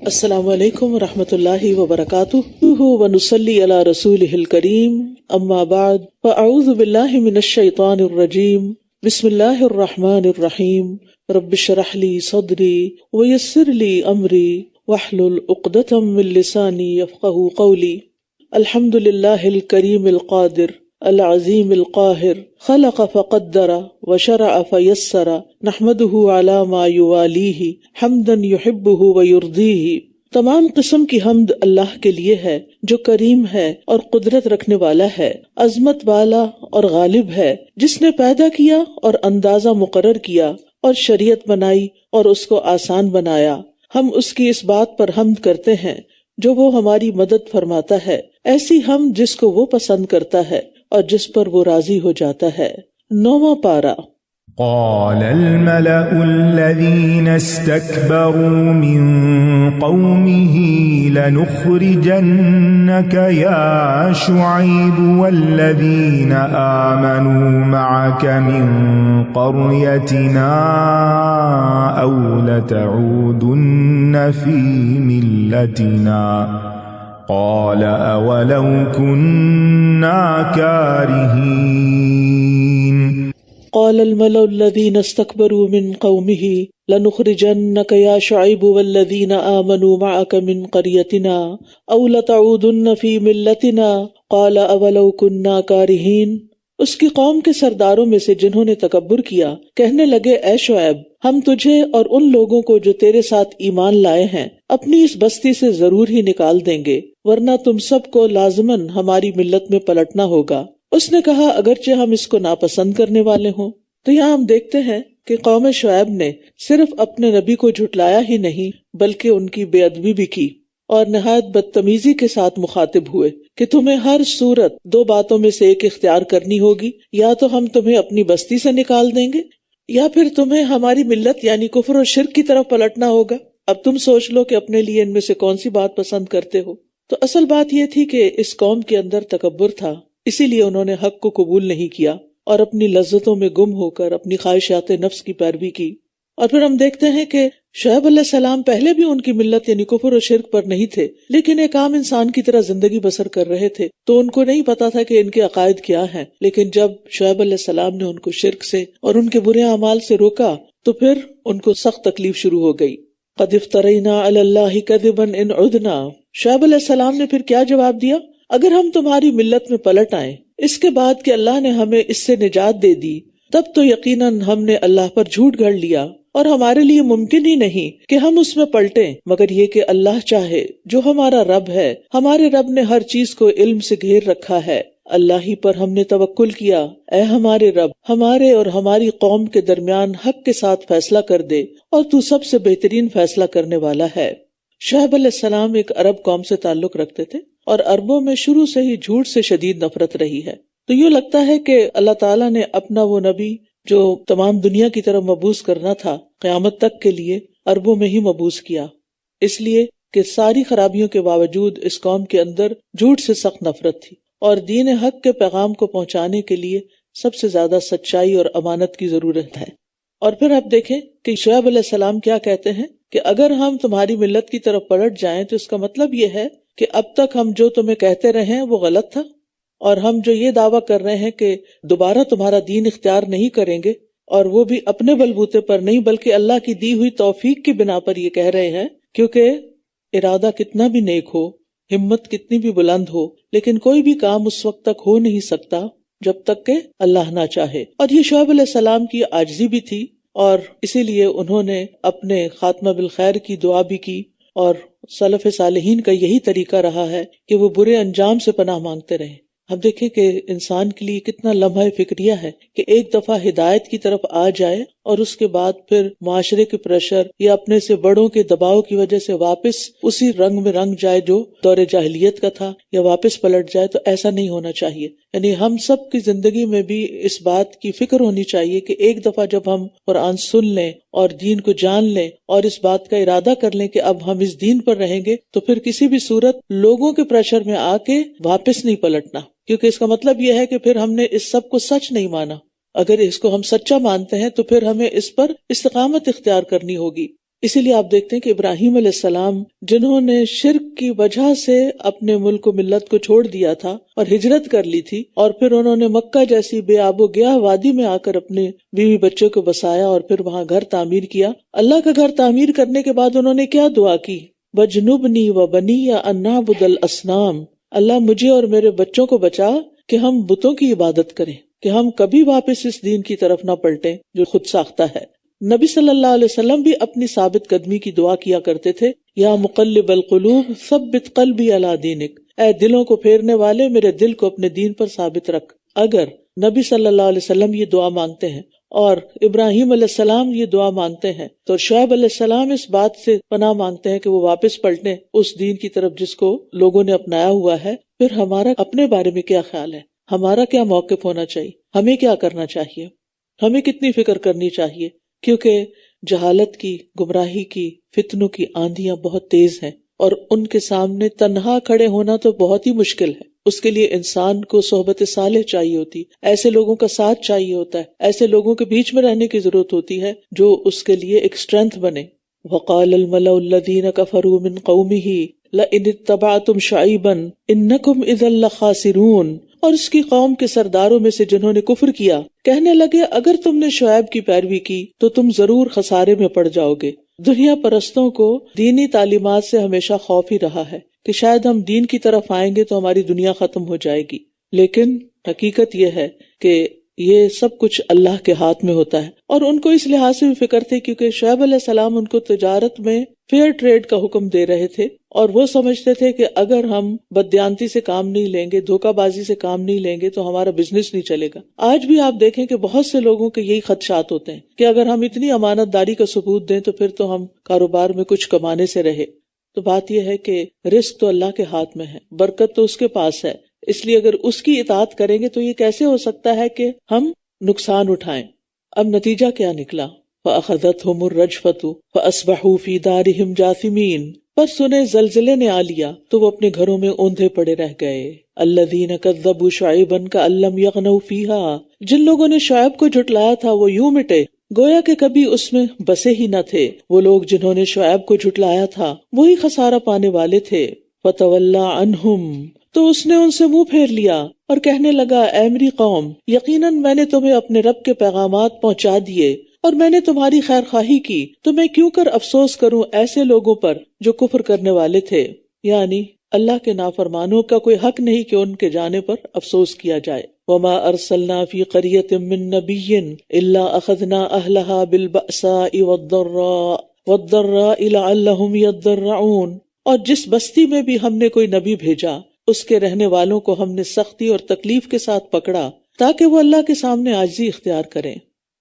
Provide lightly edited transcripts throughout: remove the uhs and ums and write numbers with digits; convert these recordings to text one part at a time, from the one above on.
السلام علیکم ورحمۃ اللہ وبرکاتہ ونصلی علی رسولہ الکریم اما بعد فاعوذ باللہ من الشیطان الرجیم بسم اللہ الرحمن الرحیم رب اشرح لی صدری ویسر لی امری واحلل عقدۃ من لسانی یفقہوا قولی الحمد للہ الکریم القادر العظیم القاہر خلق فقدر وشرع فیسر نحمدہ علی ما یوالیہ حمدا یحبہ ویرضیہ۔ تمام قسم کی حمد اللہ کے لیے ہے جو کریم ہے اور قدرت رکھنے والا ہے، عظمت والا اور غالب ہے، جس نے پیدا کیا اور اندازہ مقرر کیا اور شریعت بنائی اور اس کو آسان بنایا۔ ہم اس کی اس بات پر حمد کرتے ہیں جو وہ ہماری مدد فرماتا ہے، ایسی حمد جس کو وہ پسند کرتا ہے اور جس پر وہ راضی ہو جاتا ہے۔ 9واں پارہ۔ قال الملأ الذين استكبروا من قومه لنخرجنك يا شعيب والذين آمنوا معك من قريتنا أو لتعودن في ملتنا قال أولو كنا كارهين قال الملأ الذين استكبروا من قومه لنخرجنك يا شعيب والذين آمنوا معك من قريتنا أو لتعودن في ملتنا قال أولو كنا كارهين۔ اس کی قوم کے سرداروں میں سے جنہوں نے تکبر کیا کہنے لگے، اے شعیب، ہم تجھے اور ان لوگوں کو جو تیرے ساتھ ایمان لائے ہیں اپنی اس بستی سے ضرور ہی نکال دیں گے، ورنہ تم سب کو لازماً ہماری ملت میں پلٹنا ہوگا۔ اس نے کہا اگرچہ ہم اس کو ناپسند کرنے والے ہوں۔ تو یہاں ہم دیکھتے ہیں کہ قوم شعیب نے صرف اپنے نبی کو جھٹلایا ہی نہیں بلکہ ان کی بے ادبی بھی کی اور نہایت بدتمیزی کے ساتھ مخاطب ہوئے کہ تمہیں ہر صورت دو باتوں میں سے ایک اختیار کرنی ہوگی، یا تو ہم تمہیں اپنی بستی سے نکال دیں گے یا پھر تمہیں ہماری ملت یعنی کفر اور شرک کی طرف پلٹنا ہوگا۔ اب تم سوچ لو کہ اپنے لیے ان میں سے کون سی بات پسند کرتے ہو۔ تو اصل بات یہ تھی کہ اس قوم کے اندر تکبر تھا، اسی لیے انہوں نے حق کو قبول نہیں کیا اور اپنی لذتوں میں گم ہو کر اپنی خواہشات نفس کی پیروی کی۔ اور پھر ہم دیکھتے ہیں کہ شعیب علیہ السلام پہلے بھی ان کی ملت یعنی کفر اور شرک پر نہیں تھے، لیکن ایک عام انسان کی طرح زندگی بسر کر رہے تھے، تو ان کو نہیں پتا تھا کہ ان کے عقائد کیا ہیں۔ لیکن جب شعیب علیہ السلام نے ان کو شرک سے اور ان کے برے اعمال سے روکا تو پھر ان کو سخت تکلیف شروع ہو گئی۔ قد افترینا علی اللہ کذبا ان عدنا۔ شعیب علیہ السلام نے پھر کیا جواب دیا؟ اگر ہم تمہاری ملت میں پلٹ آئیں اس کے بعد کہ اللہ نے ہمیں اس سے نجات دے دی، تب تو یقیناً ہم نے اللہ پر جھوٹ گھڑ لیا اور ہمارے لیے ممکن ہی نہیں کہ ہم اس میں پلٹیں مگر یہ کہ اللہ چاہے، جو ہمارا رب ہے۔ ہمارے رب نے ہر چیز کو علم سے گھیر رکھا ہے، اللہ ہی پر ہم نے توکل کیا۔ اے ہمارے رب، ہمارے اور ہماری قوم کے درمیان حق کے ساتھ فیصلہ کر دے، اور تو سب سے بہترین فیصلہ کرنے والا ہے۔ شعیب علیہ السلام ایک عرب قوم سے تعلق رکھتے تھے اور عربوں میں شروع سے ہی جھوٹ سے شدید نفرت رہی ہے۔ تو یوں لگتا ہے کہ اللہ تعالیٰ نے اپنا وہ نبی جو تمام دنیا کی طرف مبعوث کرنا تھا قیامت تک کے لیے عربوں میں ہی مبعوث کیا، اس لیے کہ ساری خرابیوں کے باوجود اس قوم کے اندر جھوٹ سے سخت نفرت تھی، اور دین حق کے پیغام کو پہنچانے کے لیے سب سے زیادہ سچائی اور امانت کی ضرورت ہے۔ اور پھر آپ دیکھیں کہ شعیب علیہ السلام کیا کہتے ہیں کہ اگر ہم تمہاری ملت کی طرف پلٹ جائیں تو اس کا مطلب یہ ہے کہ اب تک ہم جو تمہیں کہتے رہے ہیں وہ غلط تھا، اور ہم جو یہ دعویٰ کر رہے ہیں کہ دوبارہ تمہارا دین اختیار نہیں کریں گے، اور وہ بھی اپنے بلبوتے پر نہیں بلکہ اللہ کی دی ہوئی توفیق کی بنا پر یہ کہہ رہے ہیں، کیونکہ ارادہ کتنا بھی نیک ہو، ہمت کتنی بھی بلند ہو، لیکن کوئی بھی کام اس وقت تک ہو نہیں سکتا جب تک کہ اللہ نہ چاہے۔ اور یہ شعیب علیہ السلام کی عاجزی بھی تھی، اور اسی لیے انہوں نے اپنے خاتمہ بالخیر کی دعا بھی کی، اور سلف صالحین کا یہی طریقہ رہا ہے کہ وہ برے انجام سے پناہ مانگتے رہے۔ اب دیکھیں کہ انسان کے لیے کتنا لمحہ فکریہ ہے کہ ایک دفعہ ہدایت کی طرف آ جائے اور اس کے بعد پھر معاشرے کے پریشر یا اپنے سے بڑوں کے دباؤ کی وجہ سے واپس اسی رنگ میں رنگ جائے جو دور جاہلیت کا تھا، یا واپس پلٹ جائے۔ تو ایسا نہیں ہونا چاہیے۔ یعنی ہم سب کی زندگی میں بھی اس بات کی فکر ہونی چاہیے کہ ایک دفعہ جب ہم قرآن سن لیں اور دین کو جان لیں اور اس بات کا ارادہ کر لیں کہ اب ہم اس دین پر رہیں گے، تو پھر کسی بھی صورت لوگوں کے پریشر میں آ کے واپس نہیں پلٹنا، کیونکہ اس کا مطلب یہ ہے کہ پھر ہم نے اس سب کو سچ نہیں مانا۔ اگر اس کو ہم سچا مانتے ہیں تو پھر ہمیں اس پر استقامت اختیار کرنی ہوگی۔ اسی لیے آپ دیکھتے ہیں کہ ابراہیم علیہ السلام جنہوں نے شرک کی وجہ سے اپنے ملک و ملت کو چھوڑ دیا تھا اور ہجرت کر لی تھی، اور پھر انہوں نے مکہ جیسی بے آب و گیا وادی میں آ کر اپنے بیوی بچوں کو بسایا اور پھر وہاں گھر تعمیر کیا. اللہ کا گھر تعمیر کرنے کے بعد انہوں نے کیا دعا کی؟ وَجْنُبْنِي وَبَنِيَّ أَن نَعْبُدَ الْأَصْنَامَ، اللہ مجھے اور میرے بچوں کو بچا کہ ہم بتوں کی عبادت کریں، کہ ہم کبھی واپس اس دین کی طرف نہ پلٹیں جو خود ساختہ ہے. نبی صلی اللہ علیہ وسلم بھی اپنی ثابت قدمی کی دعا کیا کرتے تھے، یا مقلب القلوب ثبت قلبی علی دینک، اے دلوں کو پھیرنے والے میرے دل کو اپنے دین پر ثابت رکھ. اگر نبی صلی اللہ علیہ وسلم یہ دعا مانگتے ہیں اور ابراہیم علیہ السلام یہ دعا مانگتے ہیں، تو شعیب علیہ السلام اس بات سے پناہ مانگتے ہیں کہ وہ واپس پلٹیں اس دین کی طرف جس کو لوگوں نے اپنایا ہوا ہے. پھر ہمارا اپنے بارے میں کیا خیال ہے؟ ہمارا کیا موقف ہونا چاہیے؟ ہمیں کیا کرنا چاہیے؟ ہمیں کتنی فکر کرنی چاہیے؟ کیونکہ جہالت کی، گمراہی کی، فتنوں کی آندیاں بہت تیز ہیں، اور ان کے سامنے تنہا کھڑے ہونا تو بہت ہی مشکل ہے. اس کے لیے انسان کو صحبت صالح چاہیے ہوتی، ایسے لوگوں کا ساتھ چاہیے ہوتا ہے، ایسے لوگوں کے بیچ میں رہنے کی ضرورت ہوتی ہے جو اس کے لیے ایک اسٹرینتھ بنے. وقال الملأ الذین کفروا من قومہ لئن اتبعتم شعیبا انکم اذا لخاسرون، اور اس کی قوم کے سرداروں میں سے جنہوں نے کفر کیا کہنے لگے اگر تم نے شعیب کی پیروی کی تو تم ضرور خسارے میں پڑ جاؤ گے. دنیا پرستوں کو دینی تعلیمات سے ہمیشہ خوف ہی رہا ہے کہ شاید ہم دین کی طرف آئیں گے تو ہماری دنیا ختم ہو جائے گی، لیکن حقیقت یہ ہے کہ یہ سب کچھ اللہ کے ہاتھ میں ہوتا ہے. اور ان کو اس لحاظ سے بھی فکر تھی کیونکہ شعیب علیہ السلام ان کو تجارت میں فیئر ٹریڈ کا حکم دے رہے تھے، اور وہ سمجھتے تھے کہ اگر ہم بددیانتی سے کام نہیں لیں گے، دھوکہ بازی سے کام نہیں لیں گے تو ہمارا بزنس نہیں چلے گا. آج بھی آپ دیکھیں کہ بہت سے لوگوں کے یہی خدشات ہوتے ہیں کہ اگر ہم اتنی امانت داری کا ثبوت دیں تو پھر تو ہم کاروبار میں کچھ کمانے سے رہے. تو بات یہ ہے کہ رزق تو اللہ کے ہاتھ میں ہے، برکت تو اس کے پاس ہے، اس لیے اگر اس کی اطاعت کریں گے تو یہ کیسے ہو سکتا ہے کہ ہم نقصان اٹھائیں. اب نتیجہ کیا نکلا؟ فَأَخَذَتْهُمُ الرَّجْفَةُ فَأَصْبَحُوا فِي دَارِهِمْ جَاثِمِينَ، پر سنے زلزلے نے آ لیا تو وہ اپنے گھروں میں اوندھے پڑے رہ گئے. الَّذِينَ كَذَّبُوا شُعَيْبًا كَأَن لَّمْ يَغْنَوْا فِيهَا، جن لوگوں نے شعیب کو جھٹلایا تھا وہ یوں مٹے گویا کہ کبھی اس میں بسے ہی نہ تھے. وہ لوگ جنہوں نے شعیب کو جھٹلایا تھا وہی خسارہ پانے والے تھے. فَتَوَلَّى عَنْهُمْ، تو اس نے ان سے منہ پھیر لیا اور کہنے لگا اے میری قوم، یقیناً میں نے تمہیں اپنے رب کے پیغامات پہنچا دیے اور میں نے تمہاری خیر خواہی کی، تو میں کیوں کر افسوس کروں ایسے لوگوں پر جو کفر کرنے والے تھے. یعنی اللہ کے نافرمانوں کا کوئی حق نہیں کہ ان کے جانے پر افسوس کیا جائے. وما ارسلنا فی قریۃ من نبی الا اخذنا اہلہا بالبأساء والضراء لعلہم یضرعون، اور جس بستی میں بھی ہم نے کوئی نبی بھیجا اس کے رہنے والوں کو ہم نے سختی اور تکلیف کے ساتھ پکڑا تاکہ وہ اللہ کے سامنے عاجزی اختیار کریں.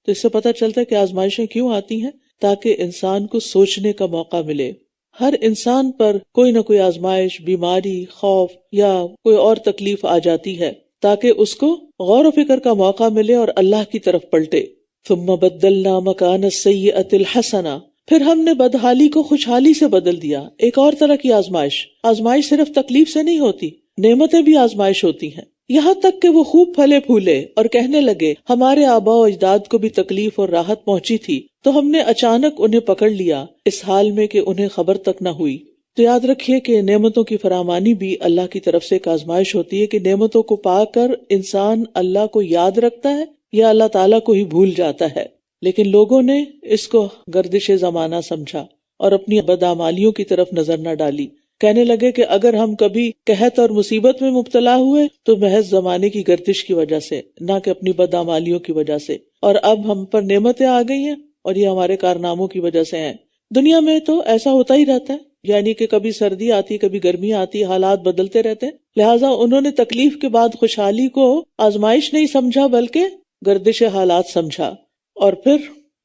تو اس سے پتہ چلتا ہے کہ آزمائشیں کیوں آتی ہیں؟ تاکہ انسان کو سوچنے کا موقع ملے. ہر انسان پر کوئی نہ کوئی آزمائش، بیماری، خوف یا کوئی اور تکلیف آ جاتی ہے تاکہ اس کو غور و فکر کا موقع ملے اور اللہ کی طرف پلٹے. ثم بدلنا مکان السیئۃ الحسنہ، پھر ہم نے بدحالی کو خوشحالی سے بدل دیا. ایک اور طرح کی آزمائش صرف تکلیف سے نہیں ہوتی، نعمتیں بھی آزمائش ہوتی ہیں. یہاں تک کہ وہ خوب پھلے پھولے اور کہنے لگے ہمارے آباء و اجداد کو بھی تکلیف اور راحت پہنچی تھی تو ہم نے اچانک انہیں پکڑ لیا، اس حال میں کہ انہیں خبر تک نہ ہوئی. تو یاد رکھیے کہ نعمتوں کی فراوانی بھی اللہ کی طرف سے ایک آزمائش ہوتی ہے کہ نعمتوں کو پا کر انسان اللہ کو یاد رکھتا ہے یا اللہ تعالیٰ کو ہی بھول جاتا ہے. لیکن لوگوں نے اس کو گردش زمانہ سمجھا اور اپنی بدعمالیوں کی طرف نظر نہ ڈالی. کہنے لگے کہ اگر ہم کبھی قحط اور مصیبت میں مبتلا ہوئے تو محض زمانے کی گردش کی وجہ سے، نہ کہ اپنی بدعمالیوں کی وجہ سے. اور اب ہم پر نعمتیں آ گئی ہیں اور یہ ہمارے کارناموں کی وجہ سے ہیں. دنیا میں تو ایسا ہوتا ہی رہتا ہے، یعنی کہ کبھی سردی آتی، کبھی گرمی آتی، حالات بدلتے رہتے ہیں. لہٰذا انہوں نے تکلیف کے بعد خوشحالی کو آزمائش نہیں سمجھا بلکہ گردش حالات سمجھا اور پھر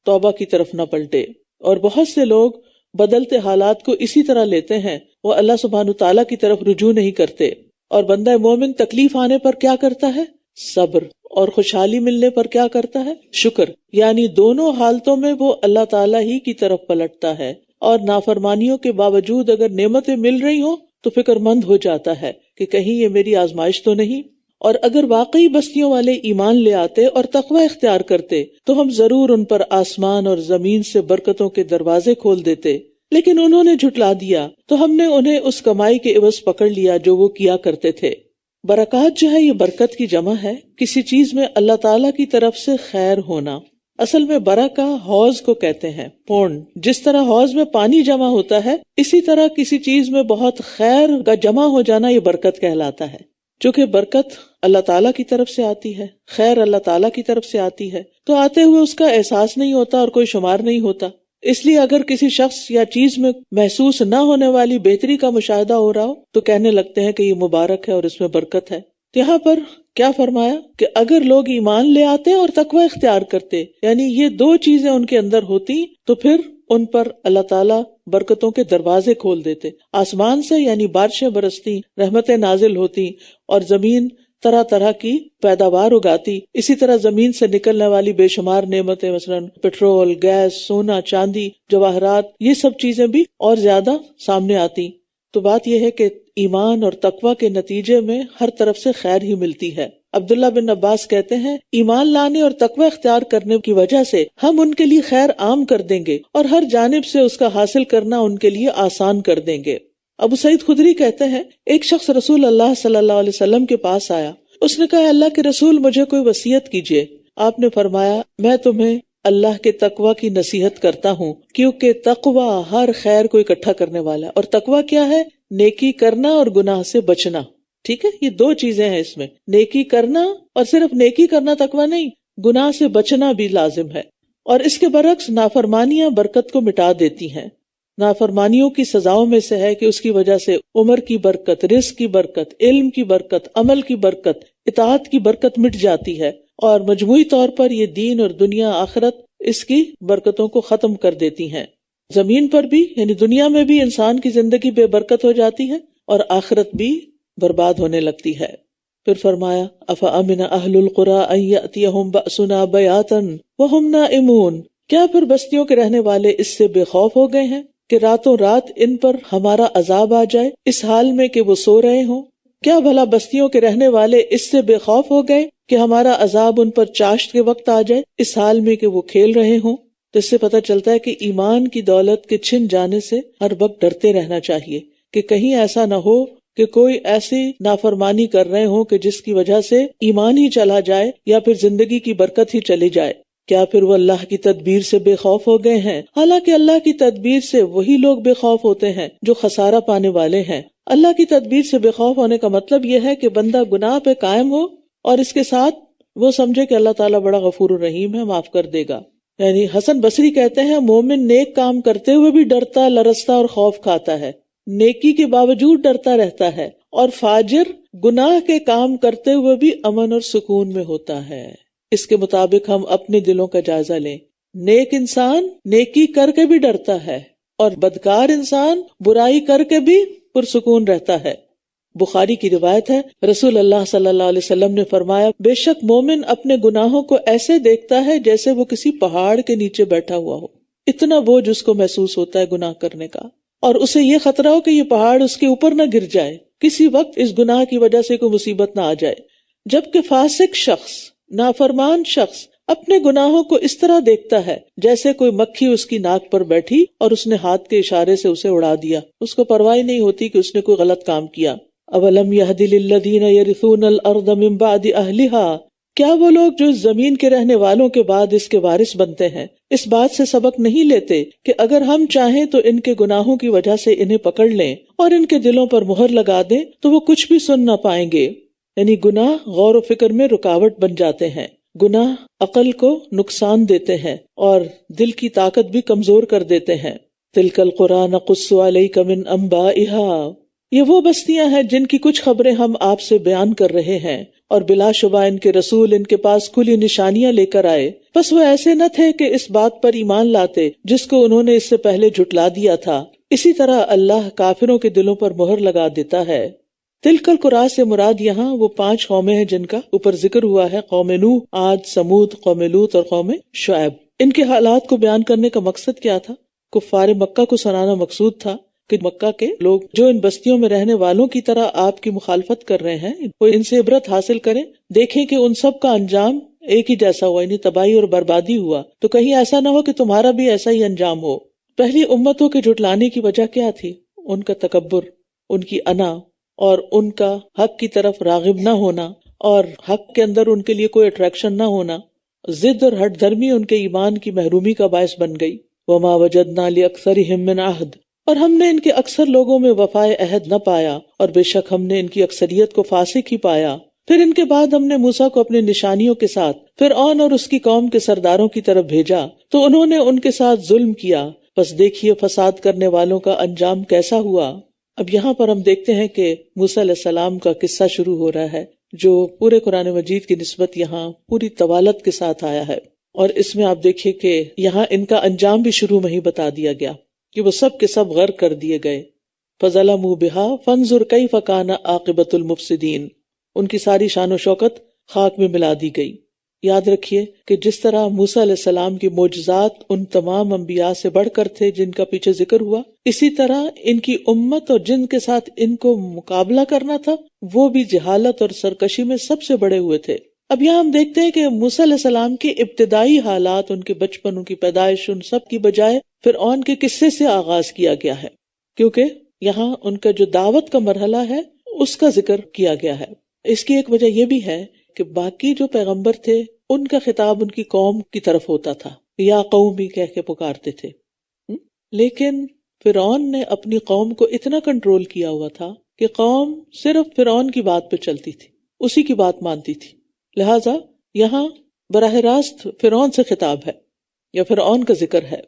توبہ کی طرف نہ پلٹے. اور بہت سے لوگ بدلتے حالات کو اسی طرح لیتے ہیں، وہ اللہ سبحانہ تعالیٰ کی طرف رجوع نہیں کرتے. اور بندہ مومن تکلیف آنے پر کیا کرتا ہے؟ صبر. اور خوشحالی ملنے پر کیا کرتا ہے؟ شکر. یعنی دونوں حالتوں میں وہ اللہ تعالیٰ ہی کی طرف پلٹتا ہے. اور نافرمانیوں کے باوجود اگر نعمتیں مل رہی ہوں تو فکر مند ہو جاتا ہے کہ کہیں یہ میری آزمائش تو نہیں. اور اگر واقعی بستیوں والے ایمان لے آتے اور تقوی اختیار کرتے تو ہم ضرور ان پر آسمان اور زمین سے برکتوں کے دروازے کھول دیتے، لیکن انہوں نے جھٹلا دیا تو ہم نے انہیں اس کمائی کے عوض پکڑ لیا جو وہ کیا کرتے تھے۔ برکات جو ہے یہ برکت کی جمع ہے، کسی چیز میں اللہ تعالیٰ کی طرف سے خیر ہونا۔ اصل میں برکہ حوض کو کہتے ہیں، پونڈ۔ جس طرح حوض میں پانی جمع ہوتا ہے، اسی طرح کسی چیز میں بہت خیر کا جمع ہو جانا یہ برکت کہلاتا ہے۔ چونکہ برکت اللہ تعالیٰ کی طرف سے آتی ہے، خیر اللہ تعالیٰ کی طرف سے آتی ہے، تو آتے ہوئے اس کا احساس نہیں ہوتا اور کوئی شمار نہیں ہوتا۔ اس لیے اگر کسی شخص یا چیز میں محسوس نہ ہونے والی بہتری کا مشاہدہ ہو رہا ہو تو کہنے لگتے ہیں کہ یہ مبارک ہے اور اس میں برکت ہے۔ یہاں پر کیا فرمایا کہ اگر لوگ ایمان لے آتے اور تقوی اختیار کرتے، یعنی یہ دو چیزیں ان کے اندر ہوتی تو پھر ان پر اللہ تعالیٰ برکتوں کے دروازے کھول دیتے۔ آسمان سے یعنی بارشیں برستی، رحمتیں نازل ہوتی اور زمین طرح طرح کی پیداوار اگاتی۔ اسی طرح زمین سے نکلنے والی بے شمار نعمتیں، مثلا پیٹرول، گیس، سونا، چاندی، جواہرات، یہ سب چیزیں بھی اور زیادہ سامنے آتی۔ تو بات یہ ہے کہ ایمان اور تقوی کے نتیجے میں ہر طرف سے خیر ہی ملتی ہے۔ عبداللہ بن عباس کہتے ہیں، ایمان لانے اور تقوی اختیار کرنے کی وجہ سے ہم ان کے لیے خیر عام کر دیں گے اور ہر جانب سے اس کا حاصل کرنا ان کے لیے آسان کر دیں گے۔ ابو سعید خدری کہتے ہیں، ایک شخص رسول اللہ صلی اللہ علیہ وسلم کے پاس آیا، اس نے کہا، اللہ کے رسول مجھے کوئی وصیت کیجیے۔ آپ نے فرمایا، میں تمہیں اللہ کے تقوی کی نصیحت کرتا ہوں، کیونکہ تقوی ہر خیر کو اکٹھا کرنے والا ہے۔ اور تقوی کیا ہے؟ نیکی کرنا اور گناہ سے بچنا۔ ٹھیک ہے، یہ دو چیزیں ہیں اس میں، نیکی کرنا، اور صرف نیکی کرنا تقوی نہیں، گناہ سے بچنا بھی لازم ہے۔ اور اس کے برعکس نافرمانیاں برکت کو مٹا دیتی ہیں۔ نافرمانیوں کی سزاؤں میں سے ہے کہ اس کی وجہ سے عمر کی برکت، رزق کی برکت، علم کی برکت، عمل کی برکت، اطاعت کی برکت مٹ جاتی ہے، اور مجموعی طور پر یہ دین اور دنیا آخرت اس کی برکتوں کو ختم کر دیتی ہیں۔ زمین پر بھی یعنی دنیا میں بھی انسان کی زندگی بے برکت ہو جاتی ہے اور آخرت بھی برباد ہونے لگتی ہے۔ پھر فرمایا، افامن اہل القری ان یاتیہم باسنا بیاتا وہم نائمون، کیا پھر بستیوں کے رہنے والے اس سے بے خوف ہو گئے ہیں کہ راتوں رات ان پر ہمارا عذاب آ جائے اس حال میں کہ وہ سو رہے ہوں؟ کیا بھلا بستیوں کے رہنے والے اس سے بے خوف ہو گئے کہ ہمارا عذاب ان پر چاشت کے وقت آ جائے اس حال میں کہ وہ کھیل رہے ہوں؟ تو اس سے پتہ چلتا ہے کہ ایمان کی دولت کے چھن جانے سے ہر وقت ڈرتے رہنا چاہیے کہ کہیں ایسا نہ ہو کہ کوئی ایسی نافرمانی کر رہے ہوں کہ جس کی وجہ سے ایمان ہی چلا جائے یا پھر زندگی کی برکت ہی چلی جائے۔ کیا پھر وہ اللہ کی تدبیر سے بے خوف ہو گئے ہیں؟ حالانکہ اللہ کی تدبیر سے وہی لوگ بے خوف ہوتے ہیں جو خسارہ پانے والے ہیں۔ اللہ کی تدبیر سے بے خوف ہونے کا مطلب یہ ہے کہ بندہ گناہ پہ قائم ہو اور اس کے ساتھ وہ سمجھے کہ اللہ تعالیٰ بڑا غفور الرحیم ہے، معاف کر دے گا۔ یعنی حسن بصری کہتے ہیں، مومن نیک کام کرتے ہوئے بھی ڈرتا، لرزتا اور خوف کھاتا ہے، نیکی کے باوجود ڈرتا رہتا ہے، اور فاجر گناہ کے کام کرتے ہوئے بھی امن اور سکون میں ہوتا ہے۔ اس کے مطابق ہم اپنے دلوں کا جائزہ لیں۔ نیک انسان نیکی کر کے بھی ڈرتا ہے اور بدکار انسان برائی کر کے بھی پرسکون رہتا ہے۔ بخاری کی روایت ہے، رسول اللہ صلی اللہ علیہ وسلم نے فرمایا، بے شک مومن اپنے گناہوں کو ایسے دیکھتا ہے جیسے وہ کسی پہاڑ کے نیچے بیٹھا ہوا ہو۔ اتنا بوجھ اس کو محسوس ہوتا ہے گناہ کرنے کا، اور اسے یہ خطرہ ہو کہ یہ پہاڑ اس کے اوپر نہ گر جائے، کسی وقت اس گناہ کی وجہ سے کوئی مصیبت نہ آ جائے۔ جبکہ فاسق شخص، نافرمان شخص اپنے گناہوں کو اس طرح دیکھتا ہے جیسے کوئی مکھی اس کی ناک پر بیٹھی اور اس نے ہاتھ کے اشارے سے اسے اڑا دیا، اس کو پرواہ نہیں ہوتی کہ اس نے کوئی غلط کام کیا۔ اولم یہد للذین یرثون الارض من بعد اہلہا، کیا وہ لوگ جو زمین کے رہنے والوں کے بعد اس کے وارث بنتے ہیں اس بات سے سبق نہیں لیتے کہ اگر ہم چاہیں تو ان کے گناہوں کی وجہ سے انہیں پکڑ لیں اور ان کے دلوں پر مہر لگا دیں تو وہ کچھ بھی سن نہ پائیں گے۔ یعنی گناہ غور و فکر میں رکاوٹ بن جاتے ہیں، گناہ عقل کو نقصان دیتے ہیں اور دل کی طاقت بھی کمزور کر دیتے ہیں۔ تلک القری نقص علیک من انبائها، یہ وہ بستیاں ہیں جن کی کچھ خبریں ہم آپ سے بیان کر رہے ہیں، اور بلا شبہ ان کے رسول ان کے پاس کھلی نشانیاں لے کر آئے، بس وہ ایسے نہ تھے کہ اس بات پر ایمان لاتے جس کو انہوں نے اس سے پہلے جھٹلا دیا تھا۔ اسی طرح اللہ کافروں کے دلوں پر مہر لگا دیتا ہے۔ تلک القری سے مراد یہاں وہ 5 قومیں ہیں جن کا اوپر ذکر ہوا ہے، قوم نوح، عاد، سمود، قوم لوط اور قوم شعیب۔ ان کے حالات کو بیان کرنے کا مقصد کیا تھا؟ کفار مکہ کو سنانا مقصود تھا کہ مکہ کے لوگ جو ان بستیوں میں رہنے والوں کی طرح آپ کی مخالفت کر رہے ہیں، وہ ان سے عبرت حاصل کریں، دیکھیں کہ ان سب کا انجام ایک ہی جیسا ہوا، یعنی تباہی اور بربادی ہوا، تو کہیں ایسا نہ ہو کہ تمہارا بھی ایسا ہی انجام ہو۔ پہلی امتوں کے جھٹلانے کی وجہ کیا تھی؟ ان کا تکبر، ان کی انا، اور ان کا حق کی طرف راغب نہ ہونا، اور حق کے اندر ان کے لیے کوئی اٹریکشن نہ ہونا۔ ضد اور ہٹ دھرمی ان کے ایمان کی محرومی کا باعث بن گئی۔ وما وجدنا لأکثرهم من عہد، اور ہم نے ان کے اکثر لوگوں میں وفائے عہد نہ پایا، اور بے شک ہم نے ان کی اکثریت کو فاسق ہی پایا۔ پھر ان کے بعد ہم نے موسیٰ کو اپنے نشانیوں کے ساتھ فرعون اور اس کی قوم کے سرداروں کی طرف بھیجا، تو انہوں نے ان کے ساتھ ظلم کیا، بس دیکھیے فساد کرنے والوں کا انجام کیسا ہوا۔ اب یہاں پر ہم دیکھتے ہیں کہ موسیٰ علیہ السلام کا قصہ شروع ہو رہا ہے، جو پورے قرآن مجید کی نسبت یہاں پوری طوالت کے ساتھ آیا ہے، اور اس میں آپ دیکھیے کہ یہاں ان کا انجام بھی شروع میں ہی بتا دیا گیا کہ وہ سب کے سب غرق کر دیے گئے۔ فَظَلَمُوا بِهَا فَانظُرْ كَيْفَ كَانَ عَاقِبَةُ الْمُفْسِدِينَ، ان کی ساری شان و شوکت خاک میں ملا دی گئی۔ یاد رکھیے کہ جس طرح موسیٰ علیہ السلام کی معجزات ان تمام انبیاء سے بڑھ کر تھے جن کا پیچھے ذکر ہوا، اسی طرح ان کی امت اور جن کے ساتھ ان کو مقابلہ کرنا تھا وہ بھی جہالت اور سرکشی میں سب سے بڑے ہوئے تھے۔ اب یہاں ہم دیکھتے ہیں کہ موسیٰ علیہ السلام کے ابتدائی حالات، ان کے بچپن، ان کی پیدائش، ان سب کی بجائے فرعون کے قصے سے آغاز کیا گیا ہے، کیونکہ یہاں ان کا جو دعوت کا مرحلہ ہے اس کا ذکر کیا گیا ہے۔ اس کی ایک وجہ یہ بھی ہے کہ باقی جو پیغمبر تھے ان کا خطاب ان کی قوم کی طرف ہوتا تھا، یا قومی کہہ کے پکارتے تھے، لیکن فرعون نے اپنی قوم کو اتنا کنٹرول کیا ہوا تھا کہ قوم صرف فرعون کی بات پہ چلتی تھی، اسی کی بات مانتی تھی۔ لہٰذا یہاں براہ راست فرعون سے خطاب ہے یا فرعون کا ذکر ہے،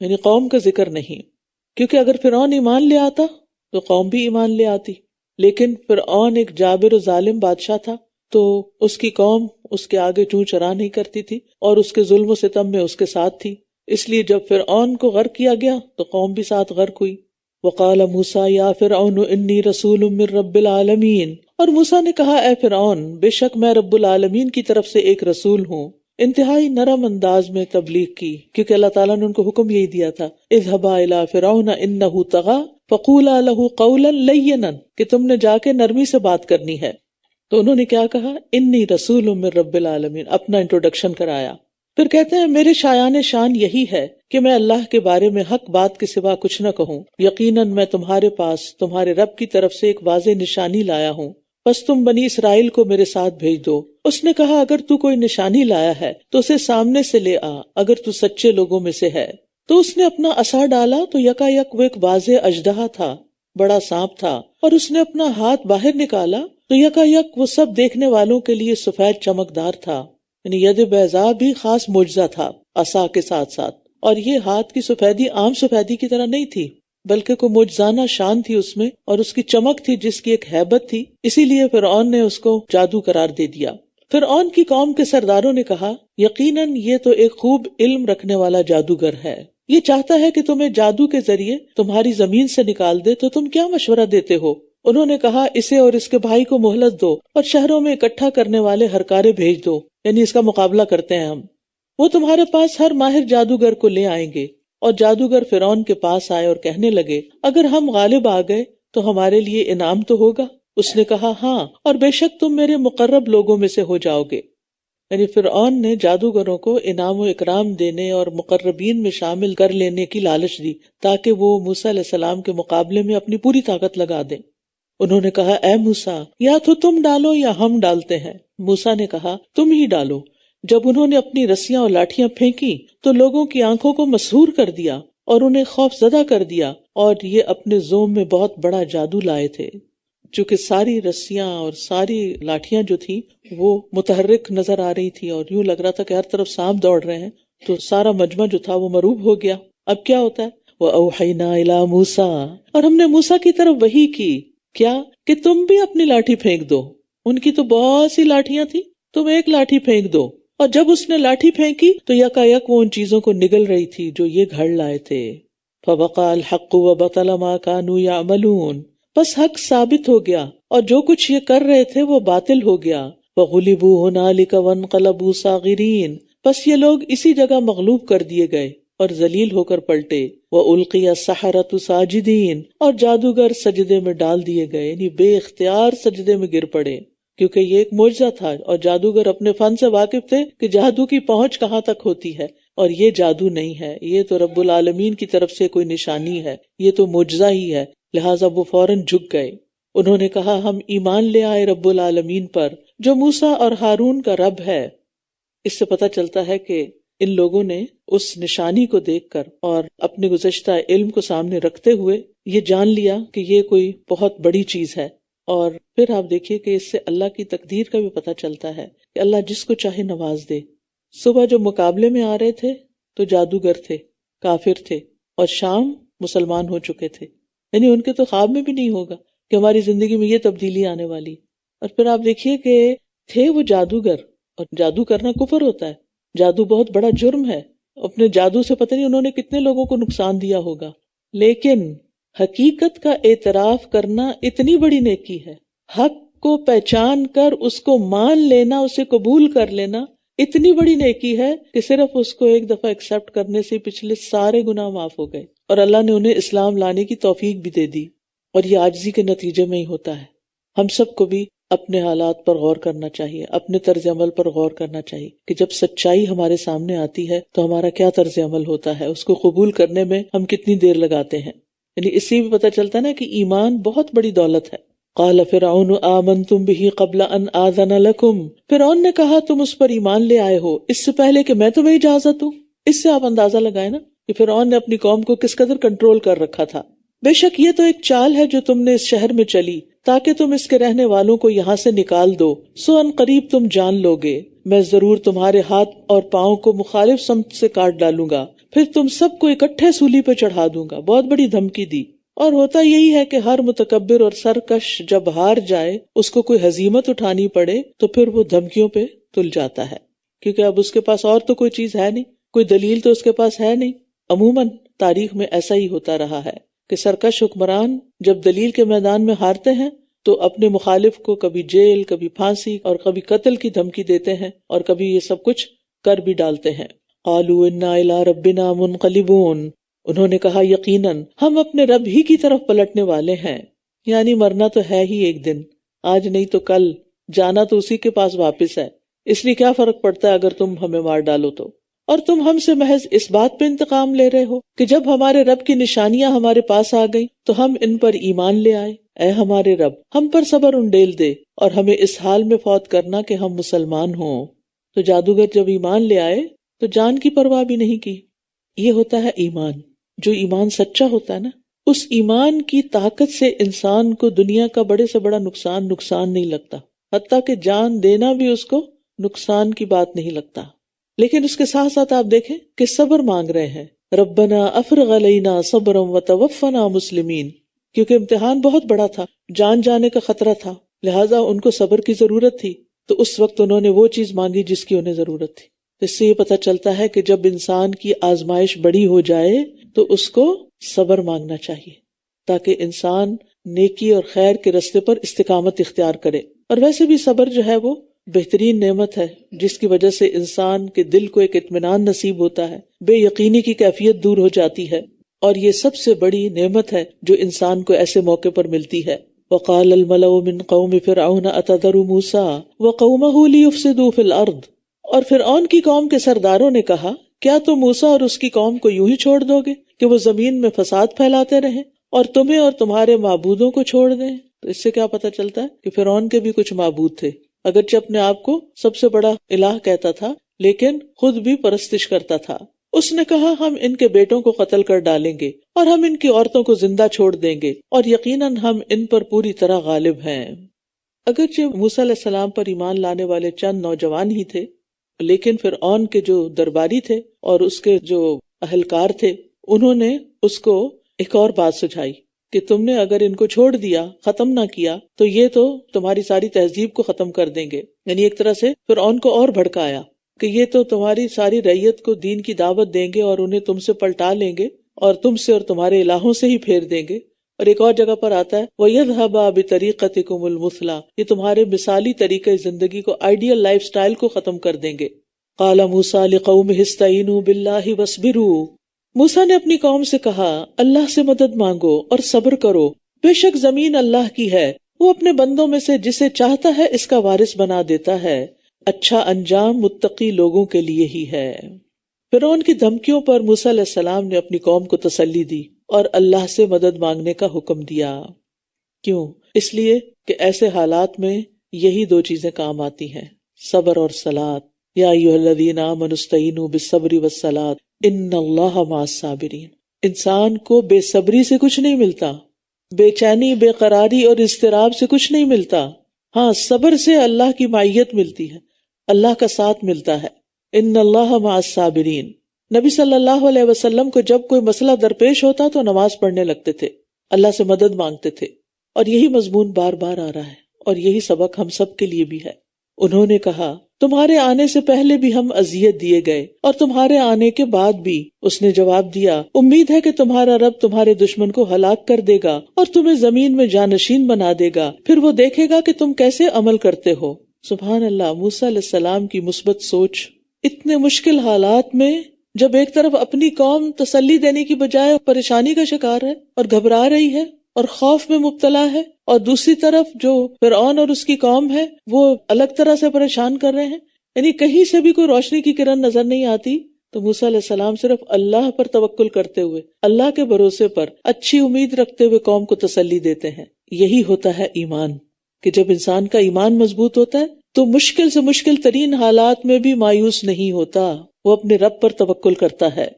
یعنی قوم کا ذکر نہیں، کیونکہ اگر فرعون ایمان لے آتا تو قوم بھی ایمان لے آتی، لیکن فرعون ایک جابر و ظالم بادشاہ تھا، تو اس کی قوم اس کے آگے چوں چرا نہیں کرتی تھی اور اس کے ظلم و ستم میں اس کے ساتھ تھی، اس لیے جب فرعون کو غرق کیا گیا تو قوم بھی ساتھ غرق ہوئی۔ وقال موسیٰ یا فرعون انی رسول من رب العالمین، اور موسیٰ نے کہا اے فرعون، بے شک میں رب العالمین کی طرف سے ایک رسول ہوں۔ انتہائی نرم انداز میں تبلیغ کی، کیونکہ اللہ تعالیٰ نے ان کو حکم یہی دیا تھا اذهبا الی فرعون انہ طغی فقولا لہ قولا لینا، کہ تم نے جا کے نرمی سے بات کرنی ہے۔ تو انہوں نے کیا کہا؟ انی رسول من رب العالمین، اپنا انٹروڈکشن کرایا۔ پھر کہتے ہیں میرے شایان شان یہی ہے کہ میں اللہ کے بارے میں حق بات کے سوا کچھ نہ کہوں، یقیناً میں تمہارے پاس تمہارے رب کی طرف سے ایک واضح نشانی لایا ہوں، بس تم بنی اسرائیل کو میرے ساتھ بھیج دو۔ اس نے کہا اگر تو کوئی نشانی لایا ہے تو اسے سامنے سے لے آ، اگر تو سچے لوگوں میں سے ہے۔ تو اس نے اپنا عصا ڈالا تو یکا یک وہ ایک واضح اژدہا تھا، بڑا سانپ تھا، اور اس نے اپنا ہاتھ باہر نکالا تو یکا یک وہ سب دیکھنے والوں کے لیے سفید چمکدار تھا، یعنی ید بیضاء بھی خاص معجزہ تھا عصا کے ساتھ ساتھ، اور یہ ہاتھ کی سفیدی عام سفیدی کی طرح نہیں تھی، بلکہ کوئی معجزانہ شان تھی اس میں، اور اس کی چمک تھی جس کی ایک ہیبت تھی، اسی لیے فرعون نے اس کو جادو قرار دے دیا۔ فرعون کی قوم کے سرداروں نے کہا یقیناً یہ تو ایک خوب علم رکھنے والا جادوگر ہے، یہ چاہتا ہے کہ تمہیں جادو کے ذریعے تمہاری زمین سے نکال دے، تو تم کیا مشورہ دیتے ہو؟ انہوں نے کہا اسے اور اس کے بھائی کو مہلت دو اور شہروں میں اکٹھا کرنے والے ہرکارے بھیج دو، یعنی اس کا مقابلہ کرتے ہیں ہم، وہ تمہارے پاس ہر ماہر جادوگر کو لے آئیں گے۔ اور جادوگر فرعون کے پاس آئے اور کہنے لگے اگر ہم غالب آ گئے تو ہمارے لیے انعام تو ہوگا؟ اس نے کہا ہاں، اور بے شک تم میرے مقرب لوگوں میں سے ہو جاؤ گے۔ یعنی فرعون نے جادوگروں کو انعام و اکرام دینے اور مقربین میں شامل کر لینے کی لالچ دی تاکہ وہ موسیٰ علیہ السلام کے مقابلے میں اپنی پوری طاقت لگا دیں۔ انہوں نے کہا اے موسیٰ یا تو تم ڈالو یا ہم ڈالتے ہیں۔ موسیٰ نے کہا تم ہی ڈالو۔ جب انہوں نے اپنی رسیاں اور لاٹھیاں پھینکی تو لوگوں کی آنکھوں کو مسحور کر دیا اور انہیں خوف زدہ کر دیا، اور یہ اپنے زوم میں بہت بڑا جادو لائے تھے۔ چونکہ ساری رسیاں اور ساری لاٹھیاں جو تھی وہ متحرک نظر آ رہی تھی اور یوں لگ رہا تھا کہ ہر طرف سانپ دوڑ رہے ہیں، تو سارا مجمع جو تھا وہ مرعوب ہو گیا۔ اب کیا ہوتا ہے؟ وَأَوْحَيْنَا إِلَىٰ مُوسَىٰ، اور ہم نے موسیٰ کی طرف وحی کی، کیا کہ تم بھی اپنی لاٹھی پھینک دو۔ ان کی تو بہت سی لاٹھیاں تھی، تم ایک لاٹھی پھینک دو۔ اور جب اس نے لاٹھی پھینکی تو یکا یک وہ ان چیزوں کو نگل رہی تھی جو یہ گھڑ لائے تھے۔ فَوَقَعَ الْحَقُّ وَبَطَلَ مَا كَانُوا يَعْمَلُونَ، بس حق ثابت ہو گیا اور جو کچھ یہ کر رہے تھے وہ باطل ہو گیا۔ وَغُلِبُوا هُنَالِكَ وَانقَلَبُوا صَاغِرِينَ، بس یہ لوگ اسی جگہ مغلوب کر دیے گئے، اور ذلیل ہو کر پلٹے، وَأُلْقِيَ السَّحَرَةُ سَاجِدِينَ اور جادوگر سجدے میں ڈال دیے گئے، یعنی بے اختیار سجدے میں گر پڑے، کیونکہ یہ ایک معجزہ تھا اور جادوگر اپنے فن سے واقف تھے کہ جادو کی پہنچ کہاں تک ہوتی ہے، اور یہ جادو نہیں ہے، یہ تو رب العالمین کی طرف سے کوئی نشانی ہے، یہ تو معجزہ ہی ہے، لہٰذا وہ فوراً جھک گئے۔ انہوں نے کہا ہم ایمان لے آئے رب العالمین پر جو موسیٰ اور ہارون کا رب ہے۔ اس سے پتہ چلتا ہے کہ ان لوگوں نے اس نشانی کو دیکھ کر اور اپنے گزشتہ علم کو سامنے رکھتے ہوئے یہ جان لیا کہ یہ کوئی بہت بڑی چیز ہے، اور پھر آپ دیکھیے کہ اس سے اللہ کی تقدیر کا بھی پتہ چلتا ہے کہ اللہ جس کو چاہے نواز دے۔ صبح جو مقابلے میں آ رہے تھے تو جادوگر تھے، کافر تھے، اور شام مسلمان ہو چکے تھے، یعنی ان کے تو خواب میں بھی نہیں ہوگا کہ ہماری زندگی میں یہ تبدیلی آنے والی۔ اور پھر آپ دیکھیے کہ تھے وہ جادوگر، اور جادو کرنا کفر ہوتا ہے، جادو بہت بڑا جرم ہے، اپنے جادو سے پتہ نہیں انہوں نے کتنے لوگوں کو نقصان دیا ہوگا، لیکن حقیقت کا اعتراف کرنا اتنی بڑی نیکی ہے، حق کو پہچان کر اس کو مان لینا، اسے قبول کر لینا اتنی بڑی نیکی ہے کہ صرف اس کو ایک دفعہ ایکسپٹ کرنے سے پچھلے سارے گناہ معاف ہو گئے، اور اللہ نے انہیں اسلام لانے کی توفیق بھی دے دی، اور یہ عاجزی کے نتیجے میں ہی ہوتا ہے۔ ہم سب کو بھی اپنے حالات پر غور کرنا چاہیے، اپنے طرز عمل پر غور کرنا چاہیے کہ جب سچائی ہمارے سامنے آتی ہے تو ہمارا کیا طرز عمل ہوتا ہے، اس کو قبول کرنے میں ہم کتنی دیر لگاتے ہیں۔ یعنی اس سے بھی پتہ چلتا ہے نا کہ ایمان بہت بڑی دولت ہے۔ قال فرعون آمنتم به قبل ان آذن لكم، فرعون نے کہا تم اس پر ایمان لے آئے ہو اس سے پہلے کہ میں تمہیں اجازت دوں۔ اس سے آپ اندازہ لگائیں نا کہ فرعون نے اپنی قوم کو کس قدر کنٹرول کر رکھا تھا۔ بے شک یہ تو ایک چال ہے جو تم نے اس شہر میں چلی تاکہ تم اس کے رہنے والوں کو یہاں سے نکال دو، سو ان قریب تم جان لو گے، میں ضرور تمہارے ہاتھ اور پاؤں کو مخالف سمت سے کاٹ ڈالوں گا، پھر تم سب کو اکٹھے سولی پہ چڑھا دوں گا۔ بہت بڑی دھمکی دی، اور ہوتا یہی ہے کہ ہر متکبر اور سرکش جب ہار جائے، اس کو کوئی ہزیمت اٹھانی پڑے تو پھر وہ دھمکیوں پہ تل جاتا ہے، کیونکہ اب اس کے پاس اور تو کوئی چیز ہے نہیں، کوئی دلیل تو اس کے پاس ہے نہیں۔ عموماً تاریخ میں ایسا ہی ہوتا رہا ہے کہ سرکش حکمران جب دلیل کے میدان میں ہارتے ہیں تو اپنے مخالف کو کبھی جیل، کبھی پھانسی اور کبھی قتل کی دھمکی دیتے ہیں، اور کبھی یہ سب کچھ کر بھی ڈالتے ہیں۔ قالوا انا الی ربنا منقلبون، انہوں نے کہا یقیناً ہم اپنے رب ہی کی طرف پلٹنے والے ہیں، یعنی مرنا تو ہے ہی ایک دن، آج نہیں تو کل، جانا تو اسی کے پاس واپس ہے، اس لیے کیا فرق پڑتا ہے اگر تم ہمیں مار ڈالو تو۔ اور تم ہم سے محض اس بات پہ انتقام لے رہے ہو کہ جب ہمارے رب کی نشانیاں ہمارے پاس آ گئیں تو ہم ان پر ایمان لے آئے۔ اے ہمارے رب، ہم پر صبر انڈیل دے اور ہمیں اس حال میں فوت کرنا کہ ہم مسلمان ہوں۔ تو جادوگر جب ایمان لے آئے تو جان کی پرواہ بھی نہیں کی۔ یہ ہوتا ہے ایمان، جو ایمان سچا ہوتا ہے نا، اس ایمان کی طاقت سے انسان کو دنیا کا بڑے سے بڑا نقصان نہیں لگتا، حتیٰ کہ جان دینا بھی اس کو نقصان کی بات نہیں لگتا۔ لیکن اس کے ساتھ ساتھ آپ دیکھیں کہ صبر مانگ رہے ہیں، ربنا افرغ علینا صبرا وتوفنا مسلمین، کیونکہ امتحان بہت بڑا تھا، جان جانے کا خطرہ تھا، لہٰذا ان کو صبر کی ضرورت تھی، تو اس وقت انہوں نے وہ چیز مانگی جس کی انہیں ضرورت تھی۔ اس سے یہ پتہ چلتا ہے کہ جب انسان کی آزمائش بڑی ہو جائے تو اس کو صبر مانگنا چاہیے، تاکہ انسان نیکی اور خیر کے راستے پر استقامت اختیار کرے۔ اور ویسے بھی صبر جو ہے وہ بہترین نعمت ہے، جس کی وجہ سے انسان کے دل کو ایک اطمینان نصیب ہوتا ہے، بے یقینی کی کیفیت دور ہو جاتی ہے، اور یہ سب سے بڑی نعمت ہے جو انسان کو ایسے موقع پر ملتی ہے۔ وقال الملأ من قوم فرعون اتذر موسیٰ وقومہ لیفسدوا فی الارض، اور فرعون کی قوم کے سرداروں نے کہا کیا تم موسیٰ اور اس کی قوم کو یوں ہی چھوڑ دو گے کہ وہ زمین میں فساد پھیلاتے رہیں اور تمہیں اور تمہارے معبودوں کو چھوڑ دیں؟ تو اس سے کیا پتہ چلتا ہے کہ فرعون کے بھی کچھ معبود تھے، اگرچہ اپنے آپ کو سب سے بڑا الہ کہتا تھا لیکن خود بھی پرستش کرتا تھا۔ اس نے کہا ہم ان کے بیٹوں کو قتل کر ڈالیں گے اور ہم ان کی عورتوں کو زندہ چھوڑ دیں گے، اور یقیناً ہم ان پر پوری طرح غالب ہیں۔ اگرچہ موسیٰ علیہ السلام پر ایمان لانے والے چند نوجوان ہی تھے، لیکن فرعون کے جو درباری تھے اور اس کے جو اہلکار تھے، انہوں نے اس کو ایک اور بات سجھائی کہ تم نے اگر ان کو چھوڑ دیا، ختم نہ کیا، تو یہ تو تمہاری ساری تہذیب کو ختم کر دیں گے۔ یعنی ایک طرح سے فرعون کو اور بھڑکایا کہ یہ تو تمہاری ساری رعیت کو دین کی دعوت دیں گے اور انہیں تم سے پلٹا لیں گے اور تم سے اور تمہارے الہوں سے ہی پھیر دیں گے۔ اور ایک اور جگہ پر آتا ہے وَيَذْهَبَا بِطَرِيقَتِكُمُ الْمُثْلَى، یہ تمہارے مثالی طریقہ زندگی کو، آئیڈیل لائف سٹائل کو ختم کر دیں گے۔ قَالَ مُوسَىٰ لِقَوْمِهِ اسْتَعِينُوا بِاللَّهِ وَاصْبِرُوا، موسیٰ نے اپنی قوم سے کہا اللہ سے مدد مانگو اور صبر کرو، بے شک زمین اللہ کی ہے، وہ اپنے بندوں میں سے جسے چاہتا ہے اس کا وارث بنا دیتا ہے، اچھا انجام متقی لوگوں کے لیے ہی ہے۔ فرعون کی دھمکیوں پر موسیٰ علیہ السلام نے اپنی قوم کو تسلی دی اور اللہ سے مدد مانگنے کا حکم دیا۔ کیوں؟ اس لیے کہ ایسے حالات میں یہی دو چیزیں کام آتی ہیں، صبر اور صلاۃ۔ یا ایھا الذین آمنوا استعینوا بالصبر والصلاۃ ان اللہ مع الصابرین۔ انسان کو بے صبری سے کچھ نہیں ملتا، بے چینی، بے قراری اور اضطراب سے کچھ نہیں ملتا، ہاں صبر سے اللہ کی معیت ملتی ہے، اللہ کا ساتھ ملتا ہے۔ ان اللہ مع الصابرین۔ نبی صلی اللہ علیہ وسلم کو جب کوئی مسئلہ درپیش ہوتا تو نماز پڑھنے لگتے تھے، اللہ سے مدد مانگتے تھے، اور یہی مضمون بار بار آ رہا ہے اور یہی سبق ہم سب کے لیے بھی ہے۔ انہوں نے کہا تمہارے آنے سے پہلے بھی ہم اذیت دیے گئے اور تمہارے آنے کے بعد بھی۔ اس نے جواب دیا امید ہے کہ تمہارا رب تمہارے دشمن کو ہلاک کر دے گا اور تمہیں زمین میں جانشین بنا دے گا، پھر وہ دیکھے گا کہ تم کیسے عمل کرتے ہو۔ سبحان اللہ، موسیٰ علیہ السلام کی مثبت سوچ۔ اتنے مشکل حالات میں جب ایک طرف اپنی قوم تسلی دینے کی بجائے پریشانی کا شکار ہے اور گھبرا رہی ہے اور خوف میں مبتلا ہے، اور دوسری طرف جو فرعون اور اس کی قوم ہے وہ الگ طرح سے پریشان کر رہے ہیں، یعنی کہیں سے بھی کوئی روشنی کی کرن نظر نہیں آتی، تو موسیٰ علیہ السلام صرف اللہ پر توکل کرتے ہوئے، اللہ کے بھروسے پر اچھی امید رکھتے ہوئے قوم کو تسلی دیتے ہیں۔ یہی ہوتا ہے ایمان، کہ جب انسان کا ایمان مضبوط ہوتا ہے تو مشکل سے مشکل ترین حالات میں بھی مایوس نہیں ہوتا، وہ اپنے رب پر توکل کرتا ہے۔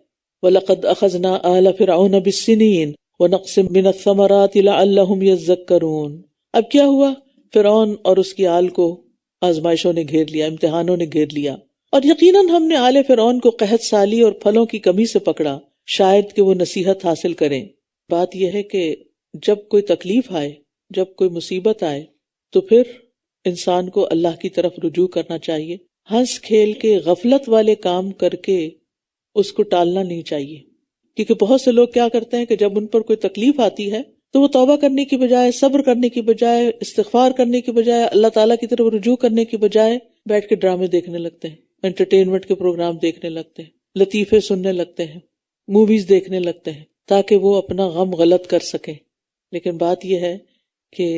وَلَقَدْ أَخَذْنَا آلَ فِرْعَوْنَ بِالسِّنِينَ وَنَقْصٍ مِّنَ الثَّمَرَاتِ لَعَلَّهُمْ يَذَّكَّرُونَ۔ اب کیا ہوا؟ فرعون اور اس کی آل کو آزمائشوں نے گھیر لیا، امتحانوں نے گھیر لیا، اور یقیناً ہم نے آل فرعون کو قحط سالی اور پھلوں کی کمی سے پکڑا، شاید کہ وہ نصیحت حاصل کریں۔ بات یہ ہے کہ جب کوئی تکلیف آئے، جب کوئی مصیبت آئے، تو پھر انسان کو اللہ کی طرف رجوع کرنا چاہیے، ہنس کھیل کے غفلت والے کام کر کے اس کو ٹالنا نہیں چاہیے، کیونکہ بہت سے لوگ کیا کرتے ہیں کہ جب ان پر کوئی تکلیف آتی ہے تو وہ توبہ کرنے کی بجائے، صبر کرنے کی بجائے، استغفار کرنے کی بجائے، اللہ تعالیٰ کی طرف رجوع کرنے کی بجائے بیٹھ کے ڈرامے دیکھنے لگتے ہیں، انٹرٹینمنٹ کے پروگرام دیکھنے لگتے ہیں، لطیفے سننے لگتے ہیں، موویز دیکھنے لگتے ہیں، تاکہ وہ اپنا غم غلط کر سکیں۔ لیکن بات یہ ہے کہ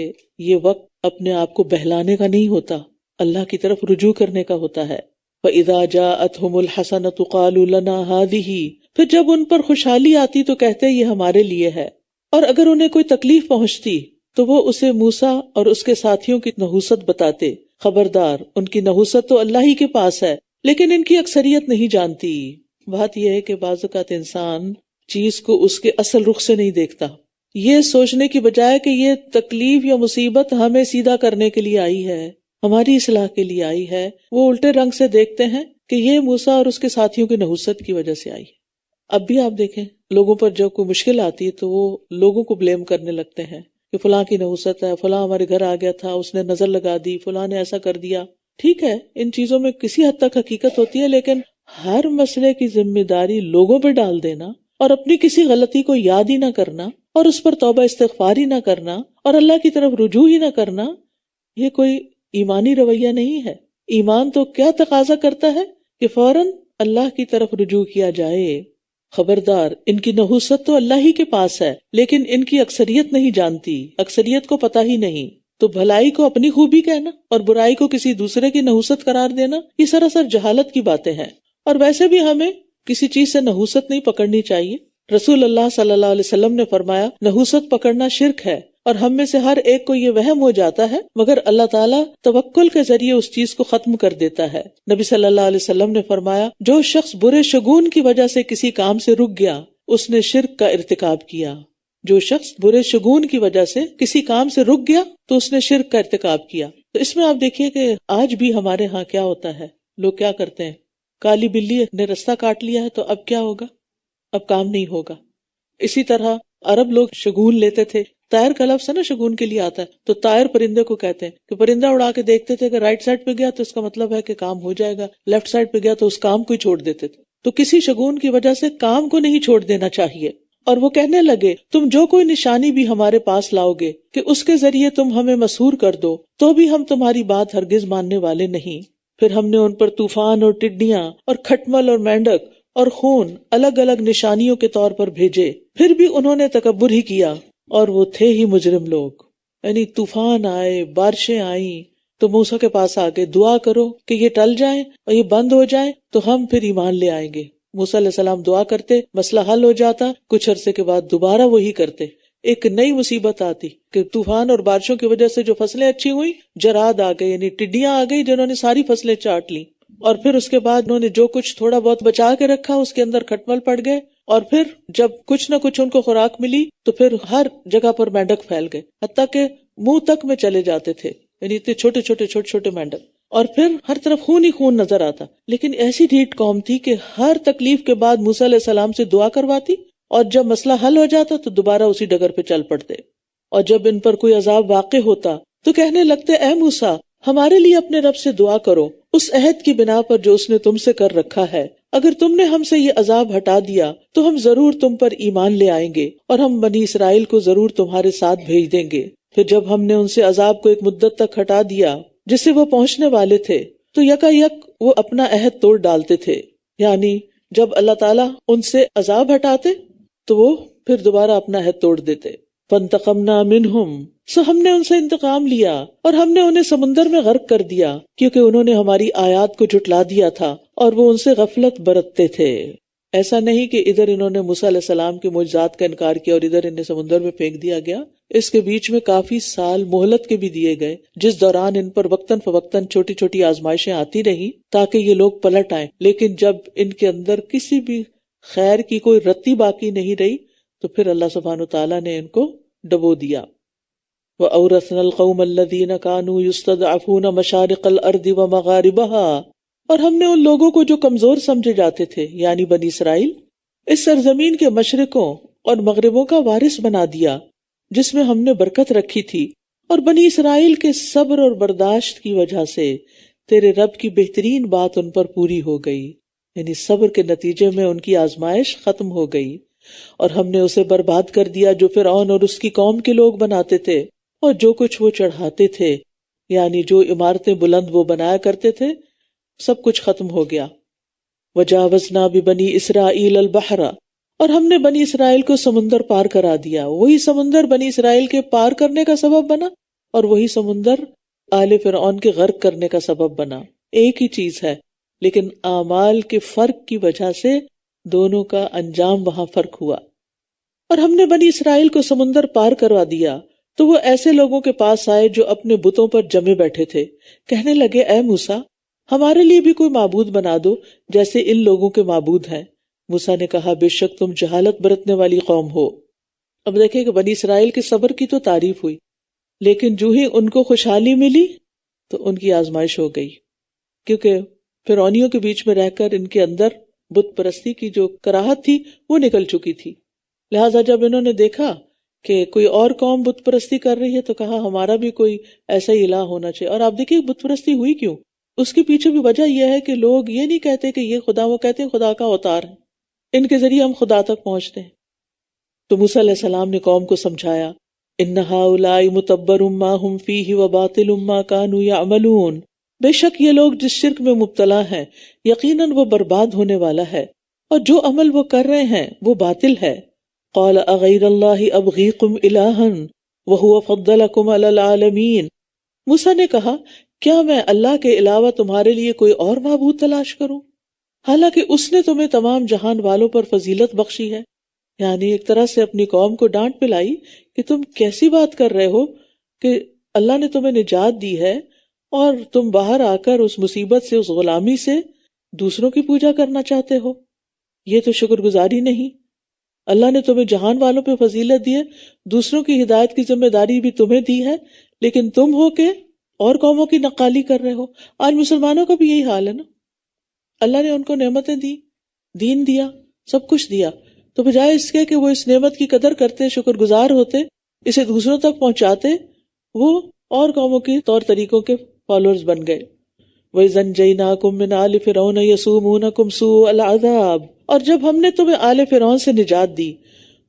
یہ وقت اپنے آپ کو بہلانے کا نہیں ہوتا، اللہ کی طرف رجوع کرنے کا ہوتا ہے۔ وَإِذَا جَاءَتْهُمُ الْحَسَنَةُ قَالُوا لَنَا هَٰذِهِ، پھر جب ان پر خوشحالی آتی تو کہتے یہ ہمارے لیے ہے، اور اگر انہیں کوئی تکلیف پہنچتی تو وہ اسے موسیٰ اور اس کے ساتھیوں کی نحوست بتاتے۔ خبردار، ان کی نحوست تو اللہ ہی کے پاس ہے، لیکن ان کی اکثریت نہیں جانتی۔ بات یہ ہے کہ بعض اوقات انسان چیز کو اس کے اصل رخ سے نہیں دیکھتا، یہ سوچنے کی بجائے کہ یہ تکلیف یا مصیبت ہمیں سیدھا کرنے کے لیے آئی ہے، ہماری اصلاح کے لیے آئی ہے، وہ الٹے رنگ سے دیکھتے ہیں کہ یہ موسیٰ اور اس کے ساتھیوں کی نحوست کی وجہ سے آئی ہے۔ اب بھی آپ دیکھیں، لوگوں پر جب کوئی مشکل آتی ہے تو وہ لوگوں کو بلیم کرنے لگتے ہیں کہ فلاں کی نحوست ہے، فلاں ہمارے گھر آ گیا تھا، اس نے نظر لگا دی، فلاں نے ایسا کر دیا۔ ٹھیک ہے، ان چیزوں میں کسی حد تک حقیقت ہوتی ہے، لیکن ہر مسئلے کی ذمہ داری لوگوں پہ ڈال دینا اور اپنی کسی غلطی کو یاد ہی نہ کرنا اور اس پر توبہ استغفار ہی نہ کرنا اور اللہ کی طرف رجوع ہی نہ کرنا، یہ کوئی ایمانی رویہ نہیں ہے۔ ایمان تو کیا تقاضا کرتا ہے کہ فوراً اللہ کی طرف رجوع کیا جائے۔ خبردار، ان کی نحوست تو اللہ ہی کے پاس ہے، لیکن ان کی اکثریت نہیں جانتی، اکثریت کو پتہ ہی نہیں۔ تو بھلائی کو اپنی خوبی کہنا اور برائی کو کسی دوسرے کی نحوست قرار دینا، یہ سراسر جہالت کی باتیں ہیں، اور ویسے بھی ہمیں کسی چیز سے نحوست نہیں پکڑنی چاہیے۔ رسول اللہ صلی اللہ علیہ وسلم نے فرمایا، نحوست پکڑنا شرک ہے، اور ہم میں سے ہر ایک کو یہ وہم ہو جاتا ہے، مگر اللہ تعالیٰ توکل کے ذریعے اس چیز کو ختم کر دیتا ہے۔ نبی صلی اللہ علیہ وسلم نے فرمایا، جو شخص برے شگون کی وجہ سے کسی کام سے رک گیا، اس نے شرک کا ارتکاب کیا۔ جو شخص برے شگون کی وجہ سے کسی کام سے رک گیا تو اس نے شرک کا ارتکاب کیا۔ تو اس میں آپ دیکھیے کہ آج بھی ہمارے ہاں کیا ہوتا ہے، لوگ کیا کرتے ہیں، کالی بلی نے رستہ کاٹ لیا ہے تو اب کیا ہوگا، اب کام نہیں ہوگا۔ اسی طرح عرب لوگ شگون لیتے تھے، طائر کا لفظ ہے نا شگون کے لیے آتا ہے، تو طائر پرندے کو کہتے ہیں کہ پرندہ اڑا کے دیکھتے تھے کہ رائٹ سائڈ پہ گیا تو اس کا مطلب ہے کہ کام ہو جائے گا، لیفٹ سائڈ پہ گیا تو اس کام کو ہی چھوڑ دیتے تھے۔ تو کسی شگون کی وجہ سے کام کو نہیں چھوڑ دینا چاہیے۔ اور وہ کہنے لگے، تم جو کوئی نشانی بھی ہمارے پاس لاؤ گے کہ اس کے ذریعے تم ہمیں مسحور کر دو، تو بھی ہم تمہاری بات ہرگز ماننے والے نہیں۔ پھر ہم نے ان پر طوفان اور ٹڈیاں اور کھٹمل اور مینڈک اور خون الگ الگ نشانیوں کے طور پر بھیجے، پھر بھی انہوں نے تکبر ہی کیا، اور وہ تھے ہی مجرم لوگ۔ یعنی طوفان آئے، بارشیں آئیں تو موسیٰ کے پاس آ گئے، دعا کرو کہ یہ ٹل جائیں اور یہ بند ہو جائیں تو ہم پھر ایمان لے آئیں گے۔ موسیٰ علیہ السلام دعا کرتے، مسئلہ حل ہو جاتا، کچھ عرصے کے بعد دوبارہ وہی کرتے، ایک نئی مصیبت آتی کہ طوفان اور بارشوں کی وجہ سے جو فصلیں اچھی ہوئی، جراد آ گئے، یعنی ٹڈیاں آ گئی جنہوں نے ساری فصلیں چاٹ لی، اور پھر اس کے بعد انہوں نے جو کچھ تھوڑا بہت بچا کے رکھا اس کے اندر کھٹمل پڑ گئے، اور پھر جب کچھ نہ کچھ ان کو خوراک ملی تو پھر ہر جگہ پر مینڈک پھیل گئے، حتیٰ کہ منہ تک میں چلے جاتے تھے، یعنی اتنے چھوٹے چھوٹے مینڈک، اور پھر ہر طرف خون ہی خون نظر آتا۔ لیکن ایسی ڈھیٹ قوم تھی کہ ہر تکلیف کے بعد موسیٰ علیہ السلام سے دعا کرواتی، اور جب مسئلہ حل ہو جاتا تو دوبارہ اسی ڈگر پہ چل پڑتے، اور جب ان پر کوئی عذاب واقع ہوتا تو کہنے لگتے، اے موسیٰ ہمارے لیے اپنے رب سے دعا کرو اس عہد کی بنا پر جو اس نے تم سے کر رکھا ہے، اگر تم نے ہم سے یہ عذاب ہٹا دیا تو ہم ضرور تم پر ایمان لے آئیں گے، اور ہم بنی اسرائیل کو ضرور تمہارے ساتھ بھیج دیں گے۔ پھر جب ہم نے ان سے عذاب کو ایک مدت تک ہٹا دیا جسے وہ پہنچنے والے تھے تو یکایک وہ اپنا عہد توڑ ڈالتے تھے، یعنی جب اللہ تعالیٰ ان سے عذاب ہٹاتے تو وہ پھر دوبارہ اپنا عہد توڑ دیتے۔ فانتقمنا منہم، سو ہم نے ان سے انتقام لیا اور ہم نے انہیں سمندر میں غرق کر دیا، کیونکہ انہوں نے ہماری آیات کو جھٹلا دیا تھا اور وہ ان سے غفلت برتتے تھے۔ ایسا نہیں کہ ادھر انہوں نے موسیٰ علیہ السلام کے معجزات کا انکار کیا اور ادھر انہیں سمندر میں پھینک دیا گیا، اس کے بیچ میں کافی سال مہلت کے بھی دیے گئے، جس دوران ان پر وقتاً فوقتاً چھوٹی چھوٹی آزمائشیں آتی رہی تاکہ یہ لوگ پلٹ آئیں، لیکن جب ان کے اندر کسی بھی خیر کی کوئی رتی باقی نہیں رہی تو پھر اللہ سبحانہ وتعالیٰ نے ان کو ڈبو دیا۔ وَأَوْرَثْنَا الْقَوْمَ الَّذِينَ كَانُوا يُسْتَضْعَفُونَ مَشَارِقَ الْأَرْضِ وَمَغَارِبَهَا، اور ہم نے ان لوگوں کو جو کمزور سمجھے جاتے تھے یعنی بنی اسرائیل، اس سرزمین کے مشرقوں اور مغربوں کا وارث بنا دیا جس میں ہم نے برکت رکھی تھی، اور بنی اسرائیل کے صبر اور برداشت کی وجہ سے تیرے رب کی بہترین بات ان پر پوری ہو گئی، یعنی صبر کے نتیجے میں ان کی آزمائش ختم ہو گئی، اور ہم نے اسے برباد کر دیا جو فرعون اور اس کی قوم کے لوگ بناتے تھے، اور جو کچھ وہ چڑھاتے تھے، یعنی جو عمارتیں بلند وہ بنایا کرتے تھے، سب کچھ ختم ہو گیا۔ وجاوزنا ببنی اسرائیل البحر، اور ہم نے بنی اسرائیل کو سمندر پار کرا دیا، وہی سمندر بنی اسرائیل کے پار کرنے کا سبب بنا اور وہی سمندر آل فرعون کے غرق کرنے کا سبب بنا۔ ایک ہی چیز ہے، لیکن اعمال کے فرق کی وجہ سے دونوں کا انجام وہاں فرق ہوا۔ اور ہم نے بنی اسرائیل کو سمندر پار کروا دیا تو وہ ایسے لوگوں کے پاس آئے جو اپنے بتوں پر جمے بیٹھے تھے، کہنے لگے، اے موسیٰ ہمارے لیے بھی کوئی معبود بنا دو جیسے ان لوگوں کے معبود ہیں۔ موسیٰ نے کہا، بے شک تم جہالت برتنے والی قوم ہو۔ اب دیکھیں کہ بنی اسرائیل کے صبر کی تو تعریف ہوئی، لیکن جو ہی ان کو خوشحالی ملی تو ان کی آزمائش ہو گئی، کیونکہ فرعونیوں کے بیچ میں رہ کر ان کے اندر بت پرستی کی جو کراہت تھی وہ نکل چکی تھی۔ لہٰذا جب انہوں نے دیکھا کہ کوئی اور قوم بت پرستی کر رہی ہے تو کہا ہمارا بھی کوئی ایسا ہی الہ ہونا چاہیے۔ اور آپ دیکھیے بت پرستی ہوئی کیوں، اس کے پیچھے بھی وجہ یہ ہے کہ لوگ یہ نہیں کہتے کہ یہ خدا، وہ کہتے ہیں خدا کا اوتار ہے، ان کے ذریعے ہم خدا تک پہنچتے ہیں۔ تو موسیٰ علیہ السلام نے قوم کو سمجھایا، ان ہؤلاء متبر ما هم فیہ وباطل ما كانوا یعملون، بے شک یہ لوگ جس شرک میں مبتلا ہیں یقیناً وہ برباد ہونے والا ہے، اور جو عمل وہ کر رہے ہیں وہ باطل ہے۔ قال اغیر اللہ ابغیکم الہا وہو فضلکم علی العالمین، موسیٰ نے کہا، کیا میں اللہ کے علاوہ تمہارے لیے کوئی اور معبود تلاش کروں، حالانکہ اس نے تمہیں تمام جہان والوں پر فضیلت بخشی ہے۔ یعنی ایک طرح سے اپنی قوم کو ڈانٹ پلائی کہ تم کیسی بات کر رہے ہو کہ اللہ نے تمہیں نجات دی ہے اور تم باہر آ کر اس مصیبت سے، اس غلامی سے دوسروں کی پوجا کرنا چاہتے ہو، یہ تو شکر گزاری نہیں۔ اللہ نے تمہیں جہان والوں پہ فضیلت دی ہے، دوسروں کی ہدایت کی ذمہ داری بھی تمہیں دی ہے، لیکن تم ہو کے اور قوموں کی نقالی کر رہے ہو۔ آج مسلمانوں کا بھی یہی حال ہے نا، اللہ نے ان کو نعمتیں دی، دین دیا، سب کچھ دیا، تو بجائے اس کے کہ وہ اس نعمت کی قدر کرتے، شکر گزار ہوتے، اسے دوسروں تک پہنچاتے، وہ اور قوموں کے طور طریقوں کے فالوورز بن گئے۔ وَإِذَا انجَيْنَاكُم مِّنْ آلِ فِرْعَوْنَ يَسُومُونَكُمْ سُوءَ الْعَذَابِ، اور جب ہم نے تمہیں آل فرعون سے نجات دی،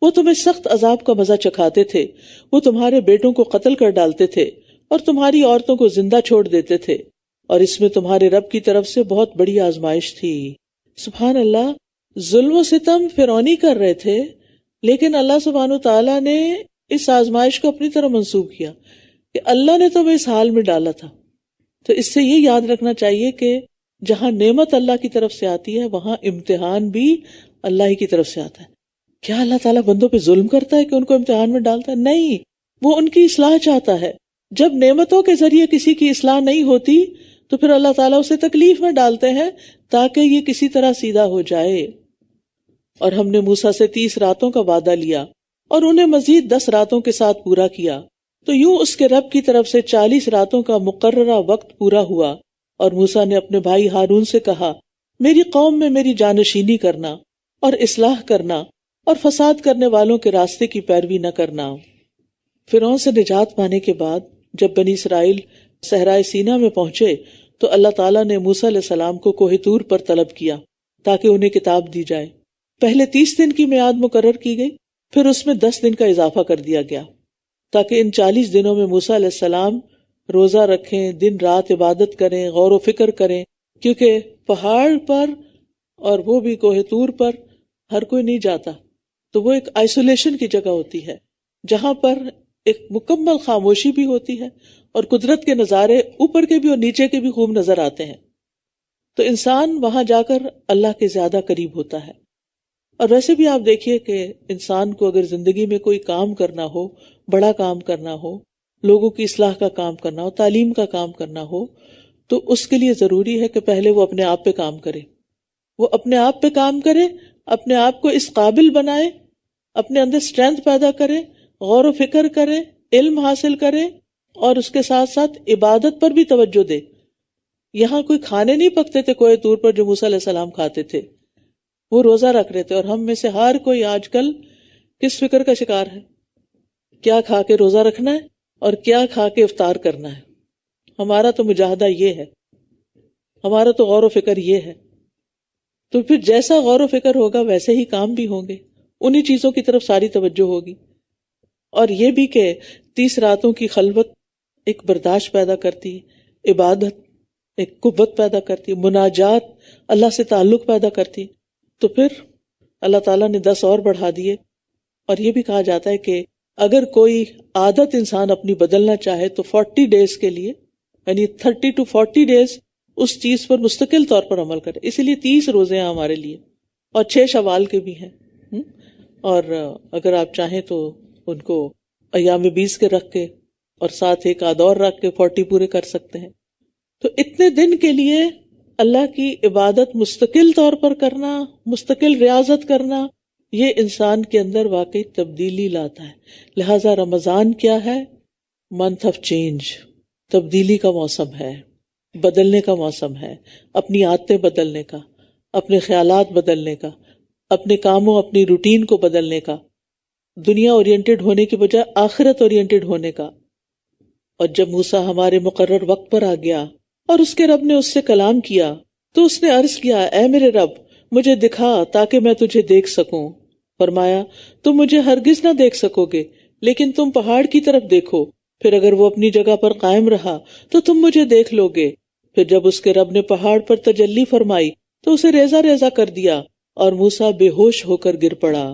وہ تمہیں سخت عذاب کا مزہ چکھاتے تھے، وہ تمہارے بیٹوں کو قتل کر ڈالتے تھے اور تمہاری عورتوں کو زندہ چھوڑ دیتے تھے، اور اس میں تمہارے رب کی طرف سے بہت بڑی آزمائش تھی۔ سبحان اللہ، ظلم و ستم فرعونی کر رہے تھے، لیکن اللہ سبحانہ تعالیٰ نے اس آزمائش کو اپنی طرح منسوخ کیا کہ اللہ نے تمہیں اس حال میں ڈالا تھا۔ تو اس سے یہ یاد رکھنا چاہیے کہ جہاں نعمت اللہ کی طرف سے آتی ہے وہاں امتحان بھی اللہ ہی کی طرف سے آتا ہے۔ کیا اللہ تعالیٰ بندوں پہ ظلم کرتا ہے کہ ان کو امتحان میں ڈالتا ہے؟ نہیں، وہ ان کی اصلاح چاہتا ہے۔ جب نعمتوں کے ذریعے کسی کی اصلاح نہیں ہوتی تو پھر اللہ تعالیٰ اسے تکلیف میں ڈالتے ہیں تاکہ یہ کسی طرح سیدھا ہو جائے۔ اور ہم نے موسیٰ سے 30 راتوں کا وعدہ لیا اور انہیں مزید 10 راتوں کے ساتھ پورا کیا، تو یوں اس کے رب کی طرف سے 40 راتوں کا مقررہ وقت پورا ہوا۔ اور موسیٰ نے اپنے بھائی ہارون سے کہا، میری قوم میں میری جانشینی کرنا اور اصلاح کرنا اور فساد کرنے والوں کے راستے کی پیروی نہ کرنا۔ فرعون سے نجات پانے کے بعد جب بنی اسرائیل صحرائے سینا میں پہنچے تو اللہ تعالیٰ نے موسیٰ علیہ السلام کو کوہ طور پر طلب کیا تاکہ انہیں کتاب دی جائے۔ پہلے 30 دن کی میعاد مقرر کی گئی، پھر اس میں 10 دن کا اضافہ کر دیا گیا تاکہ ان 40 دنوں میں موسیٰ علیہ السلام روزہ رکھیں، دن رات عبادت کریں، غور و فکر کریں، کیونکہ پہاڑ پر اور وہ بھی کوہ طور پر ہر کوئی نہیں جاتا، تو وہ ایک آئسولیشن کی جگہ ہوتی ہے جہاں پر ایک مکمل خاموشی بھی ہوتی ہے اور قدرت کے نظارے اوپر کے بھی اور نیچے کے بھی خوب نظر آتے ہیں، تو انسان وہاں جا کر اللہ کے زیادہ قریب ہوتا ہے۔ اور ویسے بھی آپ دیکھیے کہ انسان کو اگر زندگی میں کوئی کام کرنا ہو، بڑا کام کرنا ہو، لوگوں کی اصلاح کا کام کرنا ہو، تعلیم کا کام کرنا ہو، تو اس کے لیے ضروری ہے کہ پہلے وہ اپنے آپ پہ کام کرے، وہ اپنے آپ پہ کام کرے، اپنے آپ کو اس قابل بنائے، اپنے اندر اسٹرینتھ پیدا کرے، غور و فکر کرے، علم حاصل کرے، اور اس کے ساتھ ساتھ عبادت پر بھی توجہ دے۔ یہاں کوئی کھانے نہیں پکتے تھے کوہ طور پر جو موسیٰ علیہ السلام کھاتے تھے، وہ روزہ رکھ رہے تھے۔ اور ہم میں سے ہر کوئی آج کل کس فکر کا شکار ہے؟ کیا کھا کے روزہ رکھنا ہے اور کیا کھا کے افطار کرنا ہے۔ ہمارا تو مجاہدہ یہ ہے، ہمارا تو غور و فکر یہ ہے۔ تو پھر جیسا غور و فکر ہوگا ویسے ہی کام بھی ہوں گے، انہی چیزوں کی طرف ساری توجہ ہوگی۔ اور یہ بھی کہ 30 راتوں کی خلوت ایک برداشت پیدا کرتی ہے، عبادت ایک قوت پیدا کرتی ہے، مناجات اللہ سے تعلق پیدا کرتی، تو پھر اللہ تعالیٰ نے 10 اور بڑھا دیے۔ اور یہ بھی کہا جاتا ہے کہ اگر کوئی عادت انسان اپنی بدلنا چاہے تو 40 ڈیز کے لیے، یعنی 30 to 40 ڈیز اس چیز پر مستقل طور پر عمل کرے۔ اسی لیے 30 روزے ہیں ہمارے لیے، اور 6 شوال کے بھی ہیں، اور اگر آپ چاہیں تو ان کو ایام 20 کے رکھ کے اور ساتھ ایک آدھ اور رکھ کے 40 پورے کر سکتے ہیں۔ تو اتنے دن کے لیے اللہ کی عبادت مستقل طور پر کرنا، مستقل ریاضت کرنا، یہ انسان کے اندر واقعی تبدیلی لاتا ہے۔ لہٰذا رمضان کیا ہے؟ منتھ آف چینج، تبدیلی کا موسم ہے، بدلنے کا موسم ہے، اپنی عادتیں بدلنے کا، اپنے خیالات بدلنے کا، اپنے کاموں، اپنی روٹین کو بدلنے کا، دنیا اورینٹڈ ہونے کی بجائے آخرت اورینٹڈ ہونے کا۔ اور جب موسیٰ ہمارے مقرر وقت پر آ گیا اور اس کے رب نے اس سے کلام کیا تو اس نے عرض کیا، اے میرے رب مجھے دکھا تاکہ میں تجھے دیکھ سکوں۔ فرمایا، تم مجھے ہرگز نہ دیکھ سکو گے، لیکن تم پہاڑ کی طرف دیکھو، پھر اگر وہ اپنی جگہ پر قائم رہا تو تم مجھے دیکھ لو گے۔ پھر جب اس کے رب نے پہاڑ پر تجلی فرمائی تو اسے ریزہ ریزہ کر دیا اور موسیٰ بے ہوش ہو کر گر پڑا۔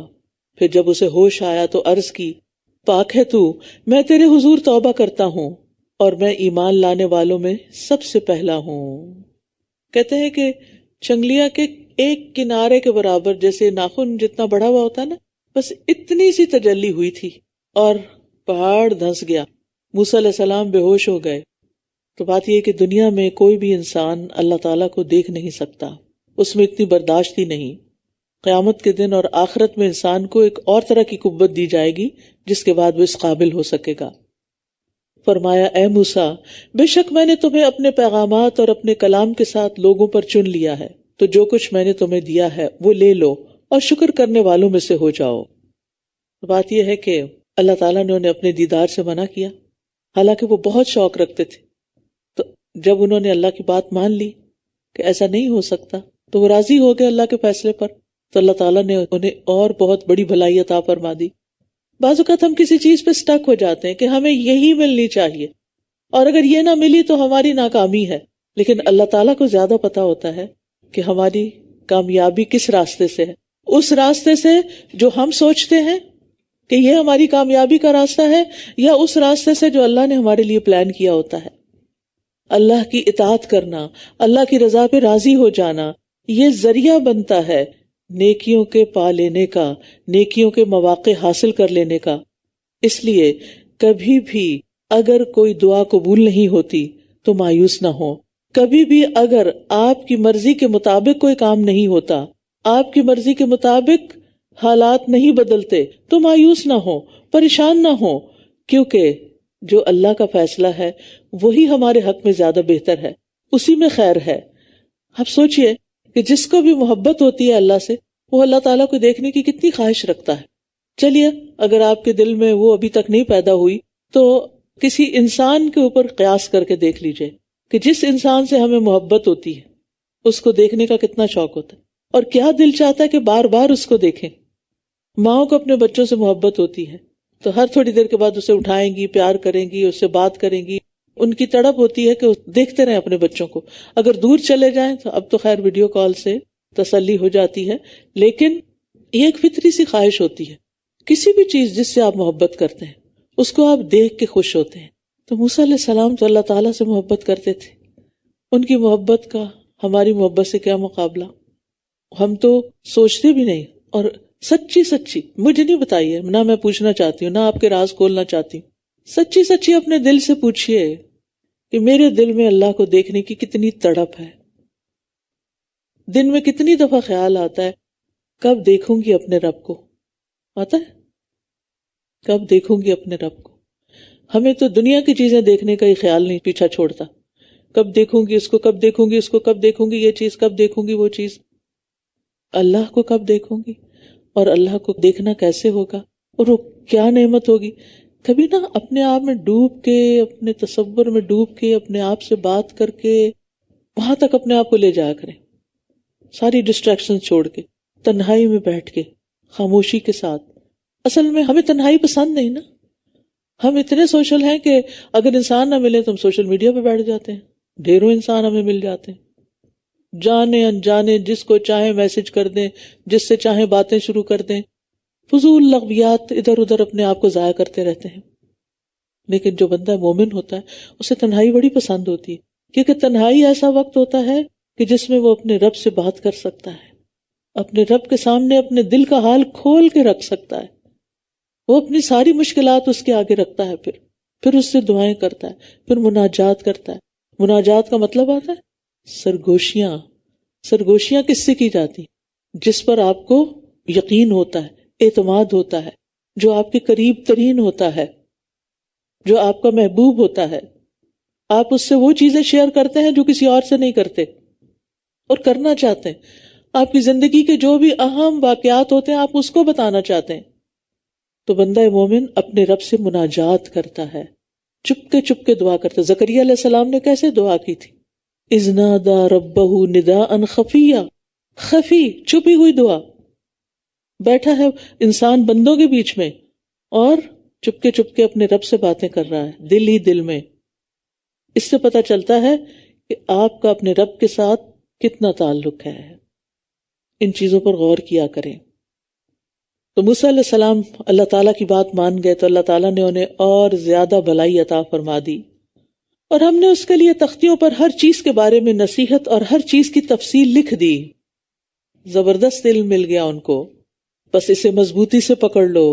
پھر جب اسے ہوش آیا تو عرض کی، پاک ہے تو، میں تیرے حضور توبہ کرتا ہوں اور میں ایمان لانے والوں میں سب سے پہلا ہوں۔ کہتے ہیں کہ چنگلیا کے ایک کنارے کے برابر، جیسے ناخن جتنا بڑا ہوا ہوتا ہے نا، بس اتنی سی تجلی ہوئی تھی اور پہاڑ دھنس گیا، موسیٰ علیہ السلام بے ہوش ہو گئے۔ تو بات یہ کہ دنیا میں کوئی بھی انسان اللہ تعالیٰ کو دیکھ نہیں سکتا، اس میں اتنی برداشت ہی نہیں۔ قیامت کے دن اور آخرت میں انسان کو ایک اور طرح کی قوت دی جائے گی جس کے بعد وہ اس قابل ہو سکے گا۔ فرمایا، اے موسیٰ، بے شک میں نے تمہیں اپنے پیغامات اور اپنے کلام کے ساتھ لوگوں پر چن لیا ہے، تو جو کچھ میں نے تمہیں دیا ہے وہ لے لو اور شکر کرنے والوں میں سے ہو جاؤ۔ بات یہ ہے کہ اللہ تعالیٰ نے انہیں اپنے دیدار سے منع کیا، حالانکہ وہ بہت شوق رکھتے تھے۔ تو جب انہوں نے اللہ کی بات مان لی کہ ایسا نہیں ہو سکتا تو وہ راضی ہو گئے اللہ کے فیصلے پر، تو اللہ تعالیٰ نے انہیں اور بہت بڑی بھلائی عطا فرما دی۔ بعض اوقات ہم کسی چیز پہ سٹک ہو جاتے ہیں کہ ہمیں یہی ملنی چاہیے، اور اگر یہ نہ ملی تو ہماری ناکامی ہے، لیکن اللہ تعالیٰ کو زیادہ پتا ہوتا ہے کہ ہماری کامیابی کس راستے سے ہے؟ اس راستے سے جو ہم سوچتے ہیں کہ یہ ہماری کامیابی کا راستہ ہے، یا اس راستے سے جو اللہ نے ہمارے لیے پلان کیا ہوتا ہے؟ اللہ کی اطاعت کرنا، اللہ کی رضا پہ راضی ہو جانا، یہ ذریعہ بنتا ہے نیکیوں کے پا لینے کا، نیکیوں کے مواقع حاصل کر لینے کا۔ اس لیے کبھی بھی اگر کوئی دعا قبول نہیں ہوتی تو مایوس نہ ہو، کبھی بھی اگر آپ کی مرضی کے مطابق کوئی کام نہیں ہوتا، آپ کی مرضی کے مطابق حالات نہیں بدلتے تو مایوس نہ ہو، پریشان نہ ہو، کیونکہ جو اللہ کا فیصلہ ہے وہی ہمارے حق میں زیادہ بہتر ہے، اسی میں خیر ہے۔ آپ سوچئے کہ جس کو بھی محبت ہوتی ہے اللہ سے، وہ اللہ تعالیٰ کو دیکھنے کی کتنی خواہش رکھتا ہے۔ چلیے اگر آپ کے دل میں وہ ابھی تک نہیں پیدا ہوئی تو کسی انسان کے اوپر قیاس کر کے دیکھ لیجئے کہ جس انسان سے ہمیں محبت ہوتی ہے اس کو دیکھنے کا کتنا شوق ہوتا ہے، اور کیا دل چاہتا ہے کہ بار بار اس کو دیکھیں۔ ماؤں کو اپنے بچوں سے محبت ہوتی ہے تو ہر تھوڑی دیر کے بعد اسے اٹھائیں گی، پیار کریں گی، اس سے بات کریں گی۔ ان کی تڑپ ہوتی ہے کہ دیکھتے رہیں اپنے بچوں کو، اگر دور چلے جائیں تو اب تو خیر ویڈیو کال سے تسلی ہو جاتی ہے، لیکن یہ ایک فطری سی خواہش ہوتی ہے۔ کسی بھی چیز جس سے آپ محبت کرتے ہیں اس کو آپ دیکھ کے خوش ہوتے ہیں۔ تو موسیٰ علیہ السلام تو اللہ تعالیٰ سے محبت کرتے تھے، ان کی محبت کا ہماری محبت سے کیا مقابلہ؟ ہم تو سوچتے بھی نہیں، اور سچی مجھے نہیں بتائیے، نہ میں پوچھنا چاہتی ہوں، نہ آپ کے راز کھولنا چاہتی ہوں، سچی اپنے دل سے پوچھئے کہ میرے دل میں اللہ کو دیکھنے کی کتنی تڑپ ہے۔ دن میں کتنی دفعہ خیال آتا ہے کب دیکھوں گی اپنے رب کو؟ آتا ہے کب دیکھوں گی اپنے رب کو؟ ہمیں تو دنیا کی چیزیں دیکھنے کا ہی خیال نہیں پیچھا چھوڑتا، کب دیکھوں گی اس کو، کب دیکھوں گی اس کو، کب دیکھوں گی یہ چیز، کب دیکھوں گی وہ چیز۔ اللہ کو کب دیکھوں گی؟ اور اللہ کو دیکھنا کیسے ہوگا؟ اور وہ کیا نعمت ہوگی؟ کبھی نا اپنے آپ میں ڈوب کے، اپنے تصور میں ڈوب کے، اپنے آپ سے بات کر کے وہاں تک اپنے آپ کو لے جایا کریں، ساری ڈسٹریکشن چھوڑ کے، تنہائی میں بیٹھ کے، خاموشی کے ساتھ۔ اصل میں ہمیں تنہائی پسند نہیں نا، ہم اتنے سوشل ہیں کہ اگر انسان نہ ملے تو ہم سوشل میڈیا پہ بیٹھ جاتے ہیں، ڈھیروں انسان ہمیں مل جاتے ہیں، جانے انجانے جس کو چاہیں میسج کر دیں، جس سے چاہیں باتیں شروع کر دیں، فضول لغویات ادھر ادھر اپنے آپ کو ضائع کرتے رہتے ہیں۔ لیکن جو بندہ مومن ہوتا ہے اسے تنہائی بڑی پسند ہوتی ہے، کیونکہ تنہائی ایسا وقت ہوتا ہے کہ جس میں وہ اپنے رب سے بات کر سکتا ہے، اپنے رب کے سامنے اپنے دل کا حال کھول کے رکھ سکتا ہے، وہ اپنی ساری مشکلات اس کے آگے رکھتا ہے، پھر اس سے دعائیں کرتا ہے، پھر مناجات کرتا ہے۔ مناجات کا مطلب آتا ہے سرگوشیاں کس سے کی جاتی؟ جس پر آپ کو یقین ہوتا ہے، اعتماد ہوتا ہے، جو آپ کے قریب ترین ہوتا ہے، جو آپ کا محبوب ہوتا ہے۔ آپ اس سے وہ چیزیں شیئر کرتے ہیں جو کسی اور سے نہیں کرتے اور کرنا چاہتے ہیں۔ آپ کی زندگی کے جو بھی اہم واقعات ہوتے ہیں آپ اس کو بتانا چاہتے ہیں۔ تو بندہ مومن اپنے رب سے مناجات کرتا ہے، چپ کے دعا کرتا ہے۔ زکریا علیہ السلام نے کیسے دعا کی تھی؟ اذ نادى ربه نداء خفیا، خفی چھپی ہوئی دعا، بیٹھا ہے انسان بندوں کے بیچ میں اور چپ کے اپنے رب سے باتیں کر رہا ہے، دل ہی دل میں۔ اس سے پتہ چلتا ہے کہ آپ کا اپنے رب کے ساتھ کتنا تعلق ہے۔ ان چیزوں پر غور کیا کریں۔ تو موسیٰ علیہ السلام اللہ تعالیٰ کی بات مان گئے تو اللہ تعالیٰ نے انہیں اور زیادہ بھلائی عطا فرما دی، اور ہم نے اس کے لیے تختیوں پر ہر چیز کے بارے میں نصیحت اور ہر چیز کی تفصیل لکھ دی۔ زبردست علم مل گیا ان کو، بس اسے مضبوطی سے پکڑ لو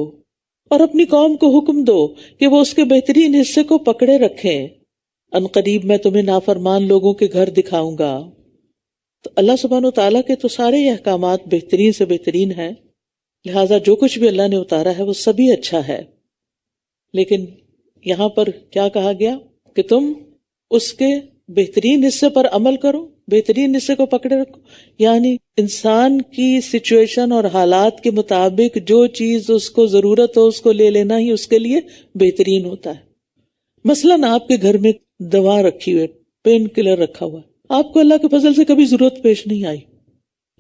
اور اپنی قوم کو حکم دو کہ وہ اس کے بہترین حصے کو پکڑے رکھیں۔ ان قریب میں تمہیں نافرمان لوگوں کے گھر دکھاؤں گا۔ تو اللہ سبحانہ و تعالیٰ کے تو سارے یہ احکامات بہترین سے بہترین ہیں، لہٰذا جو کچھ بھی اللہ نے اتارا ہے وہ سبھی اچھا ہے۔ لیکن یہاں پر کیا کہا گیا کہ تم اس کے بہترین حصے پر عمل کرو، بہترین حصے کو پکڑے رکھو، یعنی انسان کی سچویشن اور حالات کے مطابق جو چیز اس کو ضرورت ہو اس کو لے لینا ہی اس کے لیے بہترین ہوتا ہے۔ مثلاً آپ کے گھر میں دوا رکھی ہوئی، پین کلر رکھا ہوا ہے، آپ کو اللہ کے فضل سے کبھی ضرورت پیش نہیں آئی،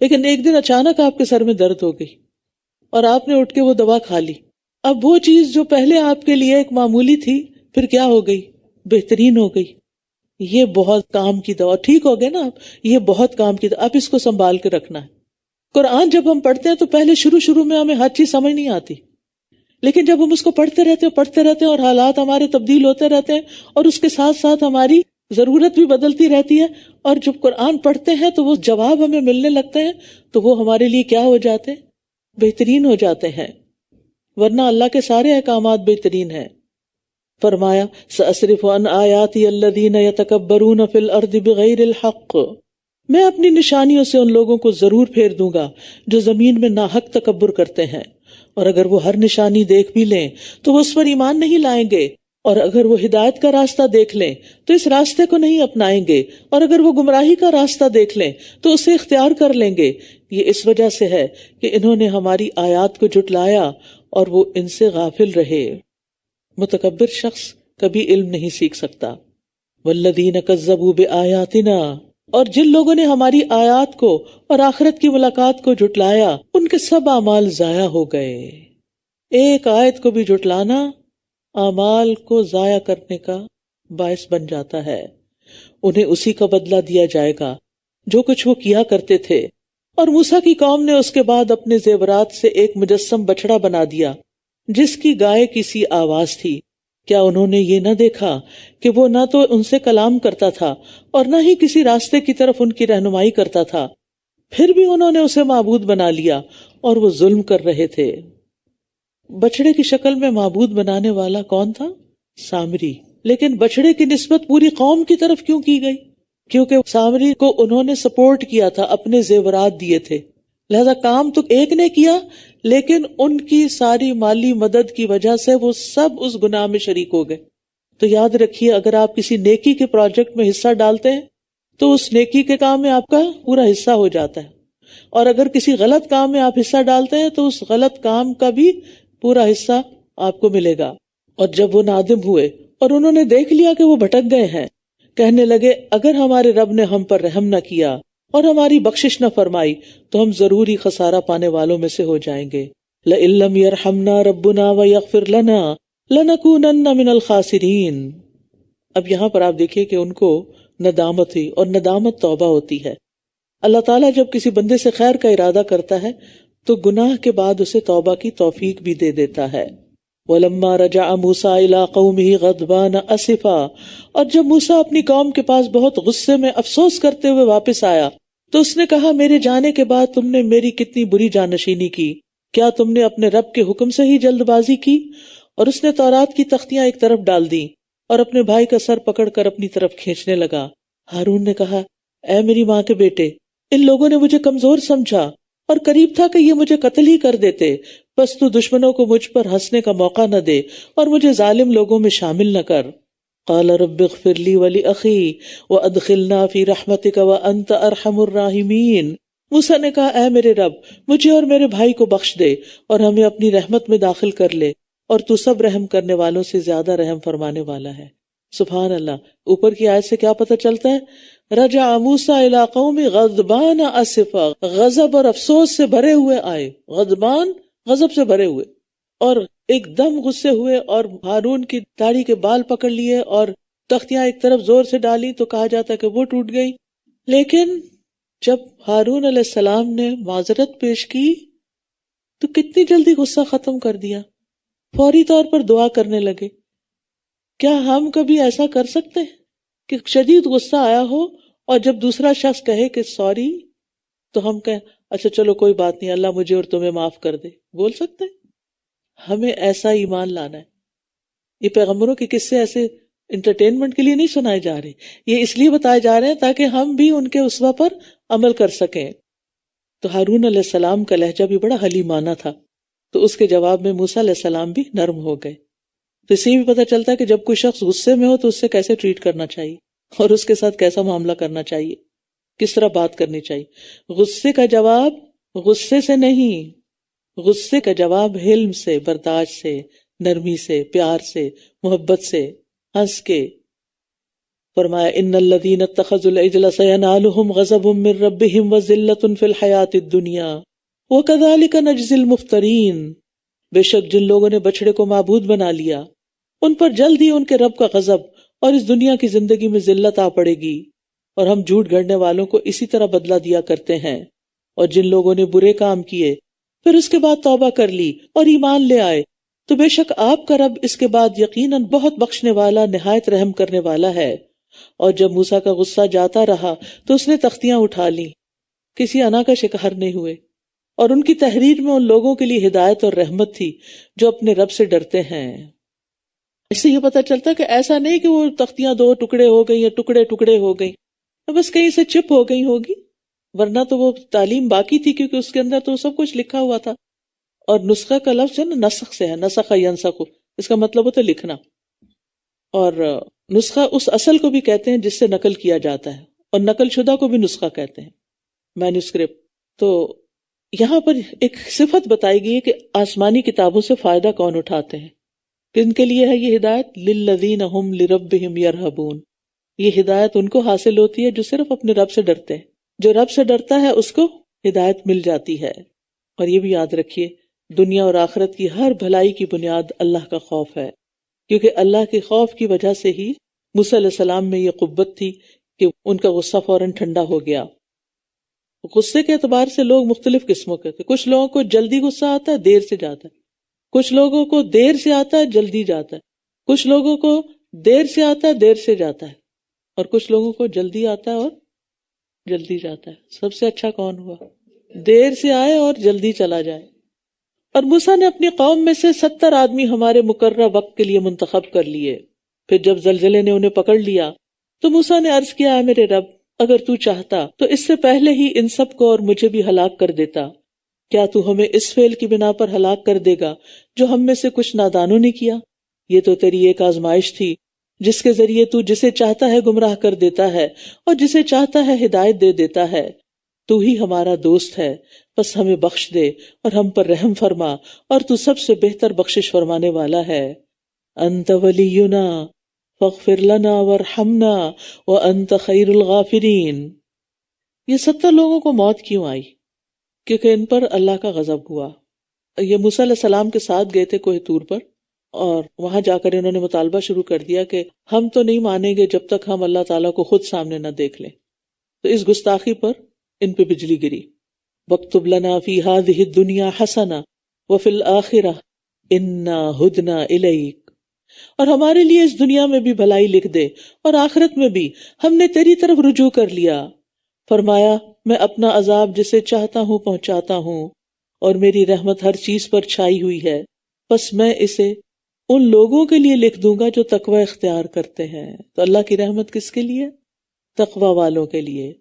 لیکن ایک دن اچانک آپ کے سر میں درد ہو گئی اور آپ نے اٹھ کے وہ دوا کھا لی۔ اب وہ چیز جو پہلے آپ کے لیے ایک معمولی تھی پھر کیا ہو گئی؟ بہترین ہو گئی۔ یہ بہت کام کی دوا، ٹھیک ہو گئے نا آپ، یہ بہت کام کی دوا، اب اس کو سنبھال کے رکھنا ہے۔ قرآن جب ہم پڑھتے ہیں تو پہلے شروع میں ہمیں ہر چیز سمجھ نہیں آتی، لیکن جب ہم اس کو پڑھتے رہتے ہیں اور حالات ہمارے تبدیل ہوتے رہتے ہیں اور اس کے ساتھ ساتھ ہماری ضرورت بھی بدلتی رہتی ہے، اور جب قرآن پڑھتے ہیں تو وہ جواب ہمیں ملنے لگتے ہیں تو وہ ہمارے لیے کیا ہو جاتے ہیں؟ بہترین ہو جاتے ہیں، ورنہ اللہ کے سارے احکامات بہترین ہیں۔ فرمایا سأصرف عن آیاتی الذین یتکبرون فی الارض بغیر الحق، میں اپنی نشانیوں سے ان لوگوں کو ضرور پھیر دوں گا جو زمین میں ناحق تکبر کرتے ہیں، اور اگر وہ ہر نشانی دیکھ بھی لیں تو وہ اس پر ایمان نہیں لائیں گے، اور اگر وہ ہدایت کا راستہ دیکھ لیں تو اس راستے کو نہیں اپنائیں گے، اور اگر وہ گمراہی کا راستہ دیکھ لیں تو اسے اختیار کر لیں گے۔ یہ اس وجہ سے ہے کہ انہوں نے ہماری آیات کو جھٹلایا اور وہ ان سے غافل رہے۔ متکبر شخص کبھی علم نہیں سیکھ سکتا۔ والذین کذبوا بآیاتنا، اور جن لوگوں نے ہماری آیات کو اور آخرت کی ملاقات کو جھٹلایا ان کے سب اعمال ضائع ہو گئے۔ ایک آیت کو بھی جھٹلانا اعمال کو ضائع کرنے کا باعث بن جاتا ہے۔ انہیں اسی کا بدلہ دیا جائے گا جو کچھ وہ کیا کرتے تھے۔ اور موسیٰ کی قوم نے اس کے بعد اپنے زیورات سے ایک مجسم بچڑا بنا دیا جس کی گائے کی سی آواز تھی۔ کیا انہوں نے یہ نہ دیکھا کہ وہ نہ تو ان سے کلام کرتا تھا اور نہ ہی کسی راستے کی طرف ان کی رہنمائی کرتا تھا؟ پھر بھی انہوں نے اسے معبود بنا لیا اور وہ ظلم کر رہے تھے۔ بچڑے کی شکل میں معبود بنانے والا کون تھا؟ سامری۔ لیکن بچڑے کی نسبت پوری قوم کی طرف کیوں کی گئی؟ کیونکہ سامری کو انہوں نے سپورٹ کیا تھا، اپنے زیورات دیے تھے، لہذا کام تو ایک نے کیا لیکن ان کی ساری مالی مدد کی وجہ سے وہ سب اس گناہ میں شریک ہو گئے۔ تو یاد رکھیے، اگر آپ کسی نیکی کے پروجیکٹ میں حصہ ڈالتے ہیں تو اس نیکی کے کام میں آپ کا پورا حصہ ہو جاتا ہے، اور اگر کسی غلط کام میں آپ حصہ ڈالتے ہیں تو اس غلط کام کا بھی پورا حصہ آپ کو ملے گا۔ اور جب وہ نادم ہوئے اور انہوں نے دیکھ لیا کہ وہ بھٹک گئے ہیں، کہنے لگے اگر ہمارے رب نے ہم پر رحم نہ کیا اور ہماری بخشش نہ فرمائی تو ہم ضرور ہی خسارہ پانے والوں میں سے ہو جائیں گے۔ لَإِن لَّمْ يَرْحَمْنَا رَبُّنَا وَيَغْفِرْ لَنَا لَنَكُونَنَّ مِنَ الْخَاسِرِينَ۔ اب یہاں پر آپ دیکھیے کہ ان کو ندامت ہوئی، اور ندامت توبہ ہوتی ہے۔ اللہ تعالیٰ جب کسی بندے سے خیر کا ارادہ کرتا ہے تو گناہ کے بعد اسے توبہ کی توفیق بھی دے دیتا ہے۔ وَلَمَّا رَجَعَ مُوسَىٰ إِلَىٰ قَوْمِهِ غَضْبَانَ أَسِفًا، اور جب موسیٰ اپنی قوم کے پاس بہت غصے میں افسوس کرتے ہوئے واپس آیا تو اس نے کہا میرے جانے کے بعد تم نے میری کتنی بری جانشینی کی، کیا تم نے اپنے رب کے حکم سے ہی جلد بازی کی؟ اور اس نے تورات کی تختیاں ایک طرف ڈال دی اور اپنے بھائی کا سر پکڑ کر اپنی طرف کھینچنے لگا۔ ہارون نے کہا اے میری ماں کے بیٹے، ان لوگوں نے مجھے کمزور سمجھا اور قریب تھا کہ یہ مجھے قتل ہی کر دیتے، بس تو دشمنوں کو مجھ پر ہنسنے کا موقع نہ دے اور مجھے ظالم لوگوں میں شامل نہ کر۔ قال رب اغفر لی ولأخی وادخلنا فی رحمتک وانت ارحم الراحمین۔ موسیٰ نے کہا اے میرے رب، مجھے اور میرے بھائی کو بخش دے اور ہمیں اپنی رحمت میں داخل کر لے، اور تو سب رحم کرنے والوں سے زیادہ رحم فرمانے والا ہے۔ سبحان اللہ۔ اوپر کی آیت سے کیا پتہ چلتا ہے؟ رجع موسیٰ الی قوم غضبان اسفا، غضب اور افسوس سے بھرے ہوئے آئے، غضبان غضب سے بھرے ہوئے، اور ایک دم غصے ہوئے، اور ہارون کی داڑھی کے بال پکڑ لیے اور تختیاں ایک طرف زور سے ڈالی تو کہا جاتا ہے کہ وہ ٹوٹ گئی۔ لیکن جب ہارون علیہ السلام نے معذرت پیش کی تو کتنی جلدی غصہ ختم کر دیا، فوری طور پر دعا کرنے لگے۔ کیا ہم کبھی ایسا کر سکتے ہیں کہ شدید غصہ آیا ہو اور جب دوسرا شخص کہے کہ سوری تو ہم کہیں اچھا چلو کوئی بات نہیں، اللہ مجھے اور تمہیں معاف کر دے؟ بول سکتے ہیں؟ ہمیں ایسا ایمان لانا ہے۔ یہ پیغمبروں کے قصے ایسے انٹرٹینمنٹ کے لیے نہیں سنائے جا رہے، یہ اس لیے بتائے جا رہے ہیں تاکہ ہم بھی ان کے اسوہ پر عمل کر سکیں۔ تو ہارون علیہ السلام کا لہجہ بھی بڑا حلیمانہ تھا، تو اس کے جواب میں موسیٰ علیہ السلام بھی نرم ہو گئے۔ تو اس سے بھی پتہ چلتا ہے کہ جب کوئی شخص غصے میں ہو تو اس سے کیسے ٹریٹ کرنا چاہیے اور اس کے ساتھ کیسا معاملہ کرنا چاہیے، کس طرح بات کرنی چاہیے۔ غصے کا جواب غصے سے نہیں، غصے کا جواب حلم سے، برداشت سے، نرمی سے، پیار سے، محبت سے، ہنس کے۔ فرمایا ان الذین اتخذوا العجل سینالہم غضب من ربہم وذلۃ فی الحیاۃ الدنیا وکذالک نجزی المفترین۔ بے شک جن لوگوں نے بچڑے کو معبود بنا لیا ان پر جلد ہی ان کے رب کا غضب اور اس دنیا کی زندگی میں ذلت آ پڑے گی، اور ہم جھوٹ گھڑنے والوں کو اسی طرح بدلہ دیا کرتے ہیں۔ اور جن لوگوں نے برے کام کیے پھر اس کے بعد توبہ کر لی اور ایمان لے آئے تو بے شک آپ کا رب اس کے بعد یقیناً بہت بخشنے والا نہایت رحم کرنے والا ہے۔ اور جب موسیٰ کا غصہ جاتا رہا تو اس نے تختیاں اٹھا لی، کسی انا کا شکار نہیں ہوئے، اور ان کی تحریر میں ان لوگوں کے لیے ہدایت اور رحمت تھی جو اپنے رب سے ڈرتے ہیں۔ اس سے یہ پتہ چلتا ہے کہ ایسا نہیں کہ وہ تختیاں دو ٹکڑے ہو گئی یا ٹکڑے ٹکڑے ہو گئی، بس کہیں سے چپ ہو گئی ہوگی، ورنہ تو وہ تعلیم باقی تھی کیونکہ اس کے اندر تو سب کچھ لکھا ہوا تھا۔ اور نسخہ کا لفظ ہے نا نسخ سے ہے، نسخ ینسخ، اس کا مطلب ہوتا ہے لکھنا، اور نسخہ اس اصل کو بھی کہتے ہیں جس سے نقل کیا جاتا ہے، اور نقل شدہ کو بھی نسخہ کہتے ہیں، مینوسکرپٹ۔ تو یہاں پر ایک صفت بتائی گئی ہے کہ آسمانی کتابوں سے فائدہ کون اٹھاتے ہیں، کن کے لیے ہے یہ ہدایت؟ للذین ہم لربہم یرہبون، یہ ہدایت ان کو حاصل ہوتی ہے جو صرف اپنے رب سے ڈرتے ہیں، جو رب سے ڈرتا ہے اس کو ہدایت مل جاتی ہے۔ اور یہ بھی یاد رکھیے دنیا اور آخرت کی ہر بھلائی کی بنیاد اللہ کا خوف ہے، کیونکہ اللہ کے خوف کی وجہ سے ہی موسیٰ علیہ السلام میں یہ قوت تھی کہ ان کا غصہ فوراً ٹھنڈا ہو گیا۔ غصے کے اعتبار سے لوگ مختلف قسموں کے تھے، کچھ لوگوں کو جلدی غصہ آتا ہے، دیر سے جاتا ہے، کچھ لوگوں کو دیر سے آتا ہے، جلدی جاتا ہے، کچھ لوگوں کو دیر سے آتا ہے، دیر سے جاتا ہے، اور کچھ لوگوں کو جلدی آتا ہے اور جلدی جاتا ہے۔ سب سے اچھا کون ہوا؟ دیر سے آئے اور جلدی چلا جائے۔ اور موسیٰ نے اپنی قوم میں سے 70 آدمی ہمارے مقررہ وقت کے لیے منتخب کر لیے۔ پھر جب زلزلے نے انہیں پکڑ لیا تو موسیٰ نے عرض کیا، اے میرے رب، اگر تو چاہتا تو اس سے پہلے ہی ان سب کو اور مجھے بھی ہلاک کر دیتا۔ کیا تو ہمیں اس فعل کی بنا پر ہلاک کر دے گا جو ہم میں سے کچھ نادانوں نے کیا؟ یہ تو تیری ایک آزمائش تھی جس کے ذریعے تو جسے چاہتا ہے گمراہ کر دیتا ہے اور جسے چاہتا ہے ہدایت دے دیتا ہے۔ تو ہی ہمارا دوست ہے، بس ہمیں بخش دے اور ہم پر رحم فرما، اور تو سب سے بہتر بخشش فرمانے والا ہے۔ انت ولینا فاغفر لنا وارحمنا وانت خیر الغافرین۔ یہ 70 لوگوں کو موت کیوں آئی؟ کیونکہ ان پر اللہ کا غضب ہوا۔ یہ موسیٰ علیہ السلام کے ساتھ گئے تھے کوہ طور پر، اور وہاں جا کر انہوں نے مطالبہ شروع کر دیا کہ ہم تو نہیں مانیں گے جب تک ہم اللہ تعالیٰ کو خود سامنے نہ دیکھ لیں۔ تو اس گستاخی پر ان پہ بجلی گری۔ وَاكْتُبْ لَنَا فِي هَذِهِ الدُّنْيَا حَسَنَةً وَفِي الْآخِرَةِ إِنَّا هُدْنَا إِلَيْكَ، اور ہمارے لیے اس دنیا میں بھی بھلائی لکھ دے اور آخرت میں بھی ہم نے تیری طرف رجوع کر لیا۔ فرمایا، میں اپنا عذاب جسے چاہتا ہوں پہنچاتا ہوں، اور میری رحمت ہر چیز پر چھائی ہوئی ہے، بس میں اسے ان لوگوں کے لیے لکھ دوں گا جو تقوی اختیار کرتے ہیں۔ تو اللہ کی رحمت کس کے لیے؟ تقوی والوں کے لیے۔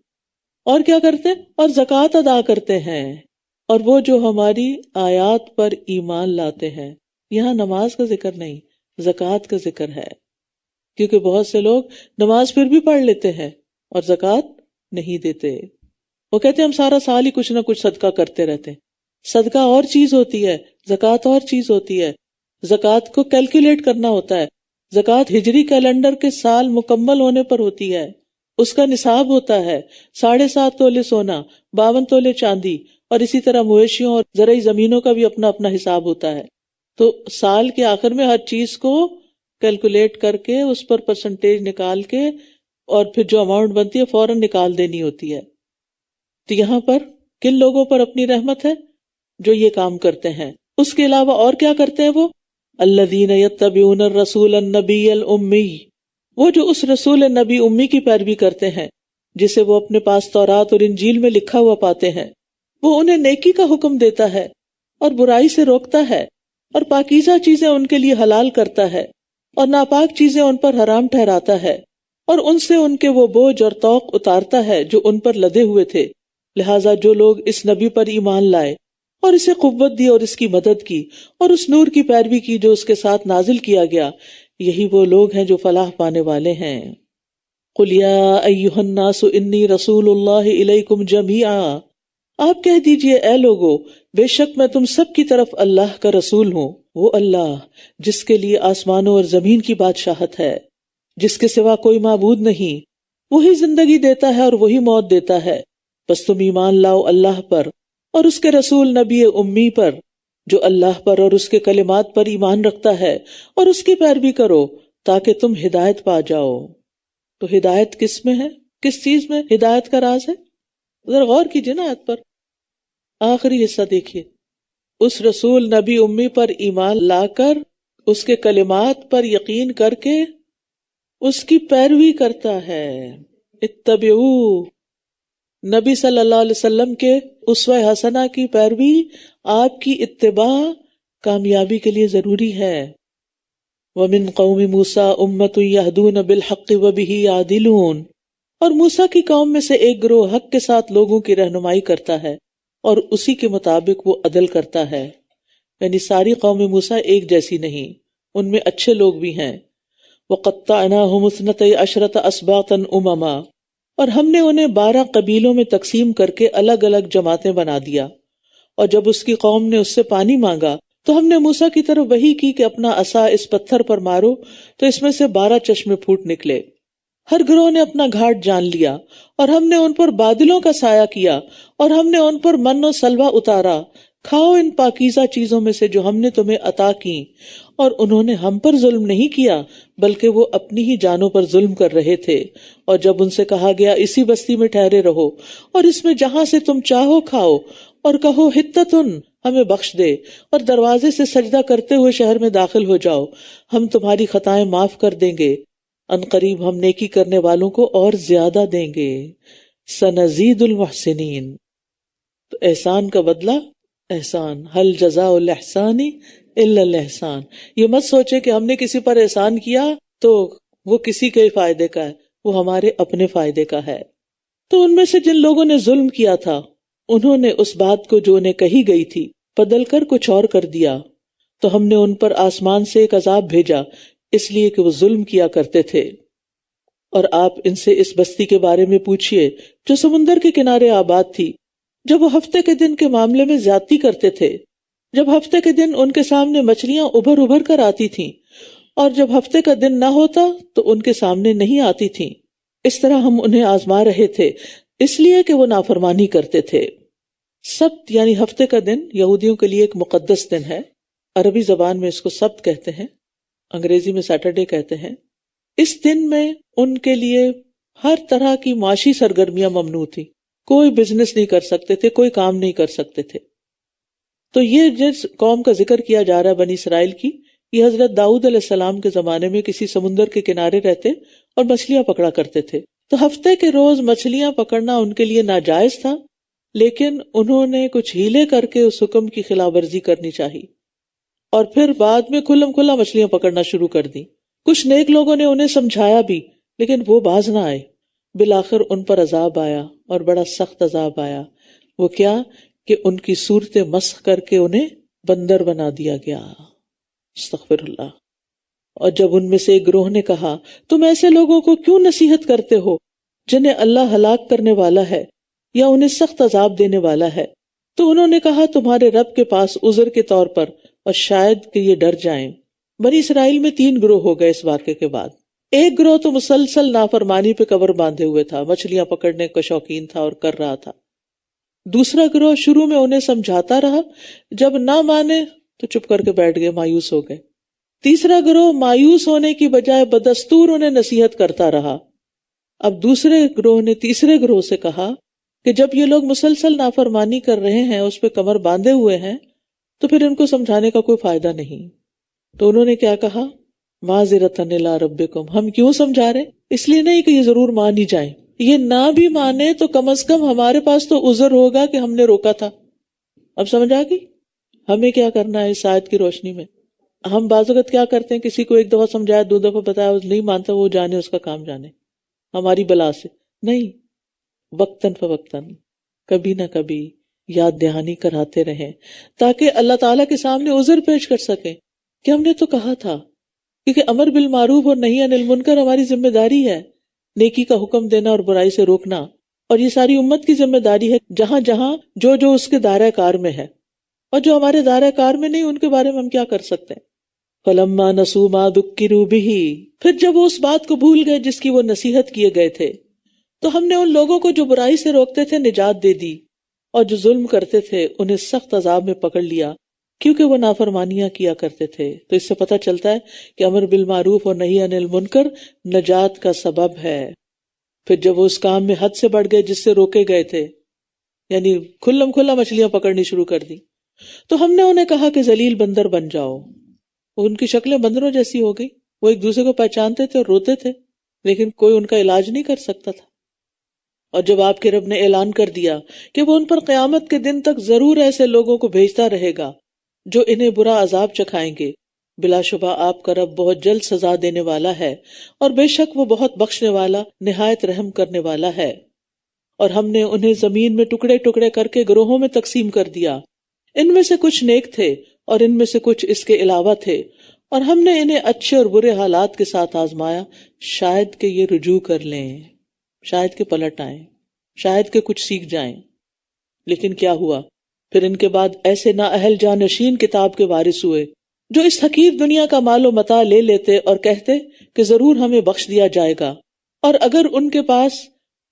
اور کیا کرتے ہیں؟ اور زکوٰۃ ادا کرتے ہیں، اور وہ جو ہماری آیات پر ایمان لاتے ہیں۔ یہاں نماز کا ذکر نہیں، زکوٰۃ کا ذکر ہے، کیونکہ بہت سے لوگ نماز پھر بھی پڑھ لیتے ہیں اور زکوٰۃ نہیں دیتے۔ وہ کہتے ہیں ہم سارا سال ہی کچھ نہ کچھ صدقہ کرتے رہتے ہیں۔ صدقہ اور چیز ہوتی ہے، زکوٰۃ اور چیز ہوتی ہے۔ زکوٰۃ کو کیلکولیٹ کرنا ہوتا ہے۔ زکوٰۃ ہجری کیلنڈر کے سال مکمل ہونے پر ہوتی ہے، اس کا نصاب ہوتا ہے 7.5 تولے سونا، 52 تولے چاندی، اور اسی طرح مویشیوں اور زرعی زمینوں کا بھی اپنا اپنا حساب ہوتا ہے۔ تو سال کے آخر میں ہر چیز کو کیلکولیٹ کر کے اس پر پرسنٹیج نکال کے اور پھر جو اماؤنٹ بنتی ہے فوراً نکال دینی ہوتی ہے۔ تو یہاں پر کن لوگوں پر اپنی رحمت ہے؟ جو یہ کام کرتے ہیں۔ اس کے علاوہ اور کیا کرتے ہیں وہ؟ الذین یتبعون الرسول النبی الامی، وہ جو اس رسول نبی امی کی پیروی کرتے ہیں جسے وہ اپنے پاس تورات اور انجیل میں لکھا ہوا پاتے ہیں۔ وہ انہیں نیکی کا حکم دیتا ہے اور برائی سے روکتا ہے، اور پاکیزہ چیزیں ان کے لیے حلال کرتا ہے اور ناپاک چیزیں ان پر حرام ٹھہراتا ہے، اور ان سے ان کے وہ بوجھ اور طوق اتارتا ہے جو ان پر لدے ہوئے تھے۔ لہٰذا جو لوگ اس نبی پر ایمان لائے اور اسے قوت دی اور اس کی مدد کی اور اس نور کی پیروی کی جو اس کے ساتھ نازل کیا گیا، یہی وہ لوگ ہیں جو فلاح پانے والے ہیں۔ قُلْ يَا أَيُّهَا النَّاسُ إِنِّي رَسُولُ اللَّهِ إِلَيْكُمْ جَمِيعًا، آپ کہہ دیجئے اے لوگو، بے شک میں تم سب کی طرف اللہ کا رسول ہوں، وہ اللہ جس کے لیے آسمانوں اور زمین کی بادشاہت ہے، جس کے سوا کوئی معبود نہیں، وہی زندگی دیتا ہے اور وہی موت دیتا ہے، بس تم ایمان لاؤ اللہ پر اور اس کے رسول نبی امی پر جو اللہ پر اور اس کے کلمات پر ایمان رکھتا ہے، اور اس کی پیروی کرو تاکہ تم ہدایت پا جاؤ۔ تو ہدایت کس میں ہے؟ کس چیز میں ہدایت کا راز ہے؟ ذرا غور کیجیے نا آیت پر۔ آخری حصہ دیکھیے، اس رسول نبی امی پر ایمان لا کر اس کے کلمات پر یقین کر کے اس کی پیروی کرتا ہے. اتبعو، نبی صلی اللہ علیہ وسلم کے اسوہ حسنہ کی پیروی، آپ کی اتباع کامیابی کے لیے ضروری ہے. وَمِن قَوْمِ مُوسَىٰ أُمَّةٌ يَهْدُونَ بِالْحَقِّ وَبِهِ يَعْدِلُونَ، اور موسیٰ کی قوم میں سے ایک گروہ حق کے ساتھ لوگوں کی رہنمائی کرتا ہے اور اسی کے مطابق وہ عدل کرتا ہے. یعنی ساری قوم موسیٰ ایک جیسی نہیں، ان میں اچھے لوگ بھی ہیں. وَقَطَّعْنَاهُمُ اثْنَتَيْ عَشْرَةَ أَسْبَاطًا أُمَمًا، اور ہم نے انہیں 12 قبیلوں میں تقسیم کر کے الگ الگ جماعتیں بنا دیا. اور جب اس کی قوم نے اس سے پانی مانگا تو ہم نے موسیٰ کی طرف وحی کی کہ اپنا عصا اس پتھر پر مارو تو اس میں سے 12 چشمے پھوٹ نکلے. ہر گروہ نے اپنا گھاٹ جان لیا اور ہم نے ان پر بادلوں کا سایہ کیا اور ہم نے ان پر من و سلوہ اتارا. کھاؤ ان پاکیزہ چیزوں میں سے جو ہم نے تمہیں عطا کی. اور انہوں نے ہم پر ظلم نہیں کیا بلکہ وہ اپنی ہی جانوں پر ظلم کر رہے تھے. اور جب ان سے کہا گیا اسی بستی میں ٹھہرے رہو اور اس میں جہاں سے تم چاہو کھاؤ، اور کہو حتتن، ہمیں بخش دے، اور دروازے سے سجدہ کرتے ہوئے شہر میں داخل ہو جاؤ، ہم تمہاری خطائیں معاف کر دیں گے، ان قریب ہم نیکی کرنے والوں کو اور زیادہ دیں گے. سنزید المحسنین. تو احسان کا بدلہ احسان. هل جزاء الاحسان الا الاحسان. یہ مت سوچے کہ ہم نے کسی پر احسان کیا تو وہ کسی کے فائدے کا ہے، وہ ہمارے اپنے فائدے کا ہے. تو ان میں سے جن لوگوں نے ظلم کیا تھا انہوں نے اس بات کو جو انہیں کہی گئی تھی بدل کر کچھ اور کر دیا، تو ہم نے ان پر آسمان سے ایک عذاب بھیجا اس لیے کہ وہ ظلم کیا کرتے تھے. اور آپ ان سے اس بستی کے بارے میں پوچھئے جو سمندر کے کنارے آباد تھی، جب وہ ہفتے کے دن کے معاملے میں زیادتی کرتے تھے. جب ہفتے کے دن ان کے سامنے مچھلیاں ابھر ابھر کر آتی تھیں اور جب ہفتے کا دن نہ ہوتا تو ان کے سامنے نہیں آتی تھیں. اس طرح ہم انہیں آزما رہے تھے اس لیے کہ وہ نافرمانی کرتے تھے. سبت یعنی ہفتے کا دن یہودیوں کے لیے ایک مقدس دن ہے. عربی زبان میں اس کو سبت کہتے ہیں، انگریزی میں سیٹرڈے کہتے ہیں. اس دن میں ان کے لیے ہر طرح کی معاشی سرگرمیاں ممنوع تھی. کوئی بزنس نہیں کر سکتے تھے، کوئی کام نہیں کر سکتے تھے. تو یہ جس قوم کا ذکر کیا جا رہا ہے بنی اسرائیل کی، یہ حضرت داؤد علیہ السلام کے زمانے میں کسی سمندر کے کنارے رہتے اور مچھلیاں پکڑا کرتے تھے. تو ہفتے کے روز مچھلیاں پکڑنا ان کے لیے ناجائز تھا، لیکن انہوں نے کچھ ہیلے کر کے اس حکم کی خلاف ورزی کرنی چاہی اور پھر بعد میں کھلم کھلا مچھلیاں پکڑنا شروع کر دی. کچھ نیک لوگوں نے انہیں سمجھایا بھی لیکن وہ باز نہ آئے. بالآخر ان پر عذاب آیا اور بڑا سخت عذاب آیا. وہ کیا کہ ان کی صورتیں مسخ کر کے انہیں بندر بنا دیا گیا. استغفر اللہ. اور جب ان میں سے ایک گروہ نے کہا تم ایسے لوگوں کو کیوں نصیحت کرتے ہو جنہیں اللہ ہلاک کرنے والا ہے یا انہیں سخت عذاب دینے والا ہے، تو انہوں نے کہا تمہارے رب کے پاس عذر کے طور پر اور شاید کہ یہ ڈر جائیں. بنی اسرائیل میں 3 گروہ ہو گئے اس واقعے کے بعد. ایک گروہ تو مسلسل نافرمانی پہ کمر باندھے ہوئے تھا، مچھلیاں پکڑنے کا شوقین تھا اور کر رہا تھا. دوسرا گروہ شروع میں انہیں سمجھاتا رہا، جب نہ مانے تو چپ کر کے بیٹھ گئے، مایوس ہو گئے. تیسرا گروہ مایوس ہونے کی بجائے بدستور انہیں نصیحت کرتا رہا. اب دوسرے گروہ نے تیسرے گروہ سے کہا کہ جب یہ لوگ مسلسل نافرمانی کر رہے ہیں، اس پہ کمر باندھے ہوئے ہیں، تو پھر ان کو سمجھانے کا کوئی فائدہ نہیں. تو انہوں نے کیا کہا، معذرتاً الی ربکم، ہم کیوں سمجھا رہے، اس لیے نہیں کہ یہ ضرور مان ہی جائیں، یہ نہ بھی مانے تو کم از کم ہمارے پاس تو عذر ہوگا کہ ہم نے روکا تھا. اب سمجھ آ گئی ہمیں کیا کرنا ہے اس آیت کی روشنی میں. ہم بعض اوقات کیا کرتے ہیں، کسی کو ایک دفعہ سمجھایا، 2 دفعہ بتایا، نہیں مانتا، وہ جانے اس کا کام جانے، ہماری بلا سے نہیں. وقتاً فوقتاً کبھی نہ کبھی یاد دہانی کراتے رہیں تاکہ اللہ تعالیٰ کے سامنے عذر پیش کر سکیں کہ ہم نے تو کہا تھا. کیونکہ امر بالمعروف اور نہی عن المنکر ہماری ذمہ داری ہے، نیکی کا حکم دینا اور برائی سے روکنا، اور یہ ساری امت کی ذمہ داری ہے جہاں جہاں جو اس کے دائرہ کار میں ہے. اور جو ہمارے دائرہ کار میں نہیں ان کے بارے میں ہم کیا کر سکتے ہیں. فَلَمَّا نَسُوا مَا ذُكِّرُوا بِهِ، پھر جب وہ اس بات کو بھول گئے جس کی وہ نصیحت کیے گئے تھے، تو ہم نے ان لوگوں کو جو برائی سے روکتے تھے نجات دے دی، اور جو ظلم کرتے تھے انہیں سخت عذاب میں پکڑ لیا کیونکہ وہ نافرمانیاں کیا کرتے تھے. تو اس سے پتہ چلتا ہے کہ امر بالمعروف اور نہی عن المنکر نجات کا سبب ہے. پھر جب وہ اس کام میں حد سے بڑھ گئے جس سے روکے گئے تھے، یعنی کھلم کھلا مچھلیاں پکڑنی شروع کر دی. تو ہم نے انہیں کہا کہ ذلیل بندر بن جاؤ. ان کی شکلیں بندروں جیسی ہو گئی. وہ ایک دوسرے کو پہچانتے تھے اور روتے تھے، لیکن کوئی ان کا علاج نہیں کر سکتا تھا. اور جب آپ کے رب نے اعلان کر دیا کہ وہ ان پر قیامت کے دن تک ضرور ایسے لوگوں کو بھیجتا رہے گا جو انہیں برا عذاب چکھائیں گے، بلا شبہ آپ کا رب بہت جلد سزا دینے والا ہے، اور بے شک وہ بہت بخشنے والا نہایت رحم کرنے والا ہے. اور ہم نے انہیں زمین میں ٹکڑے ٹکڑے کر کے گروہوں میں تقسیم کر دیا. ان میں سے کچھ نیک تھے اور ان میں سے کچھ اس کے علاوہ تھے، اور ہم نے انہیں اچھے اور برے حالات کے ساتھ آزمایا، شاید کہ یہ رجوع کر لیں، شاید کہ پلٹ آئیں، شاید کہ کچھ سیکھ جائیں. لیکن کیا ہوا؟ پھر ان کے بعد ایسے نااہل جانشین کتاب کے وارث ہوئے جو اس حقیر دنیا کا مال و متاع لے لیتے اور کہتے کہ ضرور ہمیں بخش دیا جائے گا، اور اگر ان کے پاس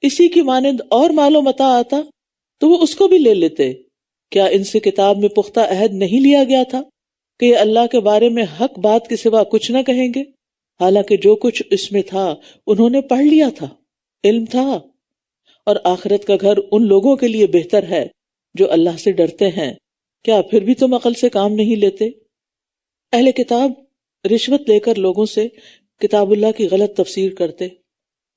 اسی کی مانند اور مال و متاع آتا تو وہ اس کو بھی لے لیتے. کیا ان سے کتاب میں پختہ عہد نہیں لیا گیا تھا کہ یہ اللہ کے بارے میں حق بات کے سوا کچھ نہ کہیں گے؟ حالانکہ جو کچھ اس میں تھا انہوں نے پڑھ لیا تھا، علم تھا. اور آخرت کا گھر ان لوگوں کے لیے بہتر ہے جو اللہ سے ڈرتے ہیں. کیا پھر بھی تم عقل سے کام نہیں لیتے؟ اہل کتاب رشوت لے کر لوگوں سے کتاب اللہ کی غلط تفسیر کرتے،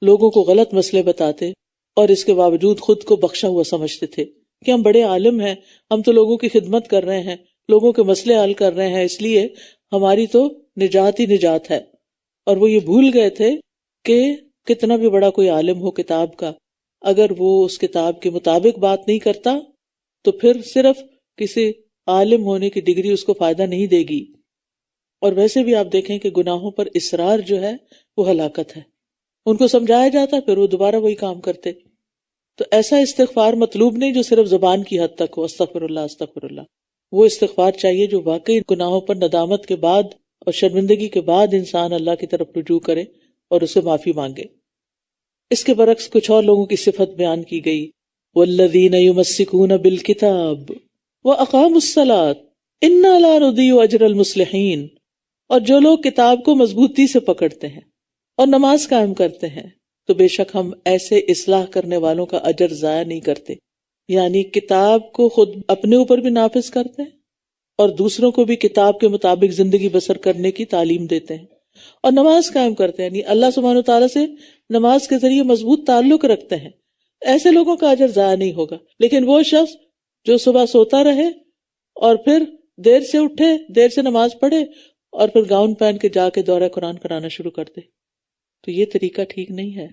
لوگوں کو غلط مسئلے بتاتے، اور اس کے باوجود خود کو بخشا ہوا سمجھتے تھے کہ ہم بڑے عالم ہیں، ہم تو لوگوں کی خدمت کر رہے ہیں، لوگوں کے مسئلے حل کر رہے ہیں، اس لیے ہماری تو نجات ہی نجات ہے. اور وہ یہ بھول گئے تھے کہ کتنا بھی بڑا کوئی عالم ہو کتاب کا، اگر وہ اس کتاب کے مطابق بات نہیں کرتا تو پھر صرف کسی عالم ہونے کی ڈگری اس کو فائدہ نہیں دے گی. اور ویسے بھی آپ دیکھیں کہ گناہوں پر اصرار جو ہے وہ ہلاکت ہے. ان کو سمجھایا جاتا پھر وہ دوبارہ وہی کام کرتے. تو ایسا استغفار مطلوب نہیں جو صرف زبان کی حد تک ہو، استغفر اللہ استغفر اللہ. وہ استغفار چاہیے جو واقعی گناہوں پر ندامت کے بعد اور شرمندگی کے بعد انسان اللہ کی طرف رجوع کرے اور اسے معافی مانگے. اس کے برعکس کچھ اور لوگوں کی صفت بیان کی گئی. والذین یمسکون بالکتاب واقاموا الصلاۃ انا لا نضیع اجر المصلحین. اور جو لوگ کتاب کو مضبوطی سے پکڑتے ہیں اور نماز قائم کرتے ہیں تو بے شک ہم ایسے اصلاح کرنے والوں کا اجر ضائع نہیں کرتے. یعنی کتاب کو خود اپنے اوپر بھی نافذ کرتے ہیں اور دوسروں کو بھی کتاب کے مطابق زندگی بسر کرنے کی تعلیم دیتے ہیں، اور نماز قائم کرتے ہیں، یعنی اللہ سبحانہ وتعالیٰ سے نماز کے ذریعے مضبوط تعلق رکھتے ہیں. ایسے لوگوں کا اجر ضائع نہیں ہوگا. لیکن وہ شخص جو صبح سوتا رہے اور پھر دیر سے اٹھے، دیر سے نماز پڑھے اور پھر گاؤن پہن کے جا کے دورہ قرآن کرانا شروع کر دے، تو یہ طریقہ ٹھیک نہیں ہے.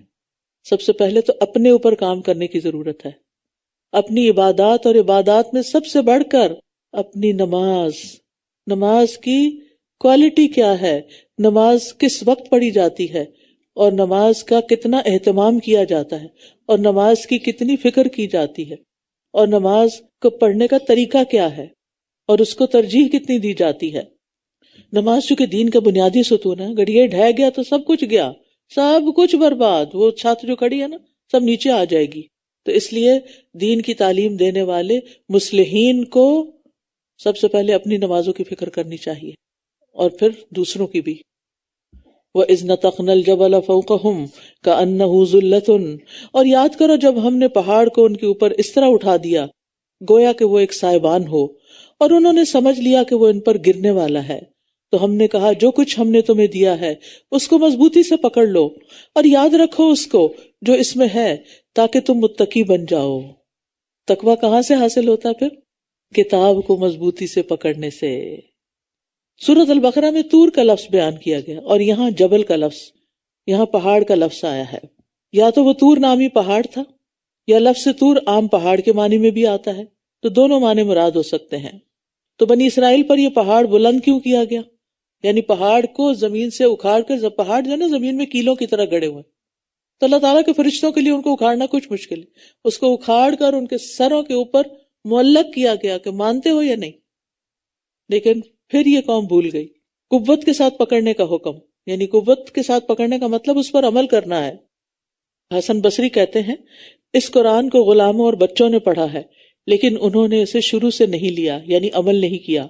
سب سے پہلے تو اپنے اوپر کام کرنے کی ضرورت ہے. اپنی عبادات اور عبادات میں سب سے بڑھ کر اپنی نماز کی کوالٹی کیا ہے، نماز کس وقت پڑھی جاتی ہے، اور نماز کا کتنا اہتمام کیا جاتا ہے، اور نماز کی کتنی فکر کی جاتی ہے، اور نماز کو پڑھنے کا طریقہ کیا ہے، اور اس کو ترجیح کتنی دی جاتی ہے. نماز چونکہ دین کا بنیادی ستون ہے، اگر یہ ڈھہ گیا تو سب کچھ گیا، سب کچھ برباد. وہ چھت جو کھڑی ہے نا سب نیچے آ جائے گی. تو اس لیے دین کی تعلیم دینے والے مصلحین کو سب سے پہلے اپنی نمازوں کی فکر کرنی چاہیے اور پھر دوسروں کی بھی. وَإِذْ نَتَقْنَا الْجَبَلَ فَوْقَهُمْ كَأَنَّهُ ظُلَّةٌ. اور یاد کرو جب ہم نے پہاڑ کو ان کے اوپر اس طرح اٹھا دیا گویا کہ وہ ایک سائبان ہو، اور انہوں نے سمجھ لیا کہ وہ ان پر گرنے والا ہے. تو ہم نے کہا جو کچھ ہم نے تمہیں دیا ہے اس کو مضبوطی سے پکڑ لو اور یاد رکھو اس کو جو اس میں ہے تاکہ تم متقی بن جاؤ. تقویٰ کہاں سے حاصل ہوتا ہے؟ پھر کتاب کو مضبوطی سے پکڑنے سے. سورۃ البقرہ میں طور کا لفظ بیان کیا گیا اور یہاں جبل کا لفظ، یہاں پہاڑ کا لفظ آیا ہے. یا تو وہ طور نامی پہاڑ تھا یا لفظ طور عام پہاڑ کے معنی میں بھی آتا ہے، تو دونوں معنی مراد ہو سکتے ہیں. تو بنی اسرائیل پر یہ پہاڑ بلند کیوں کیا گیا؟ یعنی پہاڑ کو زمین سے اکھاڑ کر، پہاڑ جو ہے نا زمین میں کیلوں کی طرح گڑے ہوئے، تو اللہ تعالیٰ کے فرشتوں کے لیے ان کو اکھاڑنا کچھ مشکل ہے. اس کو اکھاڑ کر ان کے سروں کے اوپر معلق کیا گیا کہ مانتے ہو یا نہیں. لیکن پھر یہ قوم بھول گئی. قوت کے ساتھ پکڑنے کا حکم، یعنی قوت کے ساتھ پکڑنے کا مطلب اس پر عمل کرنا ہے. حسن بصری کہتے ہیں اس قرآن کو غلاموں اور بچوں نے پڑھا ہے لیکن انہوں نے اسے شروع سے نہیں لیا، یعنی عمل نہیں کیا.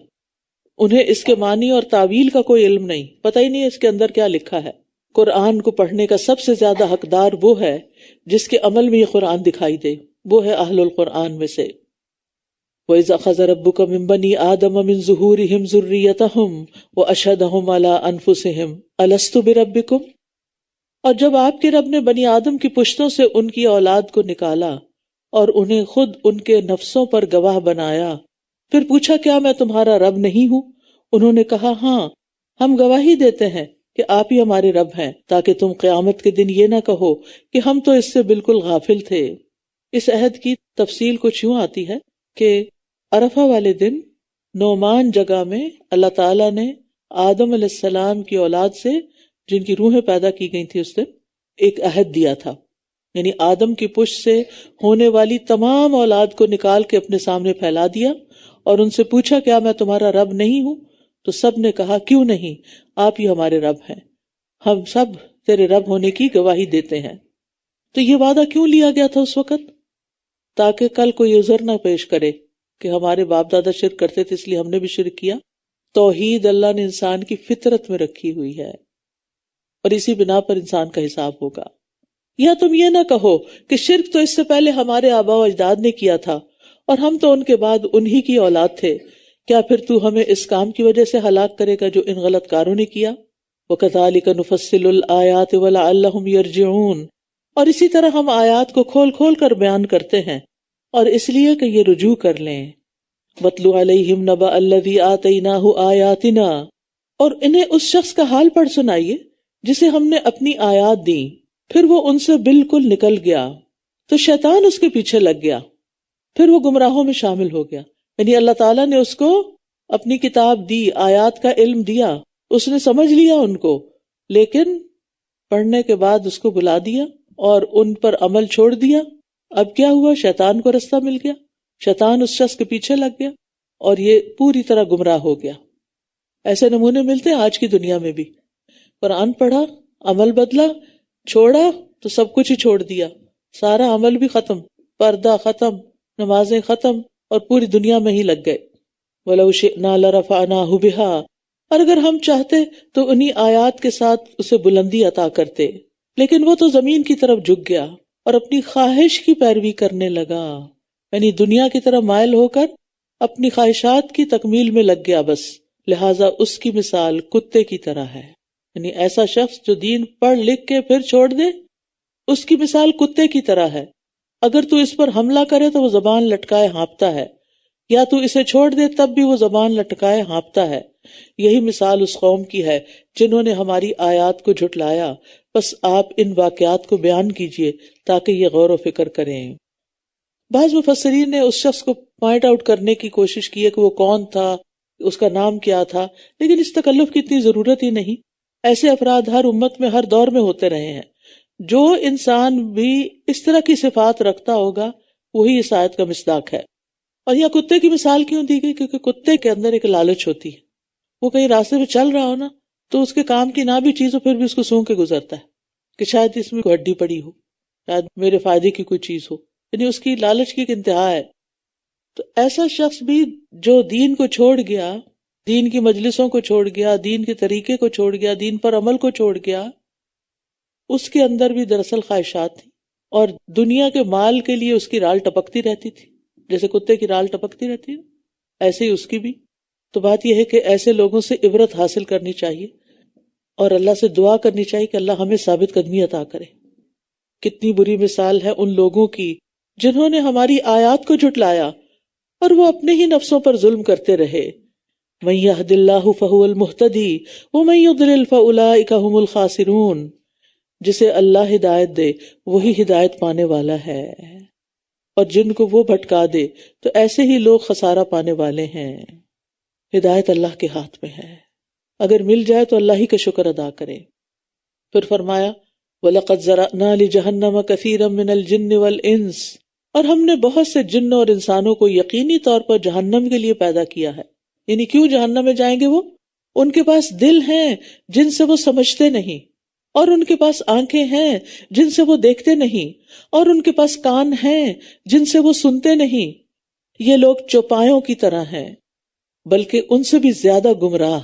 انہیں اس کے معنی اور تعویل کا کوئی علم نہیں، پتہ ہی نہیں اس کے اندر کیا لکھا ہے. قرآن کو پڑھنے کا سب سے زیادہ حقدار وہ ہے جس کے عمل میں یہ قرآن دکھائی دے. وہ ہے اہل القرآن میں سے۔ وَإِذْ أَخَذَ رَبُّكَ مِن بَنِي آدَمَ مِن ظُهُورِهِمْ ذُرِّيَّتَهُمْ وَأَشْهَدَهُمْ عَلَىٰ أَنفُسِهِمْ أَلَسْتُ بِرَبِّكُمْ، اور جب آپ کے رب نے بنی آدم کی پشتوں سے ان کی اولاد کو نکالا اور انہیں خود ان کے نفسوں پر گواہ بنایا، پھر پوچھا کیا میں تمہارا رب نہیں ہوں؟ انہوں نے کہا ہاں، ہم گواہی دیتے ہیں کہ آپ ہی ہمارے رب ہیں، تاکہ تم قیامت کے دن یہ نہ کہو کہ ہم تو اس سے بالکل غافل تھے۔ اس عہد کی تفصیل کچھ یوں آتی ہے کہ عرفہ والے دن نعمان جگہ میں اللہ تعالیٰ نے آدم علیہ السلام کی اولاد سے، جن کی روحیں پیدا کی گئی تھی اس دن، ایک عہد دیا تھا، یعنی آدم کی پشت سے ہونے والی تمام اولاد کو نکال کے اپنے سامنے پھیلا دیا اور ان سے پوچھا کیا میں تمہارا رب نہیں ہوں؟ تو سب نے کہا کیوں نہیں، آپ ہی ہمارے رب ہیں، ہم سب تیرے رب ہونے کی گواہی دیتے ہیں۔ تو یہ وعدہ کیوں لیا گیا تھا اس وقت؟ تاکہ کل کوئی عذر نہ پیش کرے کہ ہمارے باپ دادا شرک کرتے تھے اس لیے ہم نے بھی شرک کیا۔ توحید اللہ نے انسان کی فطرت میں رکھی ہوئی ہے اور اسی بنا پر انسان کا حساب ہوگا۔ یا تم یہ نہ کہو کہ شرک تو اس سے پہلے ہمارے آباء و اجداد نے کیا تھا اور ہم تو ان کے بعد انہی کی اولاد تھے، کیا پھر تو ہمیں اس کام کی وجہ سے ہلاک کرے گا جو ان غلط کاروں نے کیا؟ وَكَذَلِكَ نُفَصِّلُ الْآيَاتِ وَلَعَلَّهُمْ يَرْجِعُونَ، اور اسی طرح ہم آیات کو کھول کھول کر بیان کرتے ہیں اور اس لیے کہ یہ رجوع کر لیں۔ وَاتْلُ عَلَيْهِمْ نَبَأَ الَّذِي آتَيْنَاهُ آيَاتِنَا، اور انہیں اس شخص کا حال پڑھ سنائیے جسے ہم نے اپنی آیات دیں، پھر وہ ان سے بالکل نکل گیا تو شیطان اس کے پیچھے لگ گیا، پھر وہ گمراہوں میں شامل ہو گیا۔ یعنی اللہ تعالیٰ نے اس کو اپنی کتاب دی، آیات کا علم دیا، اس نے سمجھ لیا ان کو، لیکن پڑھنے کے بعد اس کو بلا دیا اور ان پر عمل چھوڑ دیا۔ اب کیا ہوا؟ شیطان کو رستہ مل گیا، شیطان اس شخص کے پیچھے لگ گیا اور یہ پوری طرح گمراہ ہو گیا۔ ایسے نمونے ملتے ہیں آج کی دنیا میں بھی۔ قرآن پڑھا، عمل بدلا، چھوڑا تو سب کچھ ہی چھوڑ دیا، سارا عمل بھی ختم، پردہ ختم، نمازیں ختم، اور پوری دنیا میں ہی لگ گئے۔ وَلَوْ شِئْنَا لَرَفَعْنَاهُ بِهَا، اور اگر ہم چاہتے تو انہی آیات کے ساتھ اسے بلندی عطا کرتے، لیکن وہ تو زمین کی طرف جھک گیا اور اپنی خواہش کی پیروی کرنے لگا، یعنی دنیا کی طرف مائل ہو کر اپنی خواہشات کی تکمیل میں لگ گیا بس، لہٰذا اس کی مثال کتے کی طرح ہے۔ یعنی ایسا شخص جو دین پڑھ لکھ کے پھر چھوڑ دے، اس کی مثال کتے کی طرح ہے۔ اگر تو اس پر حملہ کرے تو وہ زبان لٹکائے ہانپتا ہے، یا تو اسے چھوڑ دے تب بھی وہ زبان لٹکائے ہانپتا ہے۔ یہی مثال اس قوم کی ہے جنہوں نے ہماری آیات کو جھٹلایا، بس آپ ان واقعات کو بیان کیجئے تاکہ یہ غور و فکر کریں۔ بعض مفسرین نے اس شخص کو پوائنٹ آؤٹ کرنے کی کوشش کی ہے کہ وہ کون تھا، اس کا نام کیا تھا، لیکن اس تکلف کی اتنی ضرورت ہی نہیں۔ ایسے افراد ہر امت میں ہر دور میں ہوتے رہے ہیں۔ جو انسان بھی اس طرح کی صفات رکھتا ہوگا وہی اس آیت کا مصداق ہے۔ اور یہ کتے کی مثال کیوں دی گئی؟ کیونکہ کتے کے اندر ایک لالچ ہوتی ہے، وہ کہیں راستے میں چل رہا ہو نا تو اس کے کام کی نہ بھی چیز ہو پھر بھی اس کو سونگ کے گزرتا ہے کہ شاید اس میں کوئی ہڈی پڑی ہو، شاید میرے فائدے کی کوئی چیز ہو، یعنی اس کی لالچ کی ایک انتہا ہے۔ تو ایسا شخص بھی جو دین کو چھوڑ گیا، دین کی مجلسوں کو چھوڑ گیا، دین کے طریقے کو چھوڑ گیا، دین پر عمل کو چھوڑ گیا، اس کے اندر بھی دراصل خواہشات تھی اور دنیا کے مال کے لیے اس کی رال ٹپکتی رہتی تھی، جیسے کتے کی رال ٹپکتی رہتی ہے ایسے ہی اس کی بھی۔ تو بات یہ ہے کہ ایسے لوگوں سے عبرت حاصل کرنی چاہیے اور اللہ سے دعا کرنی چاہیے کہ اللہ ہمیں ثابت قدمی عطا کرے۔ کتنی بری مثال ہے ان لوگوں کی جنہوں نے ہماری آیات کو جھٹلایا اور وہ اپنے ہی نفسوں پر ظلم کرتے رہے۔ مَن يَهْدِ اللَّهُ فَهُوَ الْمُهْتَدِي وَمَن يُضْلِلْ فَأُولَٰئِكَ هُمُ الْخَاسِرُونَ، جسے اللہ ہدایت دے وہی ہدایت پانے والا ہے، اور جن کو وہ بھٹکا دے تو ایسے ہی لوگ خسارہ پانے والے ہیں۔ ہدایت اللہ کے ہاتھ میں ہے، اگر مل جائے تو اللہ ہی کا شکر ادا کرے۔ پھر فرمایا وَلَقَدْ زَرَعْنَا لِجَهَنَّمَ كَثِيرًا مِنَ الْجِنِّ وَالْإِنسِ، اور ہم نے بہت سے جنوں اور انسانوں کو یقینی طور پر جہنم کے لیے پیدا کیا ہے۔ یعنی کیوں جہنم میں جائیں گے وہ؟ ان کے پاس دل ہیں جن سے وہ سمجھتے نہیں، اور ان کے پاس آنکھیں ہیں جن سے وہ دیکھتے نہیں، اور ان کے پاس کان ہیں جن سے وہ سنتے نہیں۔ یہ لوگ چوپایوں کی طرح ہیں، بلکہ ان سے بھی زیادہ گمراہ۔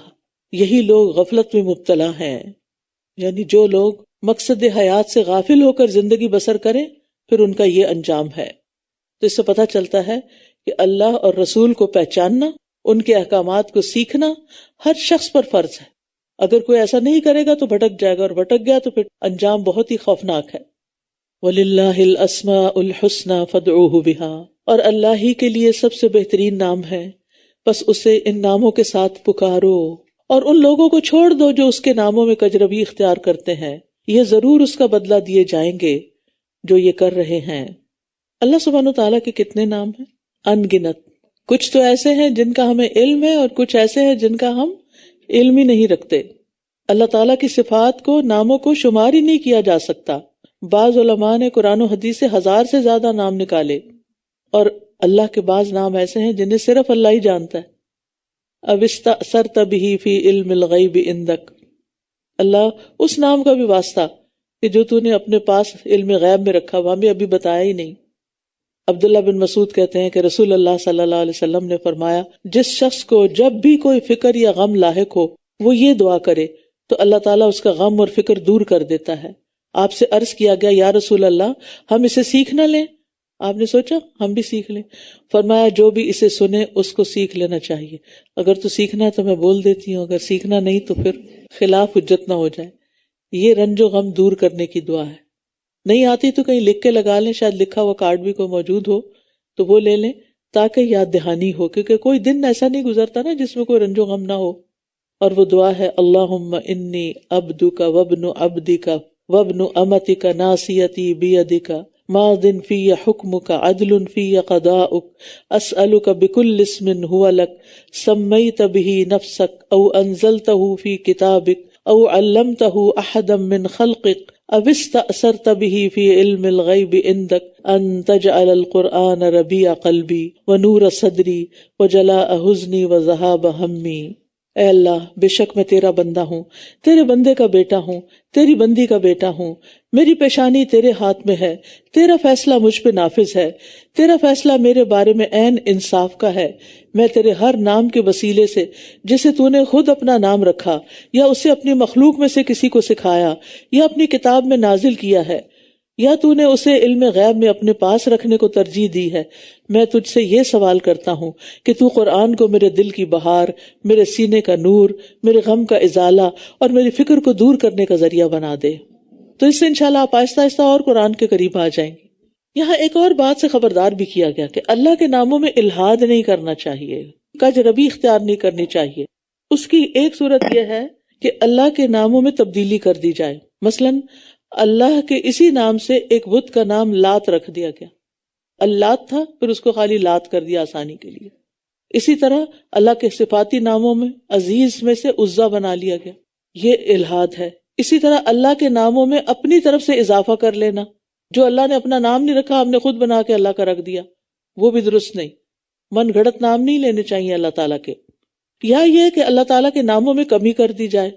یہی لوگ غفلت میں مبتلا ہیں، یعنی جو لوگ مقصد حیات سے غافل ہو کر زندگی بسر کریں پھر ان کا یہ انجام ہے۔ تو اس سے پتہ چلتا ہے کہ اللہ اور رسول کو پہچاننا، ان کے احکامات کو سیکھنا ہر شخص پر فرض ہے. اگر کوئی ایسا نہیں کرے گا تو بھٹک جائے گا، اور بھٹک گیا تو پھر انجام بہت ہی خوفناک ہے. وَلِلَّهِ الْأَسْمَاءُ الْحُسْنَى فَادْعُوهُ بِهَا، اور اللہ ہی کے لیے سب سے بہترین نام ہے، بس اسے ان ناموں کے ساتھ پکارو، اور ان لوگوں کو چھوڑ دو جو اس کے ناموں میں کجروی اختیار کرتے ہیں، یہ ضرور اس کا بدلہ دیے جائیں گے جو یہ کر رہے ہیں. اللہ سبحانہ وتعالیٰ کے کتنے نام ہیں؟ ان گنت. کچھ تو ایسے ہیں جن کا ہمیں علم ہے، اور کچھ ایسے ہیں جن کا ہم علم ہی نہیں رکھتے. اللہ تعالیٰ کی صفات کو، ناموں کو شمار ہی نہیں کیا جا سکتا. بعض علماء نے قرآن و حدیث سے 1000 سے زیادہ نام نکالے، اور اللہ کے بعض نام ایسے ہیں جنہیں صرف اللہ ہی جانتا ہے. اب استأثرت به فی علم الغیب عندک، اللہ اس نام کا بھی واسطہ کہ جو تو نے اپنے پاس علم غیب میں رکھا، وہ ہمیں ابھی بتایا ہی نہیں. عبداللہ بن مسعود کہتے ہیں کہ رسول اللہ صلی اللہ علیہ وسلم نے فرمایا، جس شخص کو جب بھی کوئی فکر یا غم لاحق ہو وہ یہ دعا کرے تو اللہ تعالیٰ اس کا غم اور فکر دور کر دیتا ہے. آپ سے عرض کیا گیا، یا رسول اللہ ہم اسے سیکھ نہ لیں؟ آپ نے سوچا ہم بھی سیکھ لیں. فرمایا جو بھی اسے سنے اس کو سیکھ لینا چاہیے. اگر تو سیکھنا ہے تو میں بول دیتی ہوں، اگر سیکھنا نہیں تو پھر خلاف حجت نہ ہو جائے. یہ رنج و غم دور کرنے کی دعا ہے. نہیں آتی تو کہیں لکھ کے لگا لیں، شاید لکھا ہوا کارڈ بھی کوئی موجود ہو تو وہ لے لیں تاکہ یاد دہانی ہو، کیونکہ کوئی دن ایسا نہیں گزرتا نا جس میں کوئی رنج و غم نہ ہو. اور وہ دعا ہے، اللہم انی عبدک وابن عبدک وابن امتک ناصیتی بیدک ماض فی حکمک عدل فی قضاؤک اسألک بکل اسم هو لک سمیت به نفسک او انزلتہ فی کتابک او علمتہ احدا من خلقک او استأثرت به فی علم الغیب عندک ان تجعل القرآن ربیع قلبی ونور صدری وجلاء حزنی وذہاب ہمی. اے اللہ، بے شک میں تیرا بندہ ہوں، تیرے بندے کا بیٹا ہوں، تیری بندی کا بیٹا ہوں. میری پیشانی تیرے ہاتھ میں ہے، تیرا فیصلہ مجھ پہ نافذ ہے، تیرا فیصلہ میرے بارے میں عین انصاف کا ہے. میں تیرے ہر نام کے وسیلے سے، جسے تو نے خود اپنا نام رکھا یا اسے اپنی مخلوق میں سے کسی کو سکھایا یا اپنی کتاب میں نازل کیا ہے یا تو نے اسے علم غیب میں اپنے پاس رکھنے کو ترجیح دی ہے، میں تجھ سے یہ سوال کرتا ہوں کہ تو قرآن کو میرے دل کی بہار، میرے سینے کا نور، میرے غم کا ازالہ اور میری فکر کو دور کرنے کا ذریعہ بنا دے. تو اس سے انشاءاللہ آپ آہستہ آہستہ اور قرآن کے قریب آ جائیں گے. یہاں ایک اور بات سے خبردار بھی کیا گیا کہ اللہ کے ناموں میں الحاد نہیں کرنا چاہیے، کجربی اختیار نہیں کرنی چاہیے. اس کی ایک صورت یہ ہے کہ اللہ کے ناموں میں تبدیلی کر دی جائے. مثلاً اللہ کے اسی نام سے ایک بت کا نام لات رکھ دیا گیا، اللات تھا پھر اس کو خالی لات کر دیا آسانی کے لیے. اسی طرح اللہ کے صفاتی ناموں میں عزیز میں سے عزا بنا لیا گیا، یہ الحاد ہے. اسی طرح اللہ کے ناموں میں اپنی طرف سے اضافہ کر لینا، جو اللہ نے اپنا نام نہیں رکھا ہم نے خود بنا کے اللہ کا رکھ دیا، وہ بھی درست نہیں. من گھڑت نام نہیں لینے چاہیے اللہ تعالیٰ کے. یا یہ کہ اللہ تعالیٰ کے ناموں میں کمی کر دی جائے،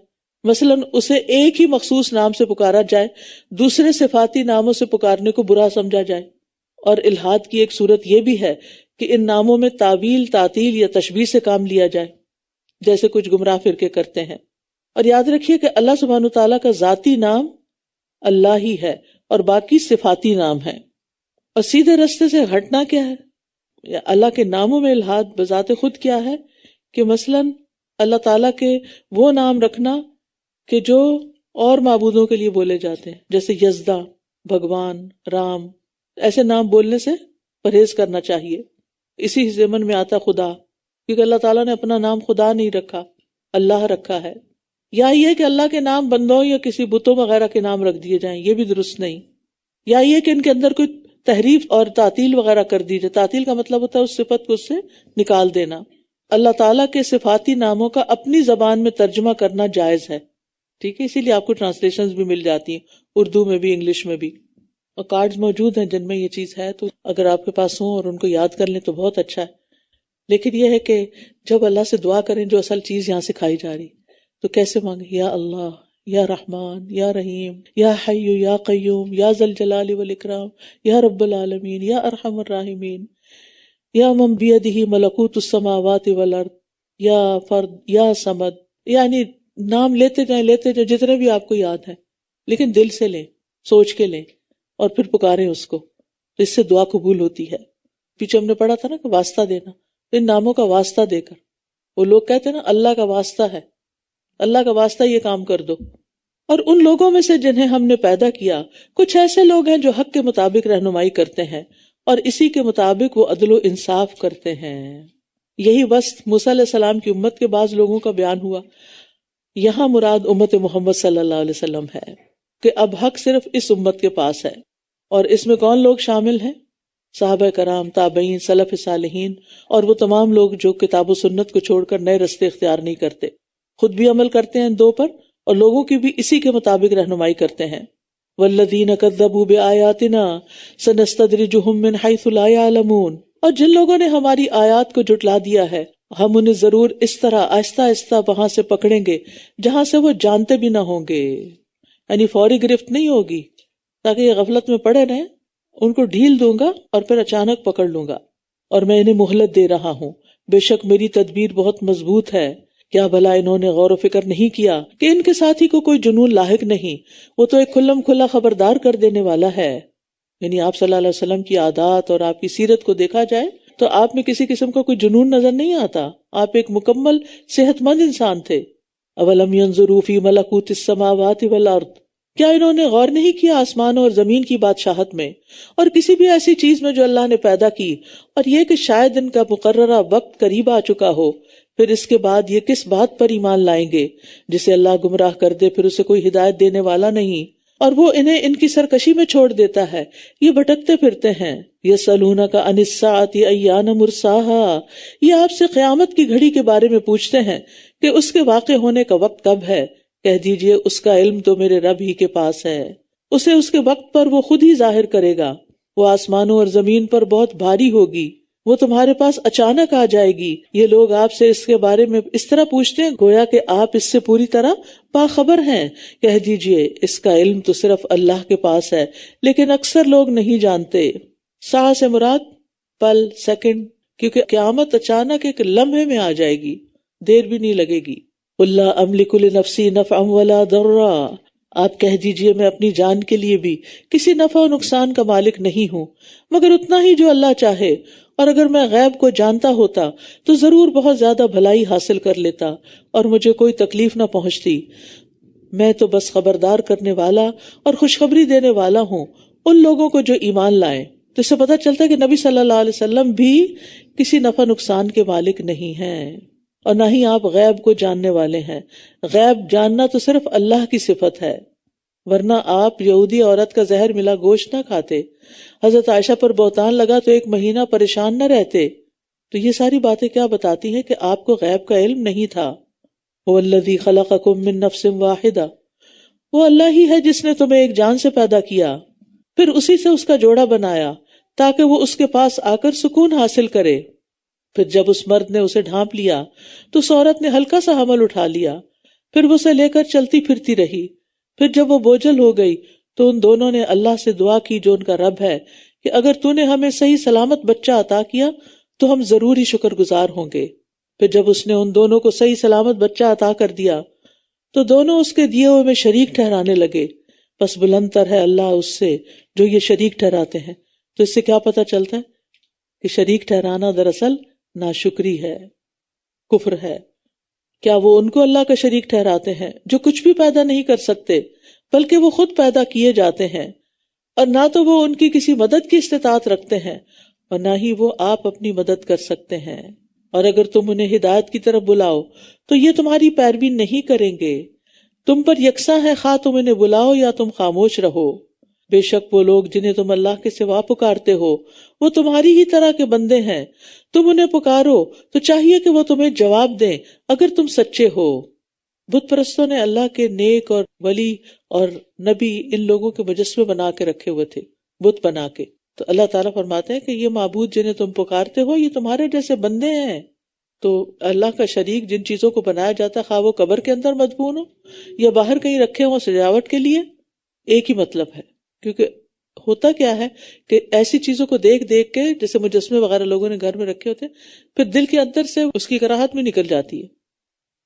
مثلاً اسے ایک ہی مخصوص نام سے پکارا جائے، دوسرے صفاتی ناموں سے پکارنے کو برا سمجھا جائے. اور الحاد کی ایک صورت یہ بھی ہے کہ ان ناموں میں تعویل، تعطیل یا تشبیہ سے کام لیا جائے، جیسے کچھ گمراہ فرقے کرتے ہیں. اور یاد رکھیے کہ اللہ سبحانہ تعالیٰ کا ذاتی نام اللہ ہی ہے اور باقی صفاتی نام ہے. اور سیدھے رستے سے ہٹنا کیا ہے؟ اللہ کے ناموں میں الحاد بذات خود کیا ہے کہ مثلاً اللہ تعالیٰ کے وہ نام رکھنا کہ جو اور معبودوں کے لیے بولے جاتے ہیں، جیسے یزدہ، بھگوان، رام، ایسے نام بولنے سے پرہیز کرنا چاہیے. اسی ضمن میں آتا خدا، کیونکہ اللہ تعالیٰ نے اپنا نام خدا نہیں رکھا، اللہ رکھا ہے. یا یہ کہ اللہ کے نام بندوں یا کسی بتوں وغیرہ کے نام رکھ دیے جائیں، یہ بھی درست نہیں. یا یہ کہ ان کے اندر کوئی تحریف اور تعطیل وغیرہ کر دی جائے. تعطیل کا مطلب ہوتا ہے اس صفت کو اس سے نکال دینا. اللہ تعالیٰ کے صفاتی ناموں کا اپنی زبان میں ترجمہ کرنا جائز ہے، ٹھیک ہے. اسی لیے آپ کو ٹرانسلیشنز بھی مل جاتی ہیں، اردو میں بھی، انگلش میں بھی، اور کارڈز موجود ہیں جن میں یہ چیز ہے. تو اگر آپ کے پاس ہوں اور ان کو یاد کر لیں تو بہت اچھا ہے. لیکن یہ ہے کہ جب اللہ سے دعا کریں جو اصل چیز یہاں سکھائی جا رہی تو کیسے مانگیں؟ یا اللہ، یا رحمان، یا رحیم، یا حی یا قیوم، یا ذل جلال والاکرام، یا رب العالمین، یا ارحم الراحمین، یا من بیدہ ملکوت السماوات والارض، یا فرد، یا صمد. یعنی نام لیتے جائیں جتنے بھی آپ کو یاد ہیں، لیکن دل سے لیں، سوچ کے لیں اور پھر پکاریں اس کو. تو اس سے دعا قبول ہوتی ہے. پیچھے ہم نے پڑھا تھا نا کہ واسطہ دینا، ان ناموں کا واسطہ دے کر، وہ لوگ کہتے ہیں نا اللہ کا واسطہ ہے، اللہ کا واسطہ یہ کام کر دو. اور ان لوگوں میں سے جنہیں ہم نے پیدا کیا کچھ ایسے لوگ ہیں جو حق کے مطابق رہنمائی کرتے ہیں اور اسی کے مطابق وہ عدل و انصاف کرتے ہیں. یہی وصف موسیٰ علیہ السلام کی امت کے بعض لوگوں کا بیان ہوا. یہاں مراد امت محمد صلی اللہ علیہ وسلم ہے کہ اب حق صرف اس امت کے پاس ہے. اور اس میں کون لوگ شامل ہیں؟ صحابہ کرام، تابعین، سلف صالحین اور وہ تمام لوگ جو کتاب و سنت کو چھوڑ کر نئے رستے اختیار نہیں کرتے، خود بھی عمل کرتے ہیں ان دو پر اور لوگوں کی بھی اسی کے مطابق رہنمائی کرتے ہیں. والذین کذبوا بآیاتنا سنستدرجہم من حیث لا یعلمون، اور جن لوگوں نے ہماری آیات کو جھٹلا دیا ہے ہم انہیں ضرور اس طرح آہستہ آہستہ وہاں سے پکڑیں گے جہاں سے وہ جانتے بھی نہ ہوں گے. یعنی فوری گرفت نہیں ہوگی تاکہ یہ غفلت میں پڑے رہیں، ان کو ڈھیل دوں گا اور پھر اچانک پکڑ لوں گا. اور میں انہیں مہلت دے رہا ہوں، بے شک میری تدبیر بہت مضبوط ہے. کیا بھلا انہوں نے غور و فکر نہیں کیا کہ ان کے ساتھی کو کوئی جنون لاحق نہیں، وہ تو ایک کھلم کھلا خبردار کر دینے والا ہے. یعنی آپ صلی اللہ علیہ وسلم کی عادات اور آپ کی سیرت کو دیکھا جائے تو آپ میں کسی قسم کا کوئی جنون نظر نہیں آتا، آپ ایک مکمل صحت مند انسان تھے. اولم ينظروا في ملکوت السماوات والارض، کیا انہوں نے غور نہیں کیا آسمانوں اور زمین کی بادشاہت میں اور کسی بھی ایسی چیز میں جو اللہ نے پیدا کی، اور یہ کہ شاید ان کا مقررہ وقت قریب آ چکا ہو، پھر اس کے بعد یہ کس بات پر ایمان لائیں گے؟ جسے اللہ گمراہ کر دے پھر اسے کوئی ہدایت دینے والا نہیں، اور وہ انہیں ان کی سرکشی میں چھوڑ دیتا ہے، یہ بھٹکتے پھرتے ہیں. یسألونک عن الساعۃ ایان مرساها، یہ آپ سے قیامت کی گھڑی کے بارے میں پوچھتے ہیں کہ اس کے واقع ہونے کا وقت کب ہے. کہہ دیجئے اس کا علم تو میرے رب ہی کے پاس ہے، اسے اس کے وقت پر وہ خود ہی ظاہر کرے گا. وہ آسمانوں اور زمین پر بہت بھاری ہوگی، وہ تمہارے پاس اچانک آ جائے گی. یہ لوگ آپ سے اس کے بارے میں اس طرح پوچھتے ہیں گویا کہ آپ اس سے پوری طرح باخبر ہیں. کہہ دیجئے اس کا علم تو صرف اللہ کے پاس ہے، لیکن اکثر لوگ نہیں جانتے. سا سے مراد پل، سیکنڈ، کیونکہ قیامت اچانک ایک لمحے میں آ جائے گی، دیر بھی نہیں لگے گی. قُل لَا أَمْلِكُ لِنَفْسِي نَفْعًا وَلَا ضَرًّا، آپ کہہ دیجئے میں اپنی جان کے لیے بھی کسی نفع و نقصان کا مالک نہیں ہوں مگر اتنا ہی جو اللہ چاہے، اور اگر میں غیب کو جانتا ہوتا تو ضرور بہت زیادہ بھلائی حاصل کر لیتا اور مجھے کوئی تکلیف نہ پہنچتی. میں تو بس خبردار کرنے والا اور خوشخبری دینے والا ہوں ان لوگوں کو جو ایمان لائیں. تو اس سے پتہ چلتا ہے کہ نبی صلی اللہ علیہ وسلم بھی کسی نفع نقصان کے مالک نہیں ہیں اور نہ ہی آپ غیب کو جاننے والے ہیں. غیب جاننا تو صرف اللہ کی صفت ہے، ورنہ آپ یہودی عورت کا زہر ملا گوشت نہ کھاتے، حضرت عائشہ پر بہتان لگا تو 1 مہینہ پریشان نہ رہتے. تو یہ ساری باتیں کیا بتاتی ہیں کہ آپ کو غیب کا علم نہیں تھا. هو الذی خلقکم من نفس واحدہ، وہ اللہ ہی ہے جس نے تمہیں ایک جان سے پیدا کیا، پھر اسی سے اس کا جوڑا بنایا تاکہ وہ اس کے پاس آ کر سکون حاصل کرے. پھر جب اس مرد نے اسے ڈھانپ لیا تو اس عورت نے ہلکا سا حمل اٹھا لیا، پھر وہ اسے لے کر چلتی پھرتی رہی. پھر جب وہ بوجھل ہو گئی تو ان دونوں نے اللہ سے دعا کی جو ان کا رب ہے کہ اگر تو نے ہمیں صحیح سلامت بچہ عطا کیا تو ہم ضرور ہی شکر گزار ہوں گے. پھر جب اس نے ان دونوں کو صحیح سلامت بچہ عطا کر دیا تو دونوں اس کے دیے ہوئے میں شریک ٹھہرانے لگے. بس بلند تر ہے اللہ اس سے جو یہ شریک ٹھہراتے ہیں. تو اس سے کیا پتہ چلتا ہے کہ شریک ٹھہرانا دراصل ناشکری ہے، کفر ہے. کیا وہ ان کو اللہ کا شریک ٹھہراتے ہیں جو کچھ بھی پیدا نہیں کر سکتے بلکہ وہ خود پیدا کیے جاتے ہیں، اور نہ تو وہ ان کی کسی مدد کی استطاعت رکھتے ہیں اور نہ ہی وہ آپ اپنی مدد کر سکتے ہیں. اور اگر تم انہیں ہدایت کی طرف بلاؤ تو یہ تمہاری پیروی نہیں کریں گے. تم پر یکساں ہے خواہ تم انہیں بلاؤ یا تم خاموش رہو. بے شک وہ لوگ جنہیں تم اللہ کے سوا پکارتے ہو وہ تمہاری ہی طرح کے بندے ہیں. تم انہیں پکارو تو چاہیے کہ وہ تمہیں جواب دیں اگر تم سچے ہو. بت پرستوں نے اللہ کے نیک اور ولی اور نبی ان لوگوں کے مجسمے بنا کے رکھے ہوئے تھے، بت بنا کے. تو اللہ تعالیٰ فرماتے ہیں کہ یہ معبود جنہیں تم پکارتے ہو یہ تمہارے جیسے بندے ہیں. تو اللہ کا شریک جن چیزوں کو بنایا جاتا ہے خواہ وہ قبر کے اندر مدفون ہو یا باہر کہیں رکھے ہوں سجاوٹ کے لیے، ایک ہی مطلب ہے. کیونکہ ہوتا کیا ہے کہ ایسی چیزوں کو دیکھ دیکھ کے جیسے مجسمے وغیرہ لوگوں نے گھر میں رکھے ہوتے ہیں پھر دل کے اندر سے اس کی کراہت میں نکل جاتی ہے.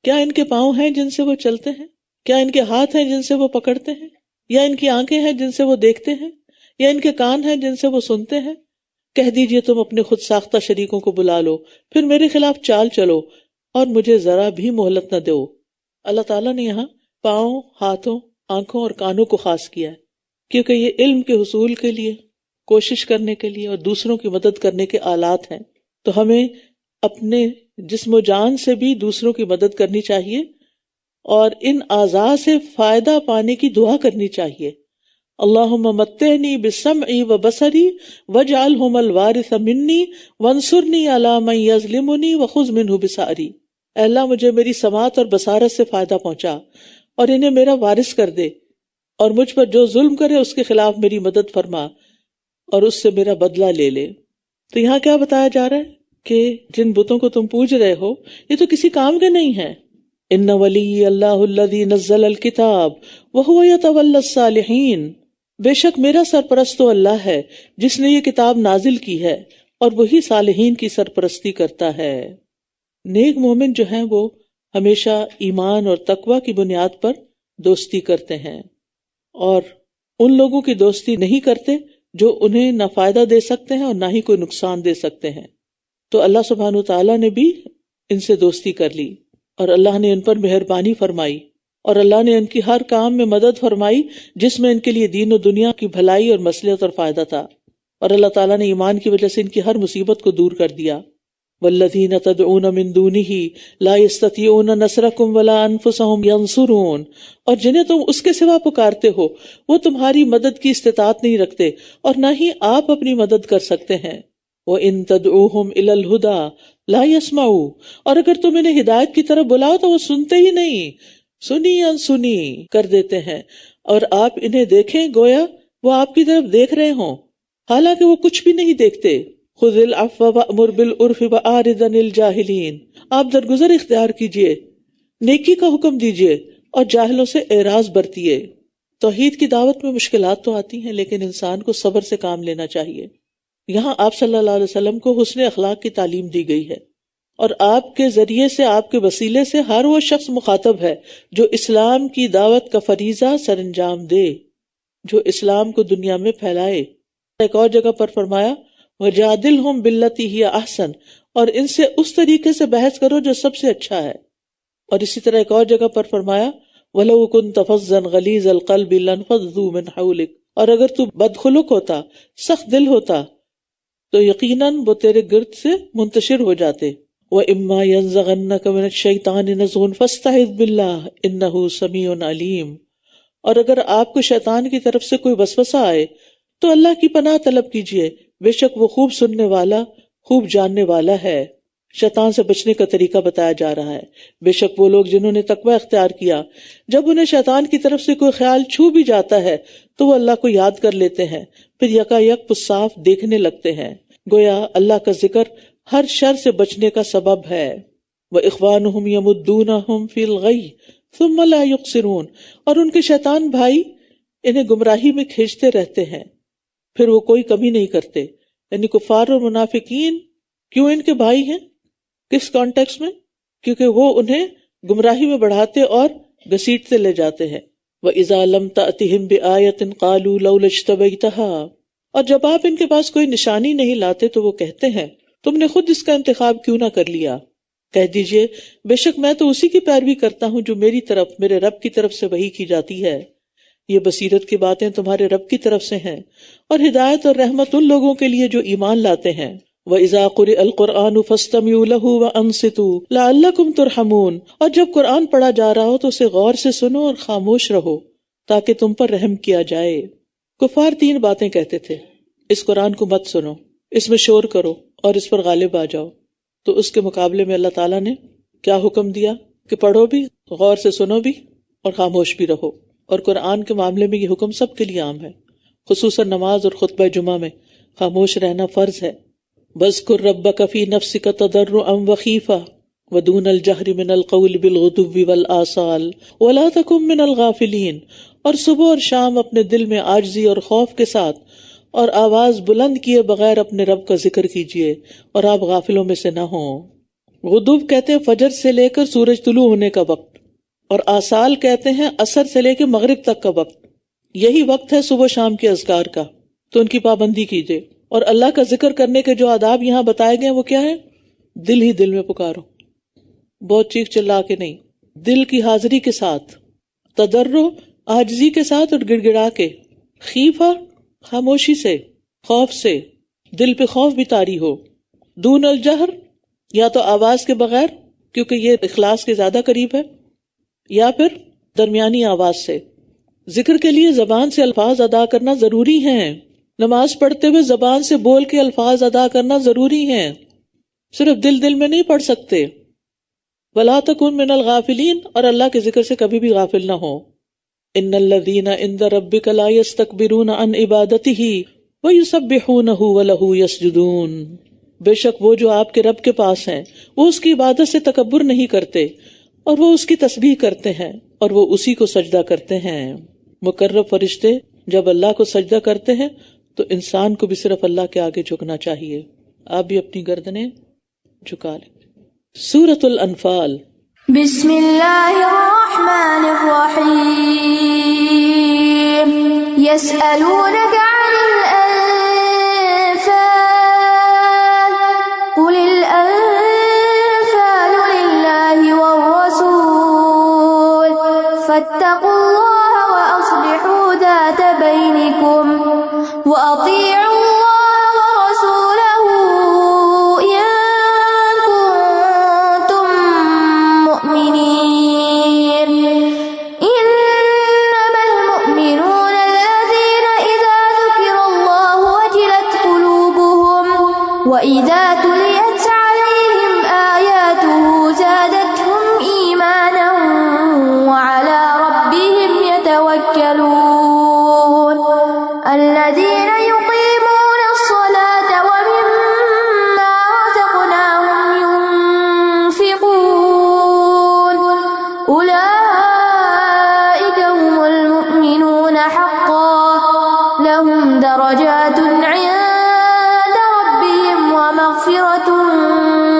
کیا ان کے پاؤں ہیں جن سے وہ چلتے ہیں؟ کیا ان کے ہاتھ ہیں جن سے وہ پکڑتے ہیں؟ یا ان کی آنکھیں ہیں جن سے وہ دیکھتے ہیں؟ یا ان کے کان ہیں جن سے وہ سنتے ہیں؟ کہہ دیجئے تم اپنے خود ساختہ شریکوں کو بلا لو، پھر میرے خلاف چال چلو اور مجھے ذرا بھی مہلت نہ دو۔ اللہ تعالیٰ نے یہاں پاؤں، ہاتھوں، آنکھوں اور کانوں کو خاص کیا ہے، کیونکہ یہ علم کے حصول کے لیے، کوشش کرنے کے لیے اور دوسروں کی مدد کرنے کے آلات ہیں۔ تو ہمیں اپنے جسم و جان سے بھی دوسروں کی مدد کرنی چاہیے اور ان اعضاء سے فائدہ پانے کی دعا کرنی چاہیے۔ اللہم متعنی بسمعی و بصری واجعلہم الوارث منی وانصرنی علی من یظلمنی وخذ منہ بثأری۔ اے اللہ مجھے میری سماعت اور بصارت سے فائدہ پہنچا اور انہیں میرا وارث کر دے، اور مجھ پر جو ظلم کرے اس کے خلاف میری مدد فرما اور اس سے میرا بدلہ لے لے۔ تو یہاں کیا بتایا جا رہا ہے کہ جن بتوں کو تم پوج رہے ہو یہ تو کسی کام کے نہیں ہیں۔ ان ولی اللہ الذی نزل الکتاب وہو یتولی الصالحین، بے شک میرا سرپرست تو اللہ ہے جس نے یہ کتاب نازل کی ہے اور وہی صالحین کی سرپرستی کرتا ہے۔ نیک مومن جو ہیں وہ ہمیشہ ایمان اور تقوی کی بنیاد پر دوستی کرتے ہیں اور ان لوگوں کی دوستی نہیں کرتے جو انہیں نہ فائدہ دے سکتے ہیں اور نہ ہی کوئی نقصان دے سکتے ہیں۔ تو اللہ سبحانہ وتعالیٰ نے بھی ان سے دوستی کر لی اور اللہ نے ان پر مہربانی فرمائی اور اللہ نے ان کی ہر کام میں مدد فرمائی جس میں ان کے لیے دین و دنیا کی بھلائی اور مصلحت اور فائدہ تھا، اور اللہ تعالیٰ نے ایمان کی وجہ سے ان کی ہر مصیبت کو دور کر دیا۔ والذین تدعون من دونہ لا یستطیعون نصرکم ولا انفسہم ینصرون، اور جنہیں تم اس کے سوا پکارتے ہو وہ تمہاری مدد کی استطاعت نہیں رکھتے اور نہ ہی آپ اپنی مدد کر سکتے ہیں۔ وَإِن تَدْعُوهُمْ إِلَى الْهُدَى لَا يَسْمَعُوا، اور اگر تم انہیں ہدایت کی طرف بلاؤ تو وہ سنتے ہی نہیں، سنی انسنی کر دیتے ہیں، اور آپ انہیں دیکھیں گویا وہ آپ کی طرف دیکھ رہے ہوں حالانکہ وہ کچھ بھی نہیں دیکھتے۔ خُذِ الْعَفْوَ وَأْمُرْ بِالْعُرْفِ وَأَعْرِضْ عَنِ الْجَاهِلِينَ، آپ درگزر اختیار کیجئے، نیکی کا حکم دیجئے اور جاہلوں سے اعراض برتیے۔ توحید کی دعوت میں مشکلات تو آتی ہیں لیکن انسان کو صبر سے کام لینا چاہیے۔ یہاں آپ صلی اللہ علیہ وسلم کو حسن اخلاق کی تعلیم دی گئی ہے، اور آپ کے ذریعے سے، آپ کے وسیلے سے ہر وہ شخص مخاطب ہے جو اسلام کی دعوت کا فریضہ سر انجام دے، جو اسلام کو دنیا میں پھیلائے۔ ایک اور جگہ پر فرمایا وَجَادِلْهُمْ بِالَّتِي هِيَ أَحْسَنُ، اور ان سے اس طریقے سے بحث کرو جو سب سے اچھا ہے۔ اور اسی طرح ایک اور جگہ پر فرمایا وَلَوْ كُنْتَ فَظًّا غَلِيظَ الْقَلْبِ لَانفَضُّوا مِنْ حَوْلِكَ، اور اگر تو بدخلق ہوتا، سخت دل ہوتا تو یقیناً وہ تیرے گرد سے منتشر ہو جاتے۔ وَإِمَّا يَنزَغَنَّكَ مِنَ الشَّيْطَانِ نَزْغٌ فَاسْتَعِذْ بِاللَّهِ إِنَّهُ سَمِيعٌ عَلِيمٌ، اور اگر آپ کو شیطان کی طرف سے کوئی وسوسہ آئے تو اللہ کی پناہ طلب کیجئے، بے شک وہ خوب سننے والا، خوب جاننے والا ہے۔ شیطان سے بچنے کا طریقہ بتایا جا رہا ہے۔ بے شک وہ لوگ جنہوں نے تقوی اختیار کیا، جب انہیں شیطان کی طرف سے کوئی خیال چھو بھی جاتا ہے تو وہ اللہ کو یاد کر لیتے ہیں، پھر یکا یک صاف دیکھنے لگتے ہیں۔ گویا اللہ کا ذکر ہر شر سے بچنے کا سبب ہے۔ وَإِخْوَانُهُمْ يَمُدُّونَهُمْ فِي الْغَيِّ ثُمَّ لَا يُقْصِرُونَ، اور ان کے شیطان بھائی انہیں گمراہی میں کھینچتے رہتے ہیں پھر وہ کوئی کمی نہیں کرتے۔ یعنی کفار اور منافقین کیوں ان کے بھائی ہیں؟ کس کانٹیکس میں؟ کیونکہ وہ انہیں گمراہی میں بڑھاتے اور گھسیٹتے لے جاتے ہیں۔ وَإِذَا لَمْ تَأْتِهِمْ بِآيَةٍ قَالُوا لَوْلَا اجْتَبَيْتَهَا، اور جب آپ ان کے پاس کوئی نشانی نہیں لاتے تو وہ کہتے ہیں تم نے خود اس کا انتخاب کیوں نہ کر لیا۔ کہہ دیجئے بے شک میں تو اسی کی پیروی کرتا ہوں جو میری طرف، میرے رب کی طرف سے وحی کی جاتی ہے۔ یہ بصیرت کی باتیں تمہارے رب کی طرف سے ہیں اور ہدایت اور رحمت ان لوگوں کے لیے جو ایمان لاتے ہیں۔ وَإِذَا قُرِئَ الْقُرْآنُ فَاسْتَمِعُوا لَهُ وَأَنصِتُوا لَعَلَّكُمْ تُرْحَمُونَ، اور جب قرآن پڑھا جا رہا ہو تو اسے غور سے سنو اور خاموش رہو تاکہ تم پر رحم کیا جائے۔ کفار تین باتیں کہتے تھے، اس قرآن کو مت سنو، اس میں شور کرو اور اس پر غالب آ جاؤ۔ تو اس کے مقابلے میں اللہ تعالیٰ نے کیا حکم دیا کہ پڑھو بھی، غور سے سنو بھی اور خاموش بھی رہو۔ اور قرآن کے معاملے میں یہ حکم سب کے لیے عام ہے، خصوصاً نماز اور خطبہ جمعہ میں خاموش رہنا فرض ہے۔ وَاذْكُرْ رَبَّكَ فِي نَفْسِكَ تَضَرُّعًا وَخِيفَةً وَدُونَ الْجَهْرِ مِنَ الْقَوْلِ بِالْغُدُوِّ وَالْآصَالِ وَلَا تَكُن مِّنَ الْغَافِلِينَ، اور صبح اور شام اپنے دل میں عاجزی اور خوف کے ساتھ اور آواز بلند کیے بغیر اپنے رب کا ذکر کیجیے اور آپ غافلوں میں سے نہ ہوں۔ غدو کہتے ہیں فجر سے لے کر سورج طلوع ہونے کا وقت، اور آصال کہتے ہیں عصر سے لے کے مغرب تک کا وقت۔ یہی وقت ہے صبح شام کے اذکار کا، تو ان کی پابندی کیجیے۔ اور اللہ کا ذکر کرنے کے جو آداب یہاں بتائے گئے وہ کیا ہے؟ دل ہی دل میں پکارو، بہت چیخ چلا کے نہیں، دل کی حاضری کے ساتھ، تضرع عاجزی کے ساتھ اور گڑ گڑا کے، خیفہ خاموشی سے، خوف سے، دل پہ خوف بھی طاری ہو، دون الجہر یا تو آواز کے بغیر کیونکہ یہ اخلاص کے زیادہ قریب ہے، یا پھر درمیانی آواز سے۔ ذکر کے لیے زبان سے الفاظ ادا کرنا ضروری ہیں، نماز پڑھتے ہوئے زبان سے بول کے الفاظ ادا کرنا ضروری ہیں، صرف دل دل میں نہیں پڑھ سکتے۔ وَلَا تَكُن مِّنَ الْغَافِلِينَ، اور اللہ کے ذکر سے کبھی بھی غافل نہ ہو۔ إِنَّ الَّذِينَ عِندَ رَبِّكَ لَا يَسْتَكْبِرُونَ عَنْ عِبَادَتِهِ وَيُسَبِّحُونَهُ وَلَهُ يَسْجُدُونَ، بے شک وہ جو آپ کے رب کے پاس ہیں وہ اس کی عبادت سے تکبر نہیں کرتے اور وہ اس کی تسبیح کرتے ہیں اور وہ اسی کو سجدہ کرتے ہیں۔ مقرب فرشتے جب اللہ کو سجدہ کرتے ہیں تو انسان کو بھی صرف اللہ کے آگے جھکنا چاہیے۔ آپ بھی اپنی گردنیں جھکا لیں۔ سورۃ الانفال۔ بسم اللہ الرحمن الرحیم۔ یسألونک عن الانفال قل الانفال للہ والرسول فاتقوا اللہ واصلحوا ذات بینکم واطیعوا اللہ ورسولہ ان کنتم مؤمنین۔ انما المؤمنون الذین اذا ذکر اللہ وجلت قلوبهم واذا تلیت علیہم آیاته زادتهم ایمانا وعلی ربهم يتوکلون۔ الذين يقيمون الصلاة ومما رزقناهم ينفقون أولئك هم المؤمنون حقا لهم درجات عند ربهم ومغفرة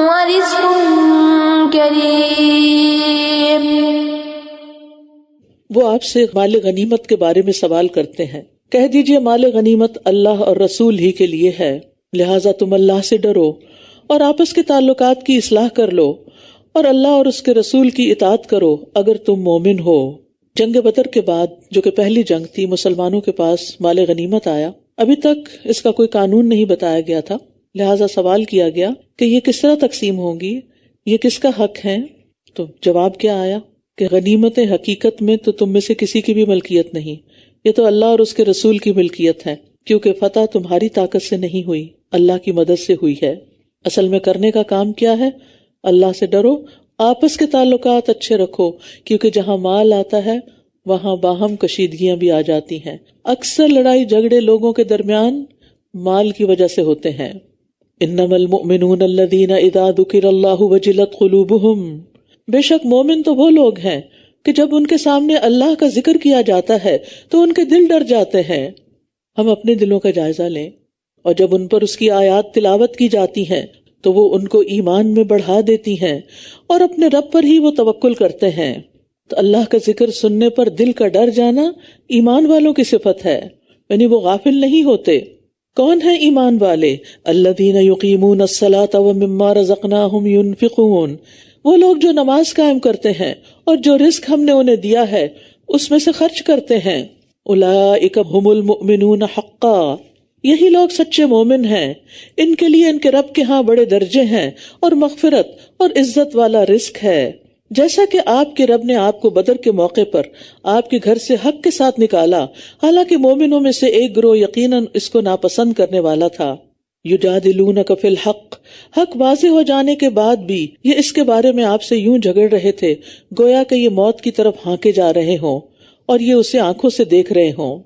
ورزق كريم۔ وہ آپ سے مال غنیمت کے بارے میں سوال کرتے ہیں، کہہ دیجئے مال غنیمت اللہ اور رسول ہی کے لیے ہے، لہٰذا تم اللہ سے ڈرو اور آپس کے تعلقات کی اصلاح کر لو اور اللہ اور اس کے رسول کی اطاعت کرو اگر تم مومن ہو۔ جنگ بدر کے بعد جو کہ پہلی جنگ تھی، مسلمانوں کے پاس مال غنیمت آیا، ابھی تک اس کا کوئی قانون نہیں بتایا گیا تھا، لہٰذا سوال کیا گیا کہ یہ کس طرح تقسیم ہوں گی، یہ کس کا حق ہے؟ تو جواب کیا آیا کہ غنیمتیں حقیقت میں تو تم میں سے کسی کی بھی ملکیت نہیں، یہ تو اللہ اور اس کے رسول کی ملکیت ہے، کیونکہ فتح تمہاری طاقت سے نہیں ہوئی، اللہ کی مدد سے ہوئی ہے۔ اصل میں کرنے کا کام کیا ہے؟ اللہ سے ڈرو، آپس کے تعلقات اچھے رکھو، کیونکہ جہاں مال آتا ہے وہاں باہم کشیدگیاں بھی آ جاتی ہیں۔ اکثر لڑائی جھگڑے لوگوں کے درمیان مال کی وجہ سے ہوتے ہیں۔ انما المؤمنون الذین اذا ذکر اللہ وجلت قلوبہم، بے شک مومن تو وہ لوگ ہیں کہ جب ان کے سامنے اللہ کا ذکر کیا جاتا ہے تو ان کے دل ڈر جاتے ہیں۔ ہم اپنے دلوں کا جائزہ لیں، اور جب ان پر اس کی آیات تلاوت کی جاتی ہیں تو وہ ان کو ایمان میں بڑھا دیتی ہیں اور اپنے رب پر ہی وہ توکل کرتے ہیں۔ تو اللہ کا ذکر سننے پر دل کا ڈر جانا ایمان والوں کی صفت ہے، یعنی وہ غافل نہیں ہوتے۔ کون ہیں ایمان والے؟ الذین یقیمون الصلاۃ ومما رزقناہم ینفقون، وہ لوگ جو نماز قائم کرتے ہیں اور جو رزق ہم نے انہیں دیا ہے اس میں سے خرچ کرتے ہیں۔ اولئک ھم المؤمنون حقا، یہی لوگ سچے مومن ہیں، ان کے لیے ان کے رب کے ہاں بڑے درجے ہیں اور مغفرت اور عزت والا رزق ہے۔ جیسا کہ آپ کے رب نے آپ کو بدر کے موقع پر آپ کے گھر سے حق کے ساتھ نکالا، حالانکہ مومنوں میں سے ایک گروہ یقیناً اس کو ناپسند کرنے والا تھا۔ یجادلونک فی الحق، حق واضح ہو جانے کے بعد بھی یہ اس کے بارے میں آپ سے یوں جھگڑ رہے تھے گویا کہ یہ موت کی طرف ہانکے جا رہے ہوں اور یہ اسے آنکھوں سے دیکھ رہے ہوں۔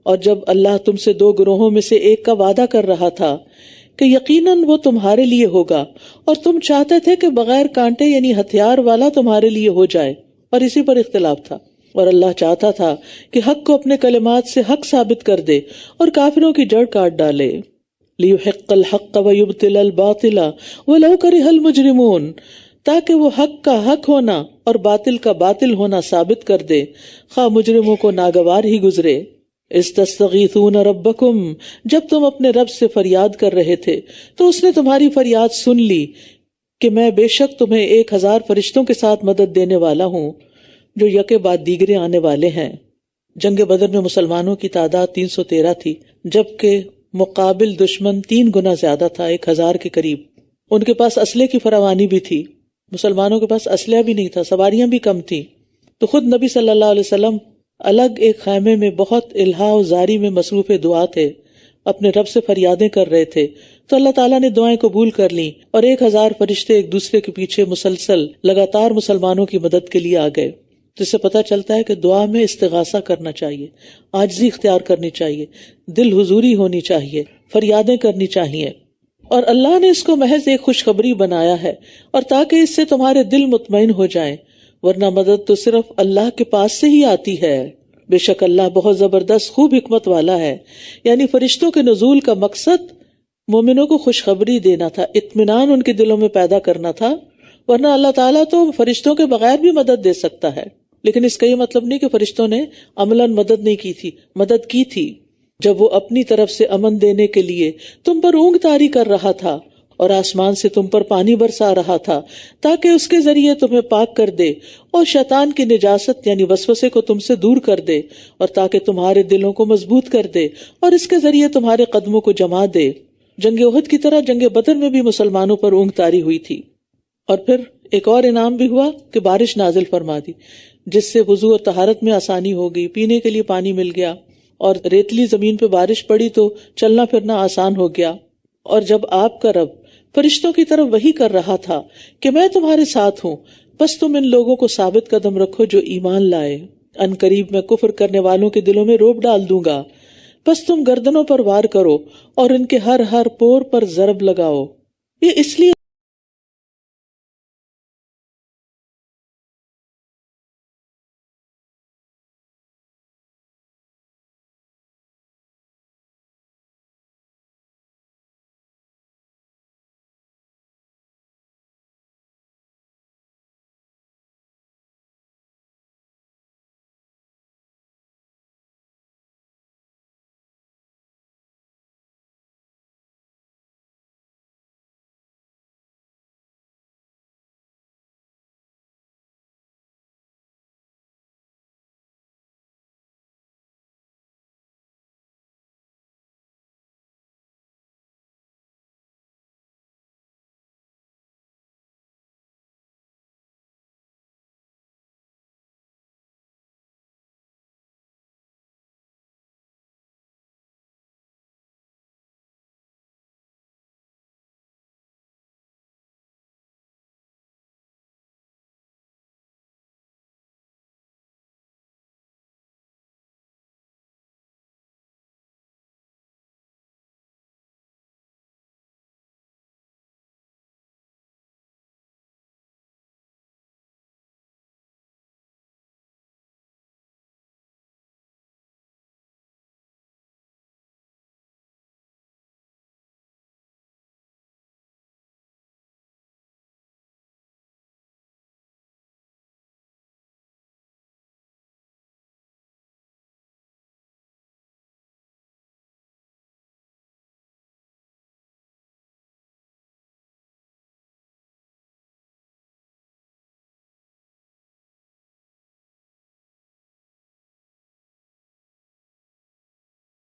اور جب اللہ تم سے دو گروہوں میں سے ایک کا وعدہ کر رہا تھا کہ یقیناً وہ تمہارے لیے ہوگا اور تم چاہتے تھے کہ بغیر کانٹے یعنی ہتھیار والا تمہارے لیے ہو جائے، اور اسی پر اختلاف تھا، اور اللہ چاہتا تھا کہ حق کو اپنے کلمات سے حق ثابت کر دے اور کافروں کی جڑ کاٹ ڈالے۔ لِيُحِقَّ الْحَقَّ وَيُبْطِلَ الْبَاطِلَ وَلَوْ كَرِهَ الْمُجْرِمُونَ، تاکہ وہ حق کا حق ہونا اور باطل کا باطل ہونا ثابت کر دے، خواہ مجرموں کو ناگوار ہی گزرے۔ استستغیثون ربکم، جب تم اپنے رب سے فریاد کر رہے تھے تو اس نے تمہاری فریاد سن لی کہ میں بے شک تمہیں 1000 فرشتوں کے ساتھ مدد دینے والا ہوں جو یکے بعد دیگرے آنے والے ہیں۔ جنگ بدر میں مسلمانوں کی تعداد 313 تھی، جبکہ مقابل دشمن 3 گنا زیادہ تھا، 1000 کے قریب۔ ان کے پاس اسلحے کی فراوانی بھی تھی، مسلمانوں کے پاس اسلحہ بھی نہیں تھا، سواریاں بھی کم تھیں۔ تو خود نبی صلی اللہ علیہ وسلم الگ ایک خیمے میں بہت الہا و زاری میں مصروف دعا تھے، اپنے رب سے فریادیں کر رہے تھے، تو اللہ تعالیٰ نے دعائیں قبول کر لیں اور 1000 فرشتے ایک دوسرے کے پیچھے مسلسل لگاتار مسلمانوں کی مدد کے لیے آ گئے۔ تو اس سے پتہ چلتا ہے کہ دعا میں استغاثہ کرنا چاہیے، عاجزی اختیار کرنی چاہیے، دل حضوری ہونی چاہیے، فریادیں کرنی چاہیے، اور اللہ نے اس کو محض ایک خوشخبری بنایا ہے اور تاکہ اس سے تمہارے دل مطمئن ہو جائیں، ورنہ مدد تو صرف اللہ کے پاس سے ہی آتی ہے۔ بے شک اللہ بہت زبردست خوب حکمت والا ہے۔ یعنی فرشتوں کے نزول کا مقصد مومنوں کو خوشخبری دینا تھا، اطمینان ان کے دلوں میں پیدا کرنا تھا، ورنہ اللہ تعالیٰ تو فرشتوں کے بغیر بھی مدد دے سکتا ہے، لیکن اس کا یہ مطلب نہیں کہ فرشتوں نے عملاً مدد نہیں کی تھی، مدد کی تھی جب وہ اپنی طرف سے امن دینے کے لیے تم پر اونگ طاری کر رہا تھا اور آسمان سے تم پر پانی برسا رہا تھا تاکہ اس کے ذریعے تمہیں پاک کر دے اور شیطان کی نجاست یعنی وسوسے کو تم سے دور کر دے، اور تاکہ تمہارے دلوں کو مضبوط کر دے اور اس کے ذریعے تمہارے قدموں کو جما دے۔ جنگ احد کی طرح جنگ بدر میں بھی مسلمانوں پر اونگ طاری ہوئی تھی، اور پھر ایک اور انعام بھی ہوا کہ بارش نازل فرما دی، جس سے وضو اور طہارت میں آسانی ہو گئی، پینے کے لیے پانی مل گیا، اور ریتلی زمین پہ بارش پڑی تو چلنا پھرنا آسان ہو گیا۔ اور جب آپ کا رب فرشتوں کی طرف وحی کر رہا تھا کہ میں تمہارے ساتھ ہوں، بس تم ان لوگوں کو ثابت قدم رکھو جو ایمان لائے، ان قریب میں کفر کرنے والوں کے دلوں میں روب ڈال دوں گا، بس تم گردنوں پر وار کرو اور ان کے ہر پور پر ضرب لگاؤ۔ یہ اس لیے